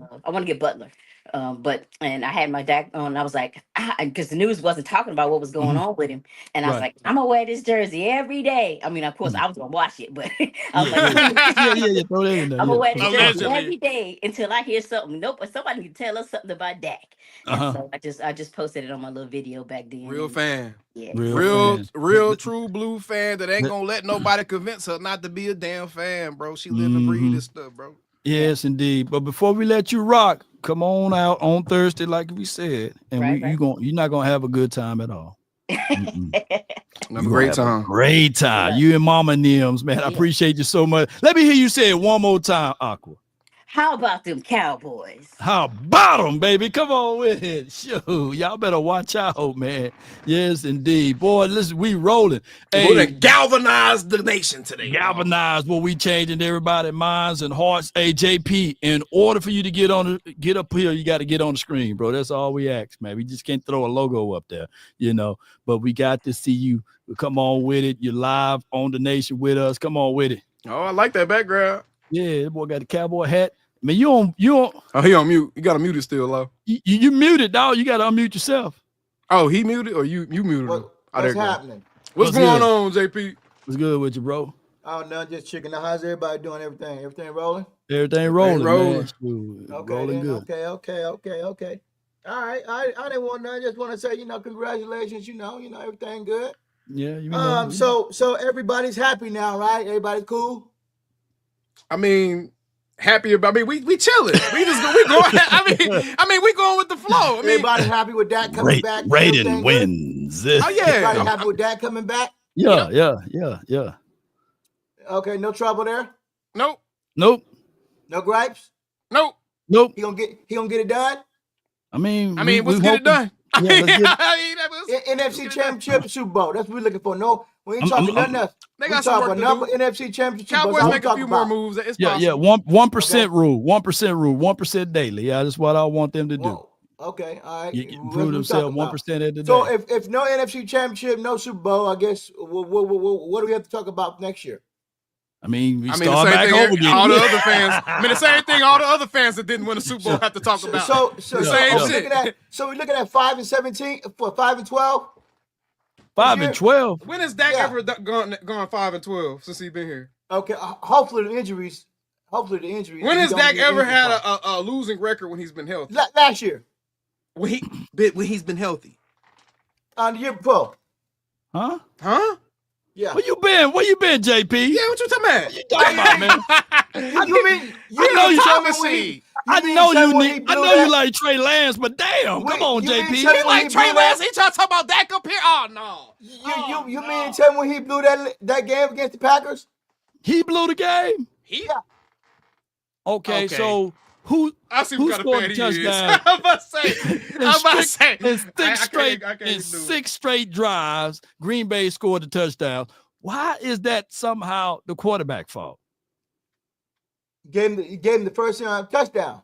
Butler. And I had my Dak on. I was like, because the news wasn't talking about what was going on with him, and I was like, I'm gonna wear this jersey every day. I mean, of course, I was gonna wash it, but I was like, throw that in there. I'm gonna wear this jersey every day until I hear something. Nope, somebody can tell us something about Dak. So I just posted it on my little video back then. Real fan. Yeah. Real true blue fan that ain't gonna let nobody convince her not to be a damn fan, bro. She live and breathe this stuff, bro. Yes, indeed. But before we let you rock, come on out on Thursday, like we said, and you're not gonna have a good time at all. Great time. Great time. You and Mama Nims, man. I appreciate you so much. Let me hear you say it one more time, Aqua. How about them Cowboys? How about them, baby? Come on with it. Shoot, y'all better watch out, man. Yes, indeed. Boy, listen, we rolling. We're gonna galvanize the nation today. Galvanize what we changing everybody's minds and hearts. Hey, JP, in order for you to get up here, you got to get on the screen, bro. That's all we ask, man. We just can't throw a logo up there, But we got to see you. Come on with it. You're live on the nation with us. Come on with it. Oh, I like that background. Yeah, that boy got the cowboy hat. Man, you on? Oh, he on mute. You got to mute it still, low. You muted, dog. You got to unmute yourself. Oh, he muted or you muted him? What's happening? What's going on, JP? What's good with you, bro? Oh, no, just checking out. How's everybody doing? Everything rolling? Everything rolling. Okay, rolling good. Okay. All right. I didn't want nothing. Just want to say, congratulations. Everything good. Yeah. So everybody's happy now, right? Everybody's cool. I mean, happy about. I mean, we chilling. We going. I mean, we going with the flow. Everybody happy with that coming back. Rating wins. Oh yeah. Everybody happy with that coming back. Yeah. Okay, no trouble there. Nope. No gripes. Nope. He gonna get it done. I mean, let's get it done. NFC Championship, Super Bowl. That's what we're looking for. No, we ain't talking nothing else. They got some work to do. NFC Championship. Cowboys make a few more moves. It's possible. Yeah. 1% rule. 1% daily. Yeah, that's what I want them to do. Whoa. Okay, all right. Improve themselves 1% every day. So if no NFC Championship, no Super Bowl, I guess what do we have to talk about next year? I mean, we start back over again. All the other fans. The same thing. All the other fans that didn't win a Super Bowl have to talk about. So we're looking at 5-17 for 5-12. 5-12. When has Dak ever gone 5-12 since he's been here? Okay, hopefully the injuries. When has Dak ever had a losing record when he's been healthy? Last year. When he's been healthy. The year before. Huh? Yeah. Where you been, JP? Yeah, what you talking about? You talking about, man? I know you like Trey Lance, but damn, come on, JP. He like Trey Lance. He trying to talk about Dak up here. Oh no. You mean tell me when he blew that game against the Packers? He blew the game. Yeah. Okay, so who scored the touchdown? I'm about to say. In 6 straight drives, Green Bay scored the touchdown. Why is that somehow the quarterback fault? Gave him the first touchdown.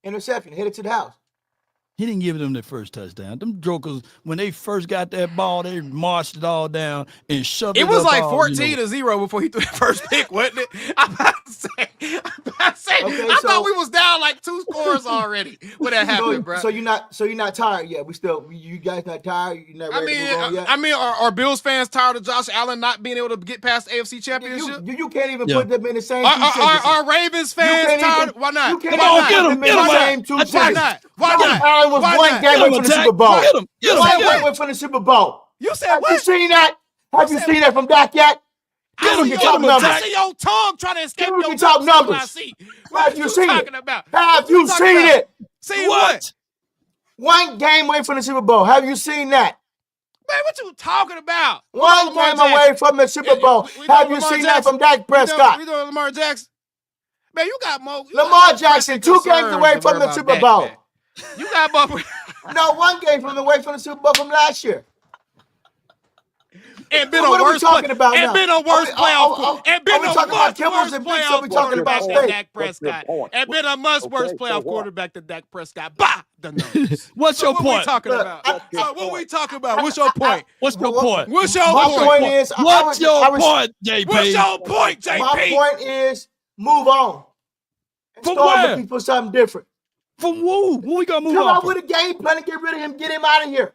Interception, hit it to the house. He didn't give them the first touchdown. Them jokers, when they first got that ball, they marched it all down and shoved it. It was up like all, 14-0 before he threw the first pick, wasn't it? I'm about to say. Okay, I thought we was down like 2 scores already when that happened, bro. So you're not tired yet. You guys not tired. You're not ready to move on yet. I mean, are Bills fans tired of Josh Allen not being able to get past the AFC Championship? You can't even put them in the same. Are Ravens fans tired? Why not? Come on, get them. Why not? Why not? Allen was one game away from the Super Bowl. One game away from the Super Bowl. You said what? Have you seen that? Have you seen that from Dak yet? I see your tongue trying to escape your lips. Talk numbers. What you talking about? Have you seen it? See what? One game away from the Super Bowl. Have you seen that? Man, what you talking about? One game away from the Super Bowl. Have you seen that from Dak Prescott? We doing Lamar Jackson? Man, you got more. Lamar Jackson, 2 games away from the Super Bowl. You got more. No, 1 game away from the Super Bowl from last year. And been a worse playoff. And been a worse playoff. And been a much worse playoff quarterback than Dak Prescott. And been a much worse playoff quarterback than Dak Prescott. Bah! What's your point? What we talking about? What we talking about? What's your point? What's your point? What's your point? My point is, what's your point, JP? What's your point, JP? My point is, move on. From where? Looking for something different. From who? Who we gonna move on? Come out with a game plan and get rid of him. Get him out of here.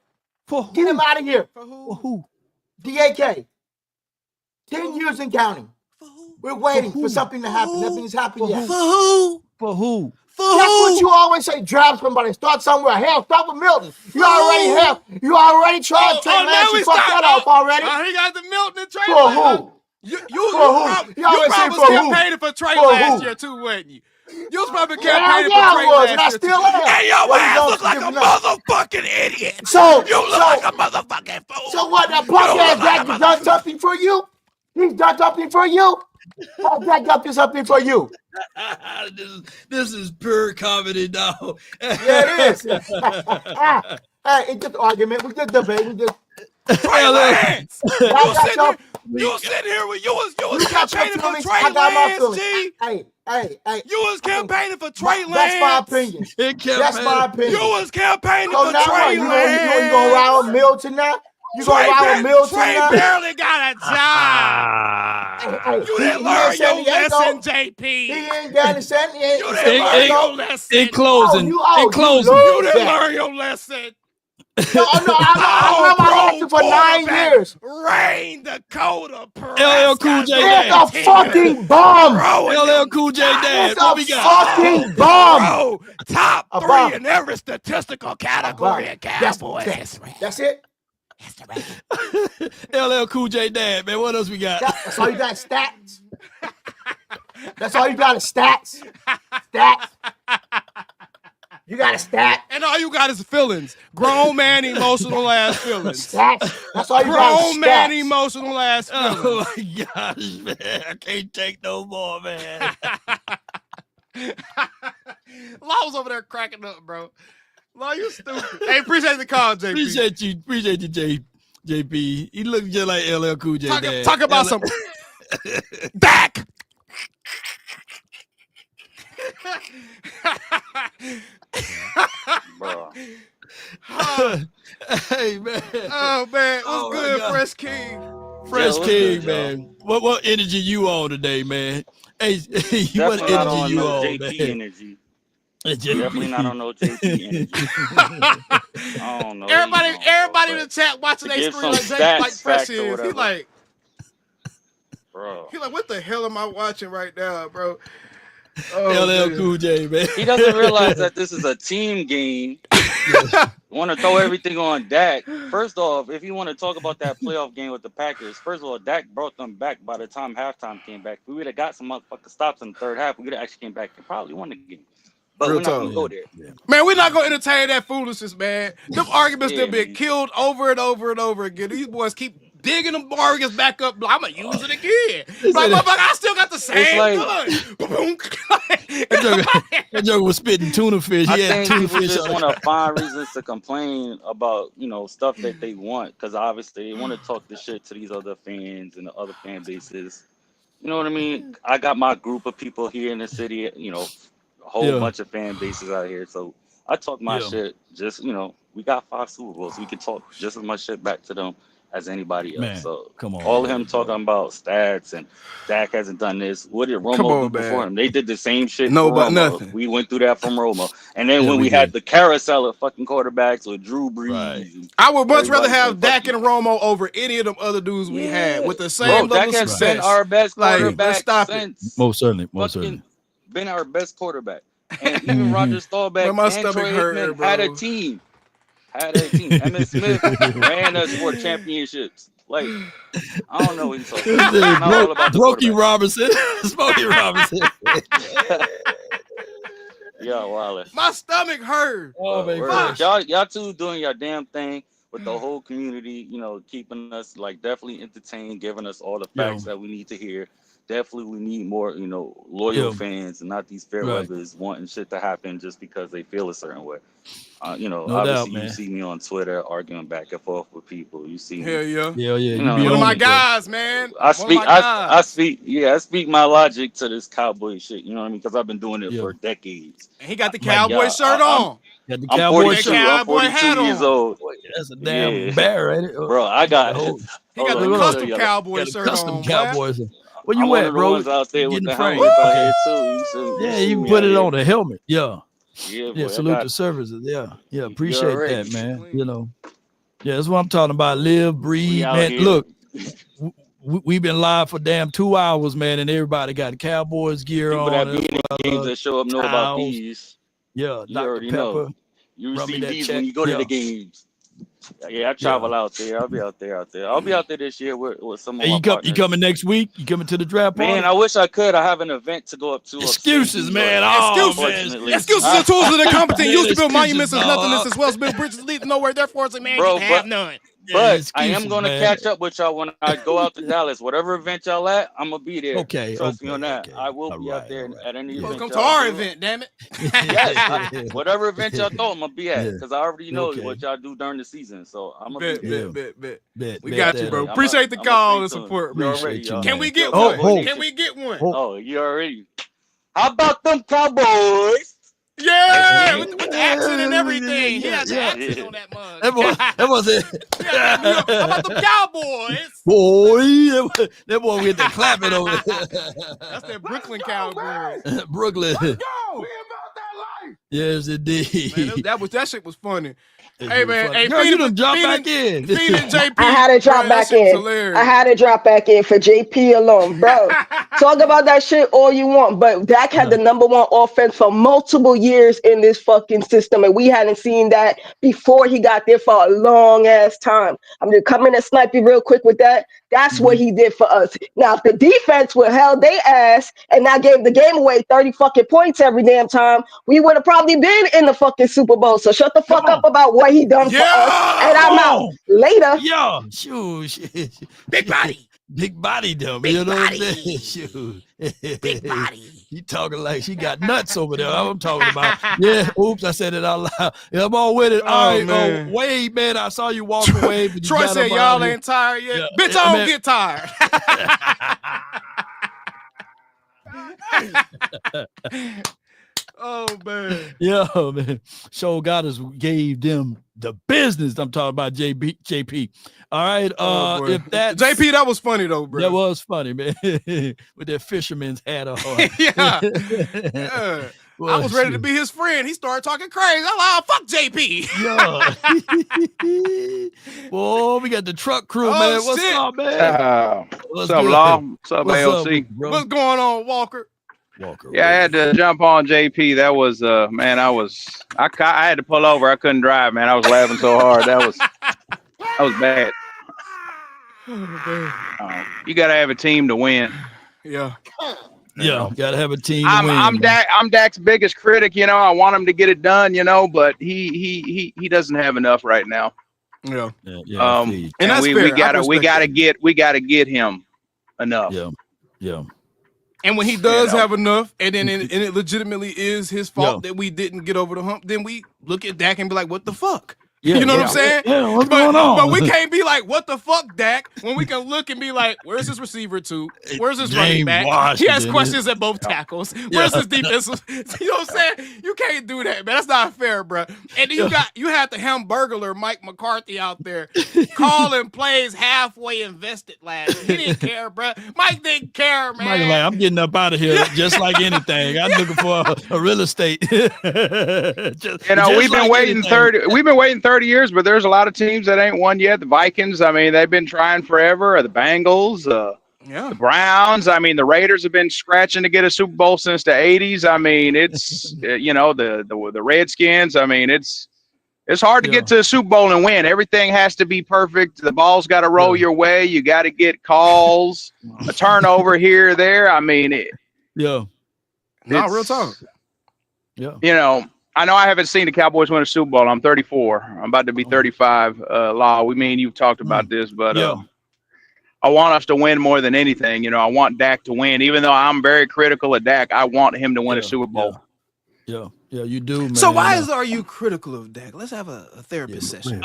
Get him out of here. For who? DAK. 10 years and counting. We're waiting for something to happen. Nothing has happened yet. For who? For who? That's what you always say. Draft somebody. Start somewhere. Hell, start with Milton. You already tried Trey Lance. You fucked that up already. He got the Milton and Trey For who? You probably was campaigning for Trey last year too, wasn't you? You was probably campaigning for Trey last year. I still am. Hey, your ass look like a motherfucking idiot. So you look like a motherfucking fool. So what? That punk ass Dak done something for you? He's done something for you? Dak done something for you? This is pure comedy now. Yeah, it is. Hey, it's just argument. We just debate. We just. Trey Lance. You sitting here with you was campaigning for Trey Lance, G. Hey. You was campaigning for Trey Lance. That's my opinion. That's my opinion. You was campaigning for Trey Lance. You gonna ride with Milton now? You gonna ride with Milton now? Trey barely got a job. You didn't learn your lesson, JP. He ain't got a lesson. You didn't learn your lesson. In closing, you didn't learn your lesson. No, I learned my lesson for 9 years. Rain Dakota. LL Cool J Dad. It's a fucking bomb. LL Cool J Dad. It's a fucking bomb. Bro, top 3 in every statistical category in Cowboys. That's it. LL Cool J Dad, man. What else we got? That's all you got. Stats. That's all you got is stats. Stats. You got a stat. And all you got is feelings. Grown man emotional ass feelings. Stats. That's all you got. Grown man emotional ass feelings. Oh my gosh, man. I can't take no more, man. Law was over there cracking up, bro. Law, you stupid. Hey, appreciate the call, JP. Appreciate you, JP. He looks just like LL Cool J. Talk about some Dak. Bro. Hey man. Oh man, what's good, Fresh King? Fresh King, man. What energy you on today, man? Hey, what energy you on, JP man? Energy. Definitely not on no JP energy. I don't know. Everybody in the chat watching their screen like Fresh is. He like, bro. He like, what the hell am I watching right now, bro? LL Cool J, man. He doesn't realize that this is a team game. Want to throw everything on Dak. First off, if you want to talk about that playoff game with the Packers, first of all, Dak brought them back by the time halftime came back. We would have got some motherfucking stops in the third half. We would have actually came back and probably won the game. But we're not going to go there. Yeah. Man, we're not going to entertain that foolishness, man. Them arguments that been killed over and over and over again. These boys keep digging them bargains back up. I'm gonna use it again. Like, motherfucker, I still got the same gun. That joke was spitting tuna fish. I He had think tuna people fish just on want to find reasons to complain about, stuff that they want, because obviously they want to talk the shit to these other fans and the other fan bases. You know what I mean? I got my group of people here in the city, a whole bunch of fan bases out here. So I talk my shit. Just, we got 5 Super Bowls. So we can talk just as much shit back to them as anybody else. Man, so come on, all of him talking about stats and Dak hasn't done this. What did Romo do before him? They did the same shit. No, for but Romo. nothing. We went through that from Romo. And then when we had the carousel of fucking quarterbacks with Drew Brees. I would much rather have Dak and Romo over any of them other dudes we had with the same level of success. Dak has been our best quarterback since. Most certainly. Been our best quarterback. And even Roger Staubach and Troy Aikman had a team. Emmitt Smith ran us for championships. Like, I don't know what he's talking about. Brokey Robinson. Smokey Robinson. Yeah, Wallace. My stomach hurt. Oh, man. Y'all two doing your damn thing with the whole community, keeping us definitely entertained, giving us all the facts that we need to hear. Definitely we need more, loyal fans and not these fair weathers wanting shit to happen just because they feel a certain way. Obviously you see me on Twitter arguing back and forth with people. You see me. Hell yeah. Yeah. One of my guys, man. I speak my logic to this Cowboy shit. You know what I mean? Because I've been doing it for decades. And he got the Cowboy shirt on. Got the I'm 42 years old. That's a damn bear, ain't it? Bro, I got he got the custom Cowboy shirt on. Cowboys. Where you at, bro? Ones out there with the helmet out here too. You can put it on the helmet. Yeah. Yeah, Salute the services. Yeah, appreciate that, man. That's what I'm talking about. Live, breathe, man. Here. Look, we've been live for damn 2 hours, man, and everybody got Cowboys gear people on. People that be in the games that show up know about these. Yeah, you Dr. already Pepper. know. You receive these when you go to the games. Yeah, I travel out there. I'll be out there. I'll be out there this year with some of my partners. You coming next week? You coming to the draft party? Man, I wish I could. I have an event to go up to. Excuses, man. Excuses are tools of the competent. Used to build monuments as nothingness as well as build bridges lead to nowhere. Therefore, it's a man can have none. But I am going to catch up with y'all when I go out to Dallas. Whatever event y'all at, I'm going to be there. Okay. Trust me on that. I will be out there at any event. Come to our event, damn it. Yes, whatever event y'all thought I'm going to be at. Because I already know what y'all do during the season. So I'm going to be there. We got you, bro. Appreciate the call and support, bro. Can we get one? Can we get one? Oh, you already. How about them Cowboys? Yeah, with the accent and everything. He had the accent on that mug. That was it. How about the Cowboys? Boy, that boy get the clapping over there. That's that Brooklyn Cowboys. Brooklyn. Let's go. We about that life. Yes, indeed. Man, that shit was funny. Hey man, hey, girl, you done drop back in. JP. I had to drop back in. I had to drop back in for JP alone, bro. Talk about that shit all you want, but Dak had the #1 offense for multiple years in this fucking system, and we hadn't seen that before he got there for a long ass time. I'm gonna come in and snipe you real quick with that. That's what he did for us. Now, if the defense would held they ass and not gave the game away 30 fucking points every damn time, we would have probably been in the fucking Super Bowl. So shut the fuck up about what he done for us. And I'm out. Later. Yo, shoot. Big body. Big body, dumb. Big you know body. what I'm saying? Shoot. Big body. You talking like she got nuts over there. I'm talking about. Yeah, oops, I said it out loud. Yeah, I'm all with it. All right, man. Wade, man, I saw you walk away. But Troy said y'all ain't tired yet. Yeah. Bitch, I don't get tired. Oh, man. Yeah, man. Show God us gave them the business. I'm talking about JP. All right. If that JP, that was funny though, bro. That was funny, man. With that fisherman's hat on. Yeah. Well, I was ready to be his friend. He started talking crazy. I'm like, fuck JP. Yeah. Boy, we got the truck crew, man. What's up, man? What's up, Law? What's up, AOC? What's going on, Walker? Yeah, I had to jump on JP. That was man, I had to pull over. I couldn't drive, man. I was laughing so hard. That was bad. You gotta have a team to win. Yeah. Yeah, gotta have a team. I'm Dak's biggest critic. I want him to get it done. But he doesn't have enough right now. Yeah. And that's we fair. we gotta get him enough. Yeah. And when he does have enough, and then it legitimately is his fault that we didn't get over the hump, then we look at Dak and be like, what the fuck? Yeah, you know what I'm saying? Yeah, what's going on? But we can't be like, what the fuck, Dak? When we can look and be like, where's his receiver to? Where's his running back? He has questions at both tackles. Where's his defensive? You know what I'm saying? You can't do that, man. That's not fair, bro. And then you had the Hamburglar Mike McCarthy out there calling plays halfway invested last. He didn't care, bro. Mike didn't care, man. Mike like, I'm getting up out of here just like anything. I'm looking for a real estate. We've been waiting 30 years, but there's a lot of teams that ain't won yet. The Vikings, I mean, they've been trying forever. The Bengals, the Browns. I mean, the Raiders have been scratching to get a Super Bowl since the 80s. I mean, it's the Redskins. I mean, it's hard to get to a Super Bowl and win. Everything has to be perfect. The ball's got to roll your way. You got to get calls, a turnover here or there. I mean, real talk. Yeah. I know I haven't seen the Cowboys win a Super Bowl. I'm 34. I'm about to be 35. Law, you've talked about this, but I want us to win more than anything. I want Dak to win. Even though I'm very critical of Dak, I want him to win a Super Bowl. Yeah, you do, man. So why are you critical of Dak? Let's have a therapist session.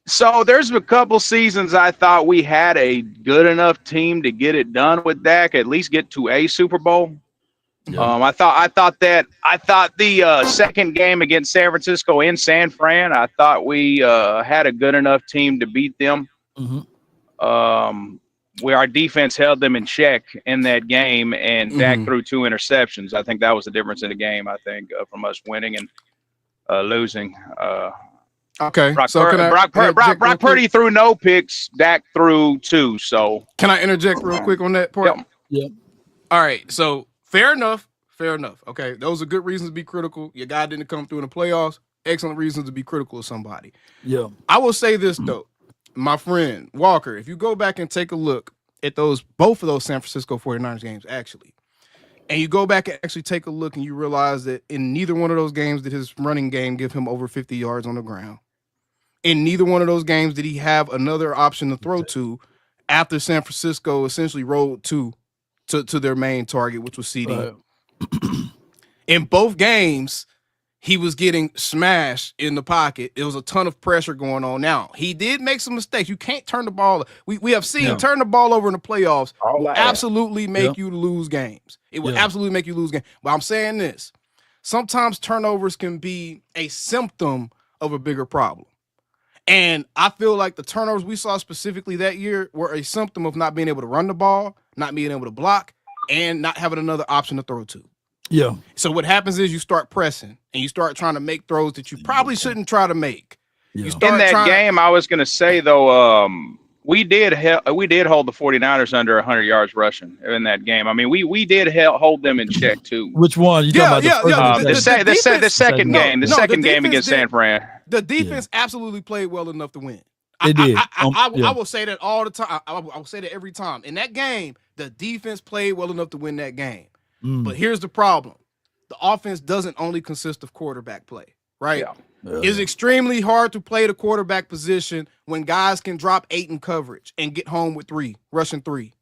So there's a couple seasons I thought we had a good enough team to get it done with Dak, at least get to a Super Bowl. I thought the second game against San Francisco in San Fran, I thought we had a good enough team to beat them. Where our defense held them in check in that game, and Dak threw 2 interceptions. I think that was the difference in the game. I think from us winning and losing. Okay. Brock Purdy threw no picks. Dak threw 2. So can I interject real quick on that part? Yep. All right. So. Fair enough. Okay, those are good reasons to be critical. Your guy didn't come through in the playoffs. Excellent reasons to be critical of somebody. Yeah. I will say this though, my friend Walker, if you go back and take a look at both of those San Francisco 49ers games, actually, and you go back and actually take a look and you realize that in neither one of those games did his running game give him over 50 yards on the ground. In neither one of those games did he have another option to throw to after San Francisco essentially rolled to their main target, which was CD. In both games, he was getting smashed in the pocket. There was a ton of pressure going on. Now, he did make some mistakes. You can't turn the ball. We have seen turn the ball over in the playoffs will absolutely make you lose games. It will absolutely make you lose games. But I'm saying this. Sometimes turnovers can be a symptom of a bigger problem. And I feel like the turnovers we saw specifically that year were a symptom of not being able to run the ball, not being able to block, and not having another option to throw to. Yeah. So what happens is you start pressing and you start trying to make throws that you probably shouldn't try to make. In that game, I was going to say, though, we did hold the 49ers under 100 yards rushing in that game. I mean, we did hold them in check, too. Which one? You talking about the second game? The second game against San Fran. The defense absolutely played well enough to win. They did. I will say that all the time. I will say that every time. In that game, the defense played well enough to win that game. But here's the problem. The offense doesn't only consist of quarterback play, right? It's extremely hard to play the quarterback position when guys can drop 8 in coverage and get home with 3, rushing 3.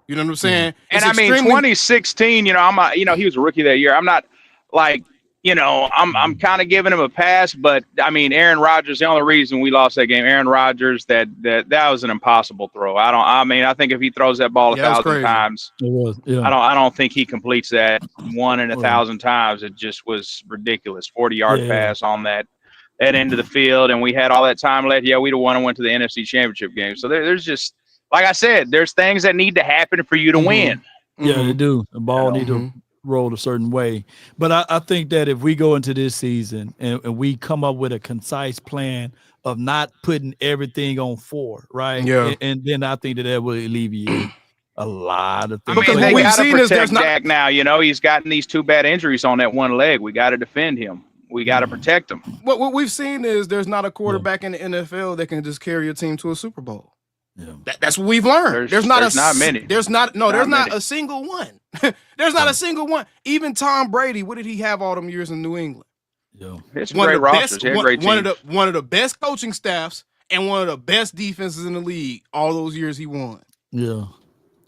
You know what I'm saying? And I mean, 2016, he was a rookie that year. I'm not like, I'm kind of giving him a pass, but I mean, Aaron Rodgers, the only reason we lost that game, Aaron Rodgers, that was an impossible throw. I think if he throws that ball 1,000 times, it was, I don't think he completes that 1 in 1,000 times. It just was ridiculous. 40-yard pass on that end of the field. And we had all that time left. Yeah, we'd have won and went to the NFC Championship game. So there's just, like I said, there's things that need to happen for you to win. Yeah, they do. The ball need to roll a certain way. But I think that if we go into this season and we come up with a concise plan of not putting everything on 4, right? Yeah. And then I think that will alleviate a lot of things. I mean, they got to protect Dak now. He's gotten these 2 bad injuries on that one leg. We got to defend him. We got to protect him. What we've seen is there's not a quarterback in the NFL that can just carry a team to a Super Bowl. Yeah. That's what we've learned. There's not many. There's not a single one. There's not a single one. Even Tom Brady, what did he have all them years in New England? Yeah. It's great rosters. One of the best coaching staffs and one of the best defenses in the league all those years he won. Yeah.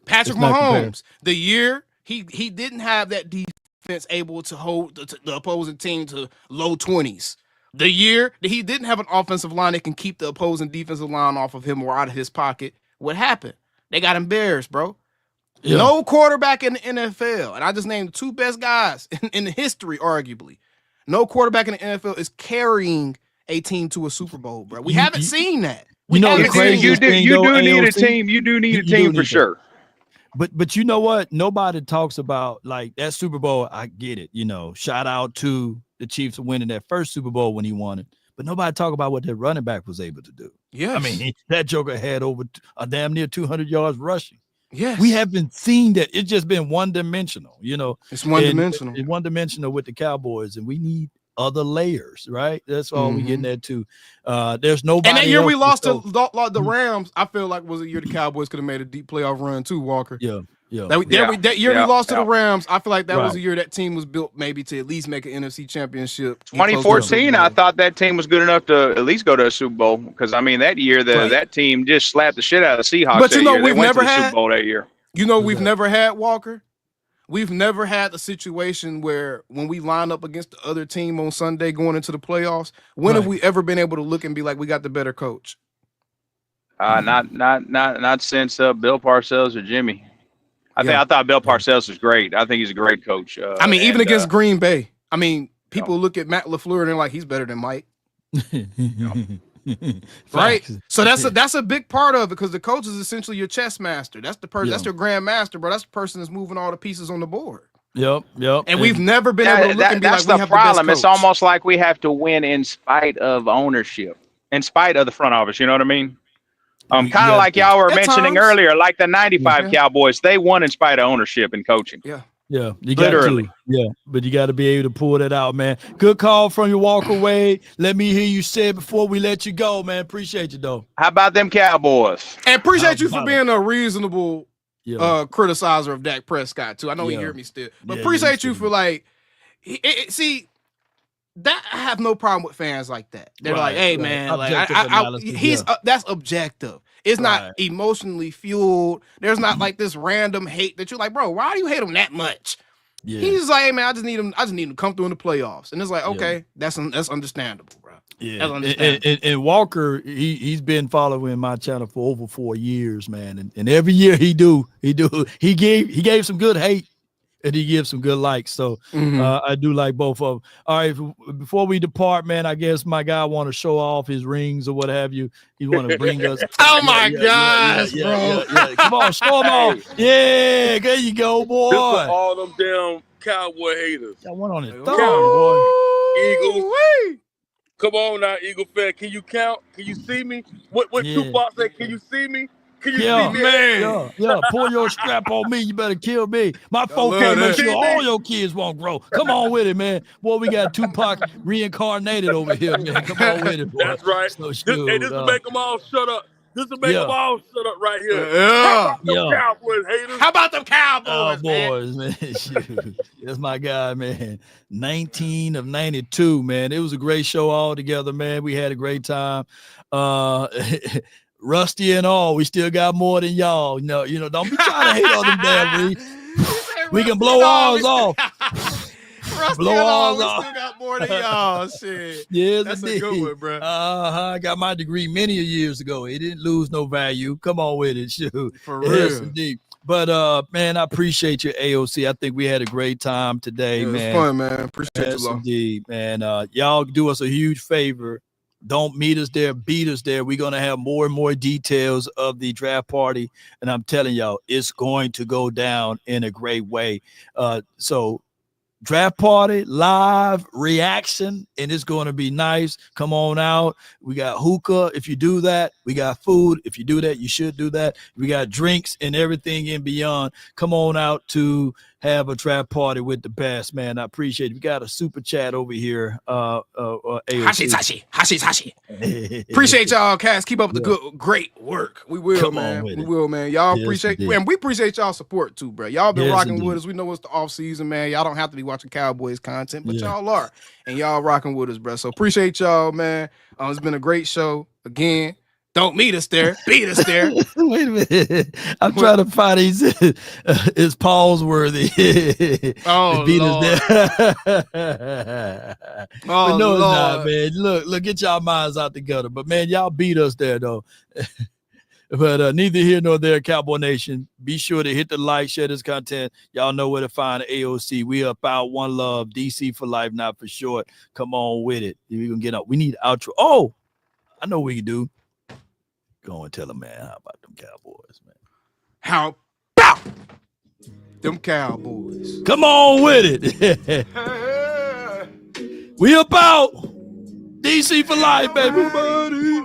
Patrick Mahomes, the year he didn't have that defense able to hold the opposing team to low 20s. The year that he didn't have an offensive line that can keep the opposing defensive line off of him or out of his pocket, what happened? They got embarrassed, bro. Yeah. No quarterback in the NFL, and I just named the two best guys in the history, arguably. No quarterback in the NFL is carrying a team to a Super Bowl, bro. We haven't seen that. You do need a team. You do need a team for sure. But you know what? Nobody talks about like that Super Bowl. I get it. You know, shout out to the Chiefs for winning that first Super Bowl when he won it. But nobody talk about what their running back was able to do. Yeah, I mean, that joker had over a damn near 200 yards rushing. Yes. We haven't seen that. It's just been one-dimensional, you know. It's one-dimensional. It's one-dimensional with the Cowboys, and we need other layers, right? That's all we getting at too. There's nobody. And that year we lost to the Rams, I feel like was a year the Cowboys could have made a deep playoff run too, Walker. Yeah. Yeah. That year we lost to the Rams, I feel like that was a year that team was built maybe to at least make an NFC championship. 2014, I thought that team was good enough to at least go to a Super Bowl because I mean that year that team just slapped the shit out of the Seahawks. But you know we've never had Super Bowl that year. You know we've never had, Walker. We've never had the situation where when we line up against the other team on Sunday going into the playoffs, when have we ever been able to look and be like we got the better coach? Not since Bill Parcells or Jimmy. I thought Bill Parcells was great. I think he's a great coach. I mean, even against Green Bay. I mean, people look at Matt LaFleur and they're like, he's better than Mike. Right? So that's a big part of it because the coach is essentially your chess master. That's the person. That's your grand master, bro. That's the person that's moving all the pieces on the board. Yep. And we've never been able to look and be like, we have the problem. best It's coach. almost like we have to win in spite of ownership, in spite of the front office. You know what I mean? Kind of like y'all were mentioning earlier, like the 95 Cowboys, they won in spite of ownership and coaching. Yeah. Yeah, you literally. But you got to be able to pull that out, man. Good call from your walk away. Let me hear you say it before we let you go, man. Appreciate you, though. How about them Cowboys? And appreciate you for being a reasonable criticizer of Dak Prescott, too. I know he heard me still. But appreciate you for, like, see, that I have no problem with fans like that. They're like, hey, man, like, that's objective. It's not emotionally fueled. There's not like this random hate that you're like, bro, why do you hate him that much? Yeah. He's like, hey man, I just need him to come through in the playoffs. And it's like, okay, that's understandable, bro. Yeah. That's understandable. And Walker, he's been following my channel for over 4 years, man. And every year he gave some good hate. And he gives some good likes. So I do like both of them. All right, before we depart, man, I guess my guy want to show off his rings or what have you. He want to bring us. Oh, my gosh, bro. Yeah. Come on, show them off. Yeah, there you go, boy. This for all them damn Cowboy haters. Got one on his thumb, boy. Eagles. Come on now, Eagle fan. Can you count? Can you see me? What Tupac said? Can you see me? Can you see me? Man. Yeah, pull your strap on me. You better kill me. My folk can't make sure all your kids won't grow. Come on with it, man. Boy, we got Tupac reincarnated over here, man. Come on with it, boy. That's right. So this will make them all shut up. This will make them all shut up right here. Yeah. Cowboys haters? How about them Cowboys, man? Shoot. That's my guy, man. 19 of 92, man. It was a great show all together, man. We had a great time. Rusty and all, we still got more than y'all. No, don't be trying to hate on them damn rings. We can blow ours off. Rusty blow ours off. We still got more than y'all. Shit. Yes, that's indeed. A good one, bro. I got my degree many years ago. It didn't lose no value. Come on with it, shoot. For real. Yes, indeed. But man, I appreciate you, AOC. I think we had a great time today, man. It was fun, man. Appreciate you, Lo. Indeed, man. Y'all do us a huge favor. Don't meet us there, beat us there. We're going to have more and more details of the draft party. And I'm telling y'all, it's going to go down in a great way. So draft party, live reaction, and it's going to be nice. Come on out. We got hookah if you do that. We got food. If you do that, you should do that. We got drinks and everything and beyond. Come on out to have a draft party with the best, man. I appreciate it. We got a super chat over here. Hashi. Appreciate y'all, cats. Keep up the great work. We will, man. We will, man. Y'all appreciate, and we appreciate y'all support too, bro. Y'all been rocking with us. We know it's the off season, man. Y'all don't have to be watching Cowboys content, but y'all are, and y'all rocking with us, bro. So appreciate y'all, man. It's been a great show again. Don't meet us there. Beat us there. Wait a minute. I'm trying to find is Paul's worthy. Oh, beat Lord. Us there. But no, it's not, man. Look, get y'all minds out together. But man, y'all beat us there though. But neither here nor there, Cowboy Nation. Be sure to hit the like, share this content. Y'all know where to find AOC. We about one love, DC for life, not for short. Come on with it. We gonna get up. We need outro. Oh, I know what we can do. Go and tell them, man, how about them Cowboys, man? How about them Cowboys? Come on with it. We about DC for life, baby. Everybody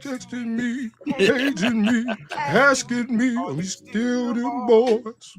texting me, paging me, asking me, are we still them boys?